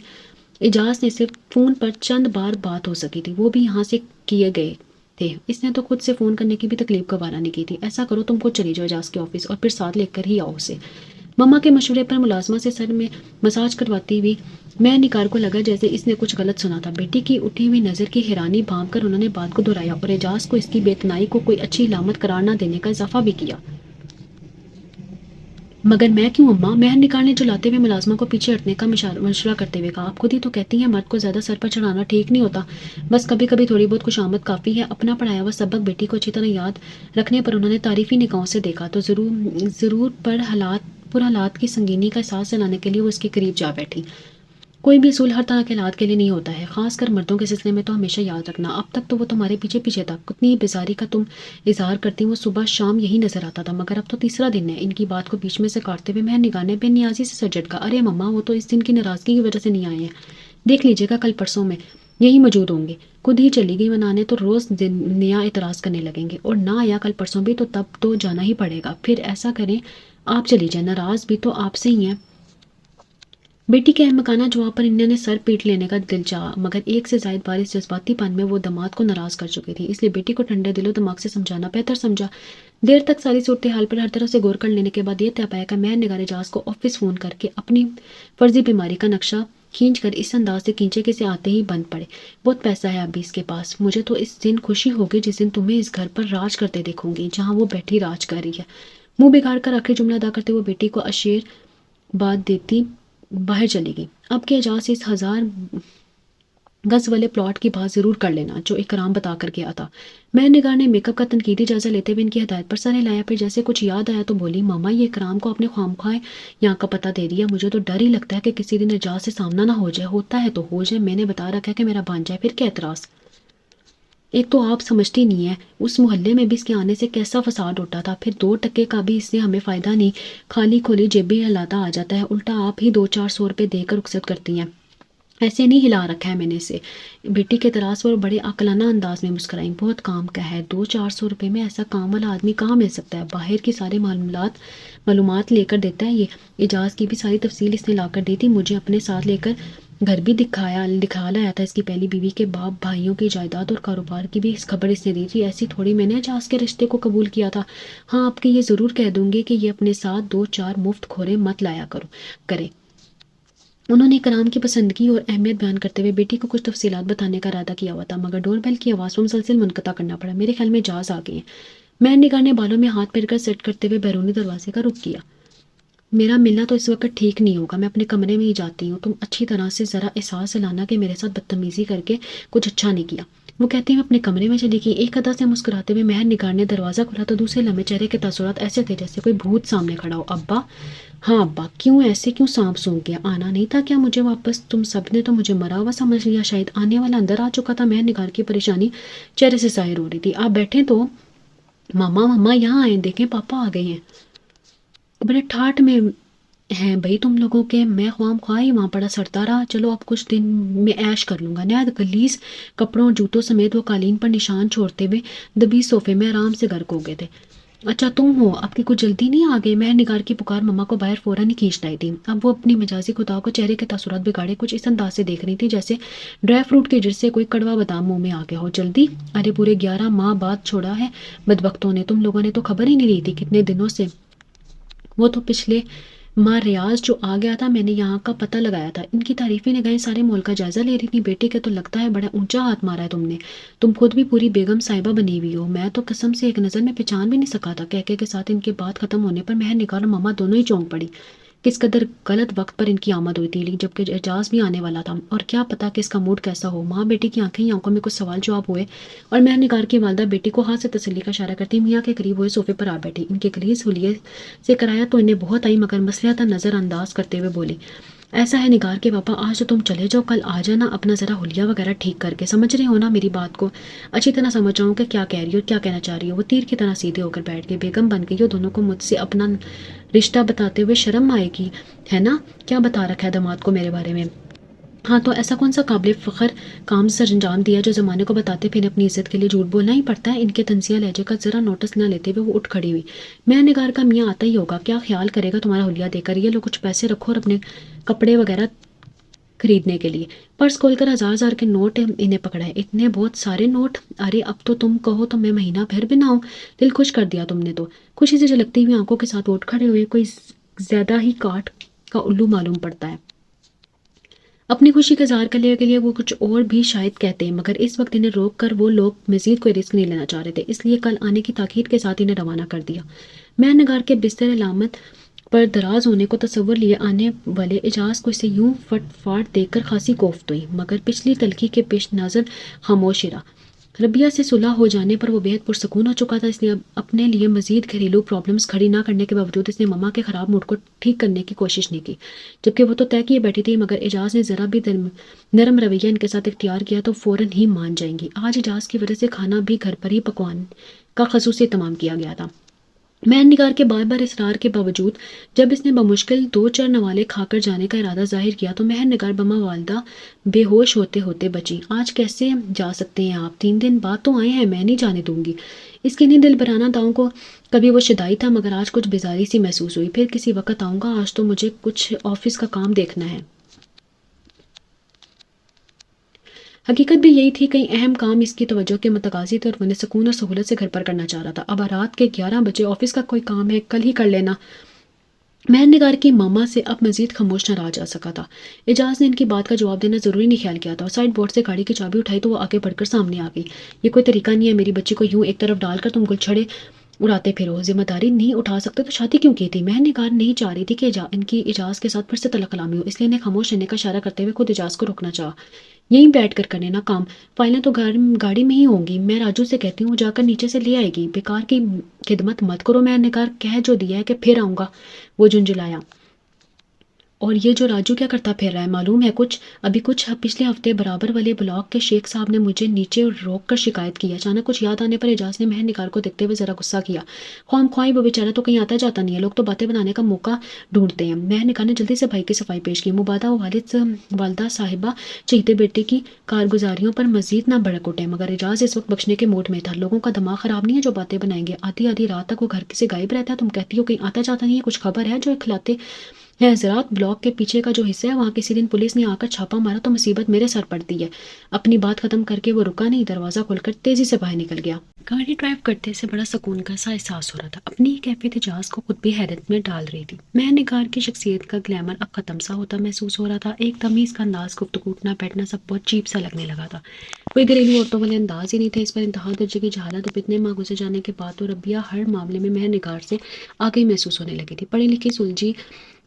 اعجاز نے صرف فون پر چند بار بات ہو سکی تھی، وہ بھی یہاں سے کیے گئے تھے۔ اس نے تو خود سے فون کرنے کی بھی تکلیف گوارا نہیں کی تھی۔ ایسا کرو تم خود چلی جاؤ اعجاز کے آفس اور پھر ساتھ لے کر ہی آؤ اسے۔ مما کے مشورے پر ملازمہ سے سر میں مساج کرواتی ہوئی میں نگار کو لگا جیسے اس نے کچھ غلط سنا تھا۔ بیٹی کی اٹھی ہوئی نظر کی حیرانی بھانپ کر انہوں نے بات کو دہرایا اور اعجاز کو اس کی بے اعتنائی کو کوئی اچھی علامت قرار نہ دینے کا اضافہ بھی کیا۔ مگر میں کیوں اماں؟ مہر نگار نے جلاتے ہوئے ملازمہ کو پیچھے ہٹنے کا مشورہ کرتے ہوئے کہا، آپ خود ہی تو کہتی ہیں مرد کو زیادہ سر پر چڑھانا ٹھیک نہیں ہوتا، بس کبھی کبھی تھوڑی بہت خوش آمد کافی ہے۔ اپنا پڑھایا ہوا سبق بیٹی کو اچھی طرح یاد رکھنے پر انہوں نے تعریفی نگاہوں سے دیکھا تو ضرور پر حالات پر حالات کی سنگینی کا احساس دلانے کے لیے وہ اس کے قریب جا بیٹھی۔ کوئی بھی اصول ہر طرح کے حالات کے لیے نہیں ہوتا ہے، خاص کر مردوں کے سلسلے میں تو ہمیشہ یاد رکھنا۔ اب تک تو وہ تمہارے پیچھے پیچھے تھا، کتنی بیزاری کا تم اظہار کرتی، وہ صبح شام یہی نظر آتا تھا، مگر اب تو تیسرا دن ہے۔ ان کی بات کو بیچ میں سے کاٹتے ہوئے مہر نگار نے بے نیازی سے سر جھٹکا۔ ارے مما، وہ تو اس دن کی ناراضگی کی وجہ سے نہیں آئے ہیں، دیکھ لیجیے گا کل پرسوں میں یہی موجود ہوں گے۔ خود ہی چلی گئی منانے تو روز نیا اعتراض کرنے لگیں گے، اور نہ آیا کل پرسوں بھی تو تب تو جانا ہی پڑے گا۔ پھر ایسا کریں آپ چلی جائیں، ناراض بھی تو آپ سے ہی ہیں۔ بیٹی کے احمقانہ جواب پر انہوں نے سر پیٹ لینے کا دل چاہا، مگر ایک سے زائد بار اس جذباتی پن میں وہ داماد کو ناراض کر چکی تھی، اس لیے بیٹی کو ٹھنڈے دل و دماغ سے سمجھانا بہتر سمجھا۔ دیر تک ساری صورتحال پر ہر طرف سے غور کر لینے کے بعد یہ طے پایا کہ مہر نگار اعجاز کو آفس فون کر کے اپنی فرضی بیماری کا نقشہ کھینچ کر اس انداز سے کھینچے کہ اسے آتے ہی بند پڑے۔ بہت پیسہ ہے ابھی اس کے پاس، مجھے تو اس دن خوشی ہوگی جس دن تمہیں اس گھر پر راج کرتے دیکھوں گی جہاں وہ بیٹھی راج کر رہی ہے۔ منہ بگاڑ کر آخری جملہ ادا کرتے ہوئے بیٹی کو آشیرواد دیتی باہر چلی گئی۔ اب کے اعجاز سے اس 1000 گز والے پلاٹ کی بات ضرور کر لینا جو اکرام بتا کر گیا تھا۔ مہر نگار نے میک اپ کا تنقیدی جائزہ لیتے ہوئے ان کی ہدایت پر سر ہلایا، پھر جیسے کچھ یاد آیا تو بولی، ماما یہ اکرام کو اپنے خواہ یہاں کا پتہ دے دیا، مجھے تو ڈر ہی لگتا ہے کہ کسی دن اعجاز سے سامنا نہ ہو جائے، ہوتا ہے تو ہو جائے، میں نے بتا رکھا ہے کہ میرا بانجا ہے، پھر کیا اعتراض۔ ایک تو آپ سمجھتی نہیں ہے اس محلے میں بھی اس کے آنے سے کیسا فساد اٹھا تھا، پھر 2 ٹکے کا بھی اس سے ہمیں فائدہ نہیں، خالی کھولی جیبیں ہلاتا آ جاتا ہے، الٹا آپ ہی 200-400 روپے دے کر رخصت کرتی ہیں، ایسے نہیں ہلا رکھا ہے میں نے اسے۔ بیٹی کے اعتراض پر بڑے عاقلانہ انداز میں مسکرائیں، بہت کام کا ہے، 200-400 روپے میں ایسا کام والا آدمی کہاں مل سکتا ہے، باہر کی ساری معلومات لے کر دیتا ہے، یہ اعجاز کی بھی ساری تفصیل اس نے لا کر دی تھی، مجھے اپنے ساتھ لے کر گھر بھی دکھا لایا تھا، اس کی پہلی بیوی کے باپ بھائیوں کی جائیداد اور کاروبار کی بھی اس خبر اس نے دی تھی، ایسی تھوڑی میں نے اعجاز کے رشتے کو قبول کیا تھا۔ ہاں آپ کے یہ ضرور کہہ دوں گی کہ یہ اپنے ساتھ 2-4 مفت کھورے مت لایا کرے۔ انہوں نے کرام کی پسندگی اور اہمیت بیان کرتے ہوئے بیٹی کو کچھ تفصیلات بتانے کا ارادہ کیا ہوا تھا، مگر ڈور بیل کی آواز پر مسلسل منقطع کرنا پڑا۔ میرے خیال میں اعجاز آ گئے ہیں۔ مہر نگار نے بالوں میں ہاتھ پھیر کر سیٹ کرتے ہوئے بیرونی دروازے کا رخ کیا۔ میرا ملنا تو اس وقت ٹھیک نہیں ہوگا، میں اپنے کمرے میں ہی جاتی ہوں، تم اچھی طرح سے ذرا احساس دلانا کہ میرے ساتھ بدتمیزی کر کے کچھ اچھا نہیں کیا۔ وہ کہتے ہوئے اپنے کمرے میں چلی گئی۔ ایک ادا سے مسکراتے ہوئے مہر نگار نے دروازہ کھولا تو دوسرے لمحے چہرے کے تاثرات ایسے تھے جیسے کوئی بھوت سامنے کھڑا ہو۔ ابا؟ ہاں ابا، کیوں ایسے کیوں سانپ سونگ گیا؟ آنا نہیں تھا کیا مجھے واپس؟ تم سب نے تو مجھے مرا ہوا سمجھ لیا، شاید آنے والا اندر آ چکا تھا۔ مہر نگار کی پریشانی چہرے سے ظاہر ہو رہی تھی۔ آپ بیٹھیں تو۔ ماما یہاں آئیں، دیکھیں پاپا آ گئے ہیں۔ بڑے ٹھاٹ میں ہیں بھائی تم لوگوں کے، میں خواہ ہی وہاں پڑا سڑتا رہا، چلو اب کچھ دن میں عیش کر لوں گا۔ نہایت غلیظ کپڑوں اور جوتوں سمیت وہ قالین پر نشان چھوڑتے ہوئے دبی صوفے میں آرام سے غرق ہو گئے تھے۔ اچھا تم ہو، آپ کی کچھ جلدی نہیں آ گئے؟ مہر نگار کی پکار مما کو باہر فوراً ہی کھینچ لائی تھی۔ اب وہ اپنی مجازی خدا کو چہرے کے تاثرات بگاڑے کچھ اس انداز سے دیکھ رہی تھی جیسے ڈرائی فروٹ کے جڑ سے کوئی کڑوا بادام منہ میں آ گیا ہو۔ جلدی؟ ارے پورے 11 ماہ بعد چھوڑا ہے بدبختوں نے، تم لوگوں نے تو خبر ہی نہیں لی تھی کتنے دنوں سے۔ وہ تو پچھلے ماں ریاض جو آ گیا تھا، میں نے یہاں کا پتہ لگایا تھا۔ ان کی تعریفی نگاہیں سارے مول کا جائزہ لے رہی تھی۔ بیٹے کے تو لگتا ہے بڑا اونچا ہاتھ مارا ہے تم نے، تم خود بھی پوری بیگم صاحبہ بنی ہوئی ہو، میں تو قسم سے ایک نظر میں پہچان بھی نہیں سکا تھا۔ کہکے کے ساتھ ان کے بات ختم ہونے پر مہر نگار اور مما دونوں ہی چونک پڑی۔ کس قدر غلط وقت پر ان کی آمد ہوئی تھی، جبکہ اعجاز بھی آنے والا تھا، اور کیا پتا کہ اس کا موڈ کیسا ہو۔ ماں بیٹی کی آنکھوں میں کچھ سوال جواب ہوئے اور مہر نگار کی والدہ بیٹی کو ہاتھ سے تسلی کا اشارہ کرتی میاں کے قریب ہوئے صوفے پر آ بیٹھی۔ ان کے غلیظ حلیے سے کرایا تو انہیں بہت آئی، مگر مصلحتاً نظر انداز کرتے ہوئے بولی، ایسا ہے نگار کے پاپا، آج تو تم چلے جاؤ، کل آ جانا اپنا ذرا حلیہ وغیرہ ٹھیک کر کے۔ سمجھ رہے ہو نا میری بات کو؟ اچھی طرح سمجھ رہا ہوں کہ کیا کہہ رہی ہو اور کیا کہنا چاہ رہی ہو۔ وہ تیر کی طرح سیدھے ہو کر بیٹھ گئی۔ بیگم بن گئی ہو، دونوں کو مجھ سے اپنا رشتہ بتاتے ہوئے شرم آئے گی، ہے نا؟ کیا بتا رکھا ہے داماد کو میرے بارے میں؟ ہاں تو ایسا کون سا قابل فخر کام سر انجام دیا جو زمانے کو بتاتے پھر اپنی عزت کے لیے جھوٹ بولنا ہی پڑتا ہے؟ ان کے تنزیہ لہجے کا ذرا نوٹس نہ لیتے ہوئے وہ اٹھ کھڑی ہوئی۔ مہر نگار کا میاں آتا ہی ہوگا، کیا خیال کرے گا تمہارا حلیہ دے کر؟ یہ لو کچھ پیسے رکھو اور اپنے کپڑے وغیرہ خریدنے کے لیے۔ پرس کھول کر 1000 کے نوٹ انہیں پکڑائے۔ اتنے بہت سارے نوٹ؟ ارے اب تو تم کہو تو میں مہینہ بھر بھی نہ ہوں، دل خوش کر دیا تم نے تو۔ خوشی سے جھلکتی ہوئی آنکھوں کے ساتھ اٹھ کھڑے ہوئے، کوئی زیادہ ہی کاٹ کا الو معلوم پڑتا ہے۔ اپنی خوشی کا اظہار کرنے کے لیے وہ کچھ اور بھی شاید کہتے ہیں، مگر اس وقت انہیں روک کر وہ لوگ مزید کوئی رسک نہیں لینا چاہ رہے تھے، اس لیے کل آنے کی تاکید کے ساتھ انہیں روانہ کر دیا۔ مہر نگار کے بستر علامت پر دراز ہونے کو تصور لیے آنے والے اعجاز کو اسے یوں فٹ فاٹ دیکھ کر خاصی کوفت ہوئی، مگر پچھلی تلخی کے پیش نظر خاموش ہی رہا۔ ربیہ سے صلح ہو جانے پر وہ بےحد پرسکون ہو چکا تھا۔ اس نے اب اپنے لیے مزید گھریلو پرابلمز کھڑی نہ کرنے کے باوجود اس نے مما کے خراب موڈ کو ٹھیک کرنے کی کوشش نہیں کی، جبکہ وہ تو طے کیے بیٹھی تھی، مگر اعجاز نے ذرا بھی نرم رویہ ان کے ساتھ اختیار کیا تو فوراً ہی مان جائیں گی۔ آج اعجاز کی وجہ سے کھانا بھی گھر پر ہی پکوان کا خصوصی اہتمام کیا گیا تھا۔ مہر نگار کے بار بار اصرار کے باوجود جب اس نے بمشکل 2-4 نوالے کھا کر جانے کا ارادہ ظاہر کیا تو مہر نگار بما والدہ بے ہوش ہوتے ہوتے بچی۔ آج کیسے جا سکتے ہیں آپ؟ 3 دن بعد تو آئے ہیں، میں نہیں جانے دوں گی۔ اس کی انہیں دل برانہ داؤں کو کبھی وہ شدائی تھا، مگر آج کچھ بیزاری سی محسوس ہوئی۔ پھر کسی وقت آؤں گا، آج تو مجھے کچھ آفس کا کام دیکھنا ہے۔ حقیقت بھی یہی تھی، کئی اہم کام اس کی توجہ کے متقاضی تھے اور وہ انہیں سکون اور سہولت سے گھر پر کرنا چاہ رہا تھا۔ اب رات کے 11 بجے آفس کا کوئی کام ہے، کل ہی کر لینا۔ مہر نگار کی ماما سے اب مزید خاموش نہ رہا جا سکا تھا۔ اعجاز نے ان کی بات کا جواب دینا ضروری نہیں خیال کیا تھا اور سائڈ بورڈ سے گاڑی کی چابی اٹھائی تو وہ آگے بڑھ کر سامنے آ گئی۔ یہ کوئی طریقہ نہیں ہے میری بچی کو یوں ایک طرف ڈال کر تم گلچھڑے اڑاتے پھرو، ذمہ داری نہیں اٹھا سکتے تو شادی کیوں کی تھی؟ مہر نگار نہیں چاہ رہی تھی کہ ان کی اعجاز کے ساتھ پھر سے طلاق کلامی ہو، اس لیے انہیں خاموش رہنے کا اشارہ کرتے ہوئے خود اعجاز کو روکنا چاہا۔ یہیں بیٹھ کر کرنے نا کام، فائلیں تو گاڑی میں ہی ہوں گی، میں راجو سے کہتی ہوں وہ جا کر نیچے سے لے آئے گی۔ بیکار کی خدمت مت کرو، مہر نگار کہہ جو دیا ہے کہ پھر آؤں گا، وہ جھنجھلایا۔ اور یہ جو راجو کیا کرتا پھر رہا ہے معلوم ہے کچھ؟ ابھی کچھ پچھلے ہفتے برابر والے بلاک کے شیخ صاحب نے مجھے نیچے روک کر شکایت کی۔ اچانک کچھ یاد آنے پر اعجاز نے مہر نگار کو دیکھتے ہوئے ذرا غصہ کیا۔ خواہ مخواہ وہ بیچارہ تو کہیں آتا جاتا نہیں ہے، لوگ تو باتیں بنانے کا موقع ڈھونڈتے ہیں۔ مہر نگار نے جلدی سے بھائی کی صفائی پیش کی۔ مبادہ والدہ صاحبہ چہیتے بیٹے کی کارگزاریوں پر مزید نہ بھڑک اٹھے، مگر اعجاز اس وقت بخشنے کے موڈ میں تھا۔ لوگوں کا دماغ خراب نہیں ہے جو باتیں بنائیں گے؟ آدھی آدھی رات تک وہ گھر سے غائب رہتا ہے، تم کہتی ہو کہیں آتا جاتا نہیں ہے، کچھ خبر ہے جو اکھلاتے ہے؟ حضرات، بلاک کے پیچھے کا جو حصہ ہے وہاں کسی دن پولیس نے آ کر چھاپا مارا تو مصیبت میرے سر پڑتی ہے۔ اپنی بات ختم کر کے وہ رکا نہیں، دروازہ کھول کر تیزی سے باہر نکل گیا۔ گاڑی ڈرائیو کرتے سے بڑا سکون کا سا احساس ہو رہا تھا۔ اپنی کیفیت اعجاز کو خود بھی حیرت میں ڈال رہی تھی۔ مہر نگار کی شخصیت کا گلیمر اب ختم سا ہوتا محسوس ہو رہا تھا۔ ایک دم ہی اس کا انداز، گفتگو، اٹھنا بیٹھنا سب بہت چیپ سا لگنے لگا تھا۔ کوئی گھریلو عورتوں والے انداز ہی نہیں تھے۔ اس پر انتہا درجے کی جہالت اب اتنے ماہ گزر جانے کے بعد تو ربیہ ہر معاملے میں مہر نگار سے آگے محسوس ہونے لگی تھی۔ پڑھی لکھی، سلجھی،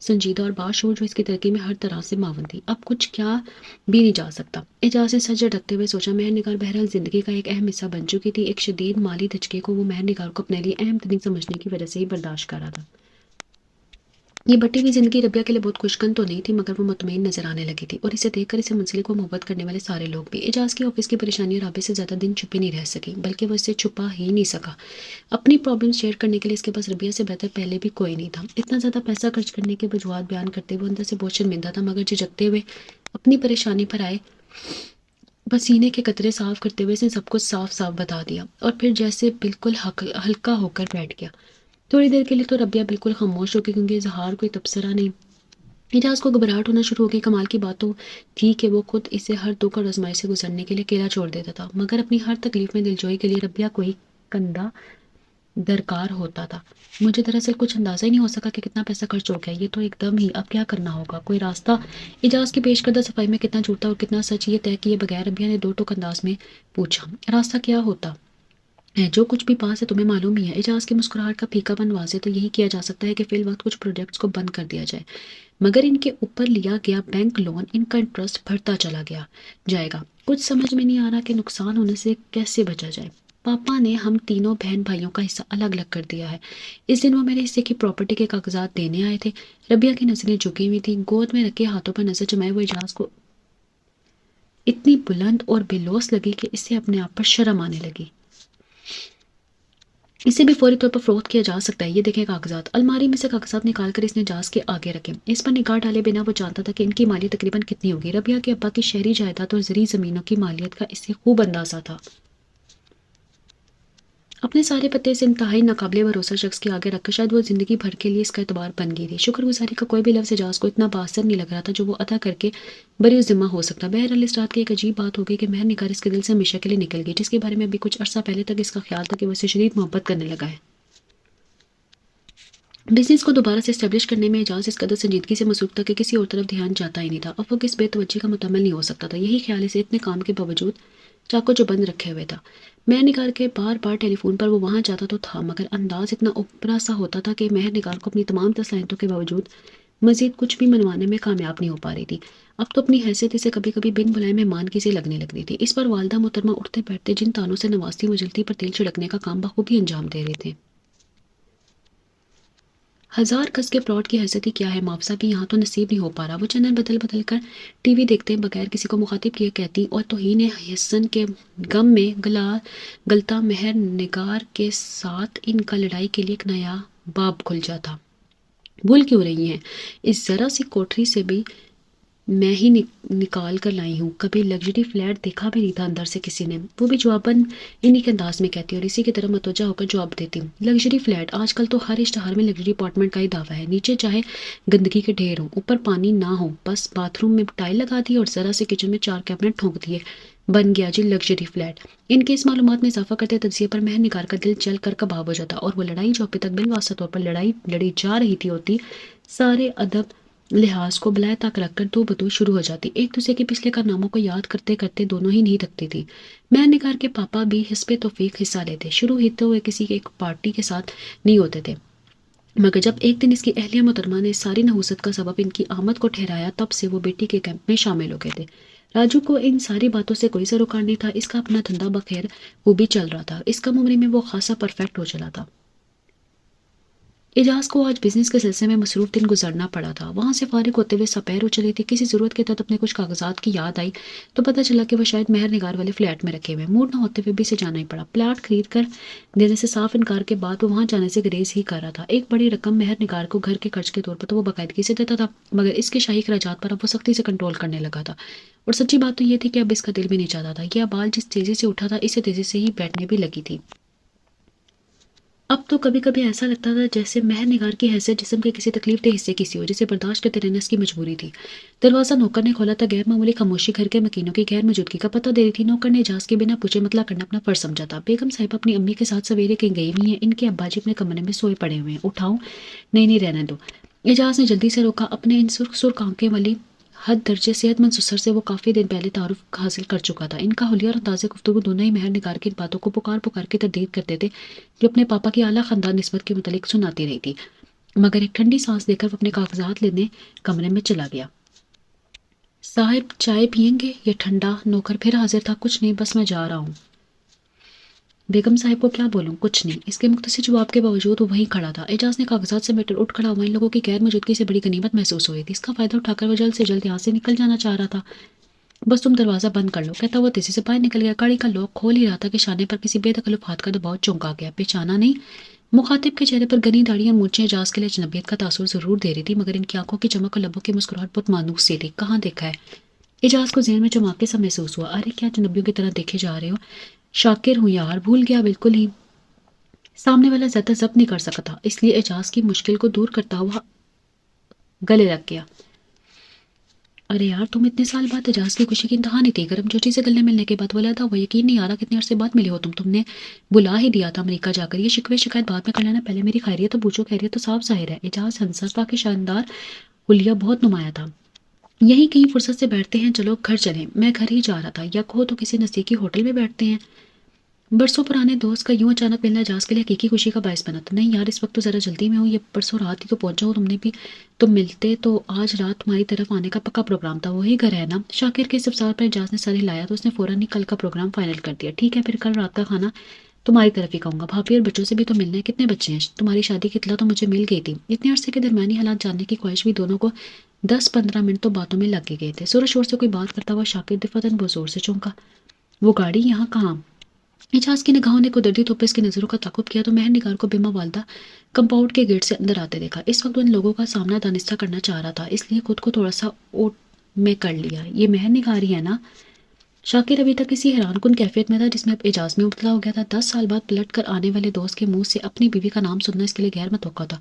سنجیدہ اور باشعور جو اس کی ترقی میں ہر طرح سے معاون تھی، اب کچھ کیا بھی نہیں جا سکتا۔ اعجاز نے سر جھٹکتے ہوئے سوچا، مہر نگار بہرحال زندگی کا ایک اہم حصہ بن چکی تھی۔ ایک شدید مالی دھچکے کو وہ مہر نگار کو اپنے لیے اہم ترین سمجھنے کی وجہ سے ہی برداشت کر رہا تھا۔ یہ بٹی ہوئی زندگی ربیہ کے لیے بہت خوشگن تو نہیں تھی، مگر وہ مطمئن نظر آنے لگی تھی اور اسے دیکھ کر اسے منسلک و محبت کرنے والے سارے لوگ بھی۔ اعجاز کی آفس کی پریشانی رابع سے زیادہ دن چھپی نہیں رہ سکی، بلکہ وہ اس سے چھپا ہی نہیں سکا۔ اپنی پرابلم شیئر کرنے کے لیے اس کے پاس ربیہ سے بہتر پہلے بھی کوئی نہیں تھا۔ اتنا زیادہ پیسہ خرچ کرنے کے وجوہات بیان کرتے ہوئے اندر سے بہت شرمندہ تھا، مگر جھجکتے ہوئے اپنی پریشانی پر آئے پسینے کے قطرے صاف کرتے ہوئے اس نے سب کچھ صاف صاف بتا دیا اور پھر جیسے بالکل ہلکا ہو کر بیٹھ گیا۔ تھوڑی دیر کے لیے تو ربیہ بالکل خاموش ہو گئی، کیونکہ اظہار کوئی تبصرہ نہیں۔ اعجاز کو گھبراہٹ ہونا شروع ہو گئی۔ کمال کی بات تو تھی کہ وہ خود اسے ہر دکھ اور آزمائش سے گزرنے کے لیے اکیلا چھوڑ دیتا تھا، مگر اپنی ہر تکلیف میں دلجوئی کے لیے ربیہ کو ہی کندھا درکار ہوتا تھا۔ مجھے دراصل کچھ اندازہ ہی نہیں ہو سکا کہ کتنا پیسہ خرچ ہو گیا، یہ تو ایک دم ہی۔ اب کیا کرنا ہوگا؟ کوئی راستہ؟ اعجاز کی پیش کردہ صفائی میں کتنا جھوٹا اور کتنا سچ، یہ طے کیے بغیر ربیہ نے دو ٹوک انداز میں پوچھا، راستہ کیا ہوتا ہے؟ جو کچھ بھی پاس ہے تمہیں معلوم ہی ہے۔ اعجاز کی مسکراہٹ کا پھیکا پن واضح تو یہی کیا جا سکتا ہے کہ فی الوقت کچھ پروجیکٹس کو بند کر دیا جائے، مگر ان کے اوپر لیا گیا بینک لون، ان کا انٹرسٹ بڑھتا چلا جائے گا۔ کچھ سمجھ میں نہیں آ رہا کہ نقصان ہونے سے کیسے بچا جائے۔ پاپا نے ہم تینوں بہن بھائیوں کا حصہ الگ الگ کر دیا ہے۔ اس دن وہ میرے حصے کی پراپرٹی کے کاغذات دینے آئے تھے۔ ربیہ کی نظریں جھکی ہوئی تھیں، گود میں رکھے ہاتھوں پر نظر جمائے وہ اعجاز کو اتنی بلند اور بے لوث لگی کہ اسے اپنے آپ پر شرم آنے لگی۔ اسے بھی فوری طور پر فروخت کیا جا سکتا ہے، یہ دیکھیں کاغذات۔ الماری میں سے کاغذات نکال کر اس نے اعجاز کے آگے رکھے۔ اس پر نگاہ ڈالے بنا وہ جانتا تھا کہ ان کی مالیت تقریباً کتنی ہوگی۔ ربیہ کے ابا کی شہری جائیداد اور زرعی زمینوں کی مالیت کا اسے خوب اندازہ تھا۔ اپنے سارے پتے سے انتہائی ناقابل بھروسہ شخص کے آگے رکھ کر شاید وہ زندگی بھر کے لیے اس کا اعتبار بن گئی تھی۔ شکر گزاری کا کوئی بھی لفظ اعجاز کو اتنا بااثر نہیں لگ رہا تھا جو وہ ادا کر کے بری ذمہ ہو سکتا۔ بہرحال اس رات کی ایک عجیب بات ہو گئی کہ مہر نگار اس کے دل سے ہمیشہ کے لیے نکل گئی، جس کے بارے میں ابھی کچھ عرصہ پہلے تک اس کا خیال تھا کہ وہ اسے شدید محبت کرنے لگا ہے۔ بزنس کو دوبارہ سے اسٹیبلش کرنے میں اعجاز اس قدر سنجیدگی سے مصروف تھا کہ کسی اور طرف دھیان جاتا ہی نہیں تھا۔ اب وہ کس بے توجہی کا متحمل نہیں ہو سکتا تھا۔ یہی خیال اسے اتنے کام کے باوجود چاقو جو بند رکھے ہوئے تھا۔ مہر نگار کے بار بار ٹیلی فون پر وہ وہاں جاتا تو تھا، مگر انداز اتنا اوپرا سا ہوتا تھا کہ مہر نگار کو اپنی تمام صلاحیتوں کے باوجود مزید کچھ بھی منوانے میں کامیاب نہیں ہو پا رہی تھی۔ اب تو اپنی حیثیت اسے کبھی کبھی بن بلائے مہمان کی سی لگنے لگ رہی تھی۔ اس پر والدہ محترمہ اٹھتے بیٹھتے جن تانوں سے نوازتی مجلتی پر تیل چھڑکنے کا کام بخوبی انجام دے رہے تھے۔ 1000 گز کے پلاٹ کی حیثیت ہی کیا ہے، معاوضہ بھی یہاں تو نصیب نہیں ہو پا رہا۔ وہ چینل بدل بدل کر ٹی وی دیکھتے بغیر کسی کو مخاطب کیے کہتی اور توہین حسن کے غم میں گلتا مہر نگار کے ساتھ ان کا لڑائی کے لیے ایک نیا باب کھل جاتا۔ بھول کیوں رہی ہیں؟ اس ذرا سی کوٹری سے بھی میں ہی نکال کر لائی ہوں، کبھی لگژری فلیٹ دیکھا بھی نہیں تھا اندر سے کسی نے۔ وہ بھی جواباً انہی کے انداز میں کہتی اور اسی کی طرف متوجہ ہو کر جواب دیتی ہوں۔ لگژری فلیٹ، آج کل تو ہر اشتہار میں لگژری اپارٹمنٹ کا ہی دعویٰ ہے۔ نیچے چاہے گندگی کے ڈھیر ہوں، اوپر پانی نہ ہو، بس باتھ روم میں ٹائل لگا دی اور ذرا سے کچن میں 4 کیبنٹ ٹھونک دیے، بن گیا جی لگژری فلیٹ۔ ان کے اس معلومات میں اضافہ کرتے تجزیے پر مہر نگار کا دل جل کر کباب ہو جاتا اور وہ لڑائی جو ابھی تک بالواسطہ طور پر لڑی جا رہی تھی ہوتی سارے ادب لحاظ کو بلائے تک رکھ کر دو بدو شروع ہو جاتی۔ ایک دوسرے کے پچھلے کارناموں کو یاد کرتے کرتے دونوں ہی نہیں تھکتی تھی۔ مہر نگار کے پاپا بھی حسب توفیق حصہ لیتے، شروع ہی تو وہ کسی ایک پارٹی کے ساتھ نہیں ہوتے تھے، مگر جب ایک دن اس کی اہلیہ محترمہ نے ساری نحوست کا سبب ان کی آمد کو ٹھہرایا، تب سے وہ بیٹی کے کیمپ میں شامل ہو گئے تھے۔ راجو کو ان ساری باتوں سے کوئی سروکار نہیں تھا، اس کا اپنا دھندا بخیر وہ بھی چل رہا تھا، اس کم عمری میں وہ خاصا پرفیکٹ ہو چلا تھا۔ اعجاز کو آج بزنس کے سلسلے میں مصروف دن گزرنا پڑا تھا۔ وہاں سے فارغ ہوتے ہوئے سپیر ہو چلی تھی، کسی ضرورت کے تحت اپنے کچھ کاغذات کی یاد آئی تو پتہ چلا کہ وہ شاید مہر نگار والے فلیٹ میں رکھے ہوئے، موڈ نہ ہوتے ہوئے بھی اسے جانا ہی پڑا۔ پلاٹ خرید کر دینے سے صاف انکار کے بعد وہ وہاں جانے سے گریز ہی کر رہا تھا۔ ایک بڑی رقم مہر نگار کو گھر کے خرچ کے طور پر تو وہ باقاعدگی سے دیتا تھا، مگر اس کے شاہی اخراجات پر اب وہ سختی سے کنٹرول کرنے لگا تھا، اور سچی بات تو یہ تھی کہ اب اس کا دل بھی نہیں چاہتا تھا۔ یہ بال جس تیزی سے اٹھا تھا اسے تیزی سے ہی بیٹھنے بھی لگی تھی۔ اب تو کبھی کبھی ایسا لگتا تھا جیسے مہر نگار کی حیثیت جسم کے کسی تکلیف دہ حصے کی سی ہو، جسے برداشت کرتے رہنا اس کی مجبوری تھی۔ دروازہ نوکر نے کھولا تھا، غیر معمولی خاموشی گھر کے مکینوں کی غیر موجودگی کا پتہ دے رہی تھی۔ نوکر نے اعجاز کے بنا پوچھے مطلع کرنا اپنا فرض سمجھا تھا۔ بیگم صاحبہ اپنی امی کے ساتھ سویرے کہیں گئی ہوئی ہیں، ان کے ابا جی اپنے کمرے میں سوئے پڑے ہوئے ہیں۔ اٹھاؤں؟ نہیں رہنے دو۔ اعجاز نے جلدی سے روکا، اپنے ان سرخ سرخ آنکھیں والی حد درجے صحت مند سسر سے وہ کافی دن پہلے تعارف حاصل کر چکا تھا۔ ان کا حلیہ اور تازہ گفتگو دونوں ہی مہر نگار کی باتوں کو پکار کے تردید کرتے تھے جو اپنے پاپا کی اعلیٰ خاندان نسبت کے متعلق سناتی رہی تھی، مگر ایک ٹھنڈی سانس دے کر وہ اپنے کاغذات لینے کمرے میں چلا گیا۔ صاحب چائے پئیں گے یا ٹھنڈا؟ نوکر پھر حاضر تھا۔ کچھ نہیں، بس میں جا رہا ہوں۔ بیگم صاحب کو کیا بولوں؟ کچھ نہیں۔ اس کے مختصر جواب کے باوجود وہ وہیں کھڑا تھا۔ اعجاز نے کاغذات سمیٹ اٹھ کھڑا ہوا، ان لوگوں کی غیر موجودگی سے بڑی غنیمت محسوس ہوئی تھی، اس کا فائدہ اٹھا کر وہ جلد سے جلد یہاں سے نکل جانا چاہ رہا تھا۔ بس تم دروازہ بند کر لو، کہتا وہ تیزی سے باہر نکل گیا۔ گاڑی کا لاک کھول ہی رہا تھا کہ شانے پر کسی بے تکلف ہاتھ کا دباؤ چونکا گیا۔ پہچانا نہیں؟ مخاطب کے چہرے پر گنی داڑھی اور مونچھیں اعجاز کے لیے اجنبیت کا تاثر ضرور دے رہی تھی، مگر ان کی آنکھوں کی چمک اور لبوں کی مسکراہٹ بہت مانوس سی تھی۔ کہاں دیکھا ہے؟ اعجاز کو ذہن میں چماکے سا محسوس ہوا۔ ارے کیا اجنبیوں کی طرح دیکھے جا رہے ہو؟ شاکر ہوں یار، بھول گیا بالکل ہی۔ سامنے والا زیادہ ضبط نہیں کر سکا تھا، اس لیے اعجاز کی مشکل کو دور کرتا ہوا گلے لگ گیا۔ ارے یار تم اتنے سال بعد، اعجاز کی خوشی کی انتہا نہیں تھی۔ گرم جوشی سے گلنے ملنے کے بعد بولا تھا، وہ یقین نہیں آ رہا کتنے عرصے بعد ملے ہو تم نے بلا ہی دیا تھا امریکہ جا کر۔ یہ شکوے شکایت بعد میں کر لینا، پہلے میری خیریت تو پوچھو۔ خیریت تو صاف ظاہر ہے۔ اعجاز ہنسا تھا کہ شاندار حلیہ بہت نمایاں تھا۔ یہیں کہیں فرصت سے بیٹھتے ہیں، چلو گھر چلیں۔ میں گھر ہی جا رہا تھا، یا کہو تو کسی نزدیکی ہوٹل میں بیٹھتے ہیں۔ برسوں پرانے دوست کا یوں اچانک ملنا اعجاز کے لیے حقیقی خوشی کا باعث بنا تھا۔ نہیں یار اس وقت تو ذرا جلدی میں ہوں، یہ پرسوں رات ہی تو پہنچا ہوں، تم نے بھی تم ملتے تو آج رات تمہاری طرف آنے کا پکا پروگرام تھا، وہی گھر ہے نا؟ شاکر کے استفسار پر اعجاز نے سر ہلایا تو اس نے فوراً ہی کل کا پروگرام فائنل کر دیا۔ ٹھیک ہے پھر کل رات کا کھانا تمہاری طرف ہی کہوں گا، بھابھی اور بچوں سے بھی تو ملنا ہے۔ کتنے بچے ہیں؟ تمہاری شادی کی اطلاع تو مجھے مل گئی تھی۔ اتنے عرصے کے درمیانی حالات جاننے کی خواہش بھی دونوں کو 10-15 منٹ تو باتوں میں لگ گئے تھے۔ زور شور سے کوئی بات کرتا ہوا شاکر دفعتاً بہت زور سے چونکا۔ وہ گاڑی یہاں کہاں؟ اعجاز کی نگاہوں نے قدرتی طور پر اس کی نظروں کا تعاقب کیا تو مہر نگار کو بیمہ والدہ کمپاؤنڈ کے گیٹ سے اندر آتے دیکھا۔ اس وقت وہ ان لوگوں کا سامنا دانستہ کرنا چاہ رہا تھا، اس لیے خود کو تھوڑا سا اوٹ میں کر لیا۔ یہ مہر نگار ہی ہے نا؟ شاکر ابھی تک اسی حیران کن کیفیت میں تھا جس میں اب اعجاز میں مبتلا ہو گیا تھا۔ 10 سال بعد پلٹ کر آنے والے دوست کے منہ سے اپنی بیوی کا نام سننا اس کے لیے غیر متوقع تھا۔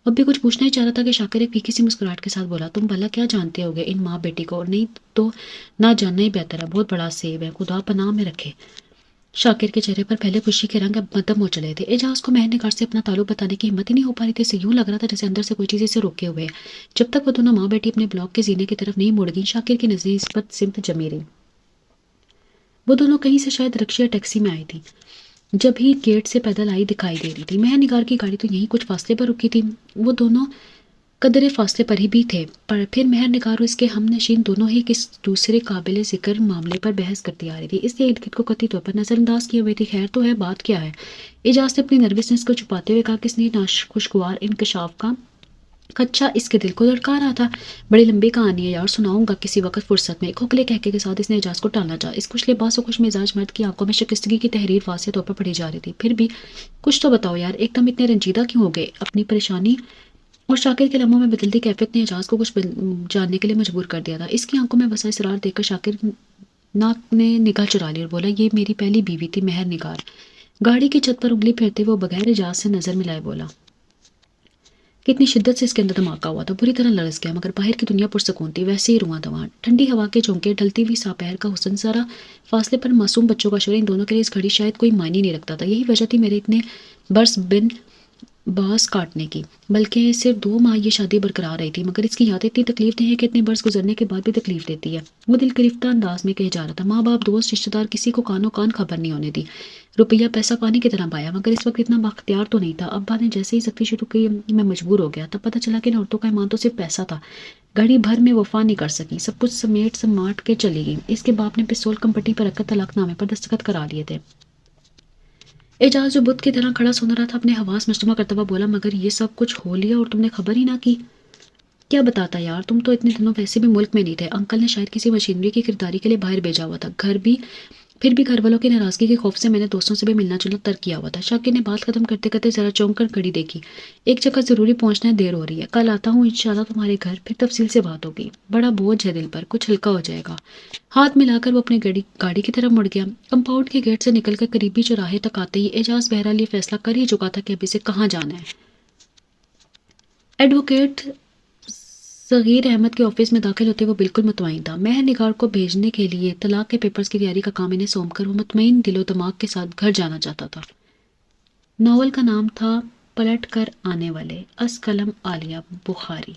اب بھی کچھ پوچھنا ہی چاہ رہا تھا کہ شاکر ایک پھیکی سی مسکراہٹ کے ساتھ بولا، تم بھلا کیا جانتے ہوگے ان ماں بیٹی کو؟ اور نہیں تو نہ جاننا ہی بہتر ہے، بہت بڑا سیب ہے، خدا پناہ میں رکھے۔ شاکر کے چہرے پر پہلے خوشی کے رنگ اب مدھم ہو چلے تھے۔ اعجاز کو مہر نگار سے اپنا تعلق بتانے کی ہمت ہی نہیں ہو پا رہی تھی، اسے یوں لگ رہا تھا جیسے اندر سے کوئی چیز اسے روکے ہوئے ہے۔ جب تک وہ دونوں ماں بیٹی اپنے بلاک کے زینے کی طرف نہیں مڑ گئیں، شاکر کی نظریں اس پر سمت جمی رہیں۔ وہ دونوں کہیں سے شاید رکشے یا ٹیکسی میں آئی تھی، جب ہی گیٹ سے پیدل آئی دکھائی دے رہی تھی۔ مہر نگار کی گاڑی تو یہیں کچھ فاصلے پر رکی تھی۔ وہ دونوں قدرے فاصلے پر ہی بھی تھے، پر پھر مہر نگار اور اس کے ہم نشین دونوں ہی کس دوسرے قابل ذکر معاملے پر بحث کرتی آ رہی تھی، اس لیے ارد گرد کو قطعی طور پر نظر انداز کیے ہوئے تھی۔ خیر تو ہے، بات کیا ہے؟ اعجاز نے اپنی نروسنس کو چھپاتے ہوئے کہا کہ اس نے ناخوشگوار انکشاف کا خدشہ اس کے دل کو لڑکا رہا تھا۔ بڑی لمبی کہانی ہے یار، سناؤں گا کسی وقت فرصت میں۔ کھوکھلے کہکے کے ساتھ اس نے اعجاز کو ٹالنا چاہا۔ اس خوش لباس اور خوش مزاج مرد کی آنکھوں میں شکستگی کی تحریر واضح طور پر پڑھی جا رہی تھی۔ پھر بھی کچھ تو بتاؤ یار، ایک دم اتنے رنجیدہ کیوں ہو گئے؟ اپنی پریشانی اور شاکر کے لمحوں میں بدلتی کیفیت نے اعجاز کو کچھ جاننے کے لیے مجبور کر دیا تھا۔ اس کی آنکھوں میں وسا اصرار دیکھ کر شاکر ناک نے نگاہ چرا لی اور بولا، یہ میری پہلی بیوی تھی مہر نگار۔ گاڑی کی چھت پر انگلی پھیرتے وہ بغیر اعجاز سے نظر ملائے بولا۔ کتنی شدت سے اس کے اندر دھماکہ ہوا تھا، بری طرح لرز گیا، مگر باہر کی دنیا پرسکون تھی، ویسے ہی رواں دواں۔ ٹھنڈی ہوا کے جھونکے، ڈھلتی ہوئی ساپہر کا حسن، ذرا فاصلے پر معصوم بچوں کا شور، ان دونوں کے لیے اس گھڑی شاید کوئی معنی نہیں رکھتا تھا۔ یہی وجہ تھی میرے اتنے برس بن باس کاٹنے کی، بلکہ صرف 2 ماہ یہ شادی برقرار رہی تھی، مگر اس کی یادیں اتنی تکلیف دہ ہیں کہ اتنے برس گزرنے کے بعد بھی تکلیف دیتی ہے۔ وہ دل گرفتہ انداز میں کہے جا رہا تھا، ماں باپ، دوست، رشتہ دار، کسی کو کانوں کان خبر نہیں ہونے دی۔ روپیہ پیسہ پانی کی طرح پایا، مگر اس وقت اتنا بااختیار تو نہیں تھا۔ ابا نے جیسے ہی سختی شروع کی میں مجبور ہو گیا، تب پتہ چلا کہ ان عورتوں کا ایمان تو صرف پیسہ تھا۔ گھڑی بھر میں وفا نہیں کر سکی، سب کچھ سمیٹ سماٹ کے چلی گئی۔ اس کے باپ نے پستول کم پٹی پر رکھ کر طلاق نامے پر دستخط کرا لیے تھے۔ اعجاز جو بت کی طرح کھڑا سن رہا تھا اپنے حواس مجتمع کرتا ہوا بولا، مگر یہ سب کچھ ہو لیا اور تم نے خبر ہی نہ کی؟ کیا بتاتا یار، تم تو اتنے دنوں ویسے بھی ملک میں نہیں تھے، انکل نے شاید کسی مشینری کی خریداری کے لیے باہر بھیجا ہوا تھا، پھر بھی گھر والوں کی ناراضگی کے خوف سے میں نے دوستوں سے بھی ملنا جلنا ترک کیا ہوا تھا۔ شاکر نے بات ختم کرتے کرتے ذرا چونک کر گھڑی دیکھی، ایک جگہ ضروری پہنچنا ہے، دیر ہو رہی ہے، کل آتا ہوں انشاءاللہ تمہارے گھر، پھر تفصیل سے بات ہوگی، بڑا بوجھ ہے دل پر، کچھ ہلکا ہو جائے گا۔ ہاتھ ملا کر وہ اپنی گاڑی کی طرف مڑ گیا۔ کمپاؤنڈ کے گیٹ سے نکل کر قریبی چوراہے تک آتے ہی اعجاز بہرحال یہ فیصلہ کر ہی چکا تھا کہ اب اسے کہاں جانا ہے۔ ایڈوکیٹ صغیر احمد کے آفس میں داخل ہوتے وہ بالکل مطمئن تھا۔ مہر نگار کو بھیجنے کے لیے طلاق کے پیپرز کی تیاری کا کام انہیں سونپ کر وہ مطمئن دل و دماغ کے ساتھ گھر جانا چاہتا تھا۔ ناول کا نام تھا پلٹ کر آنے والے، از قلم عالیہ بخاری۔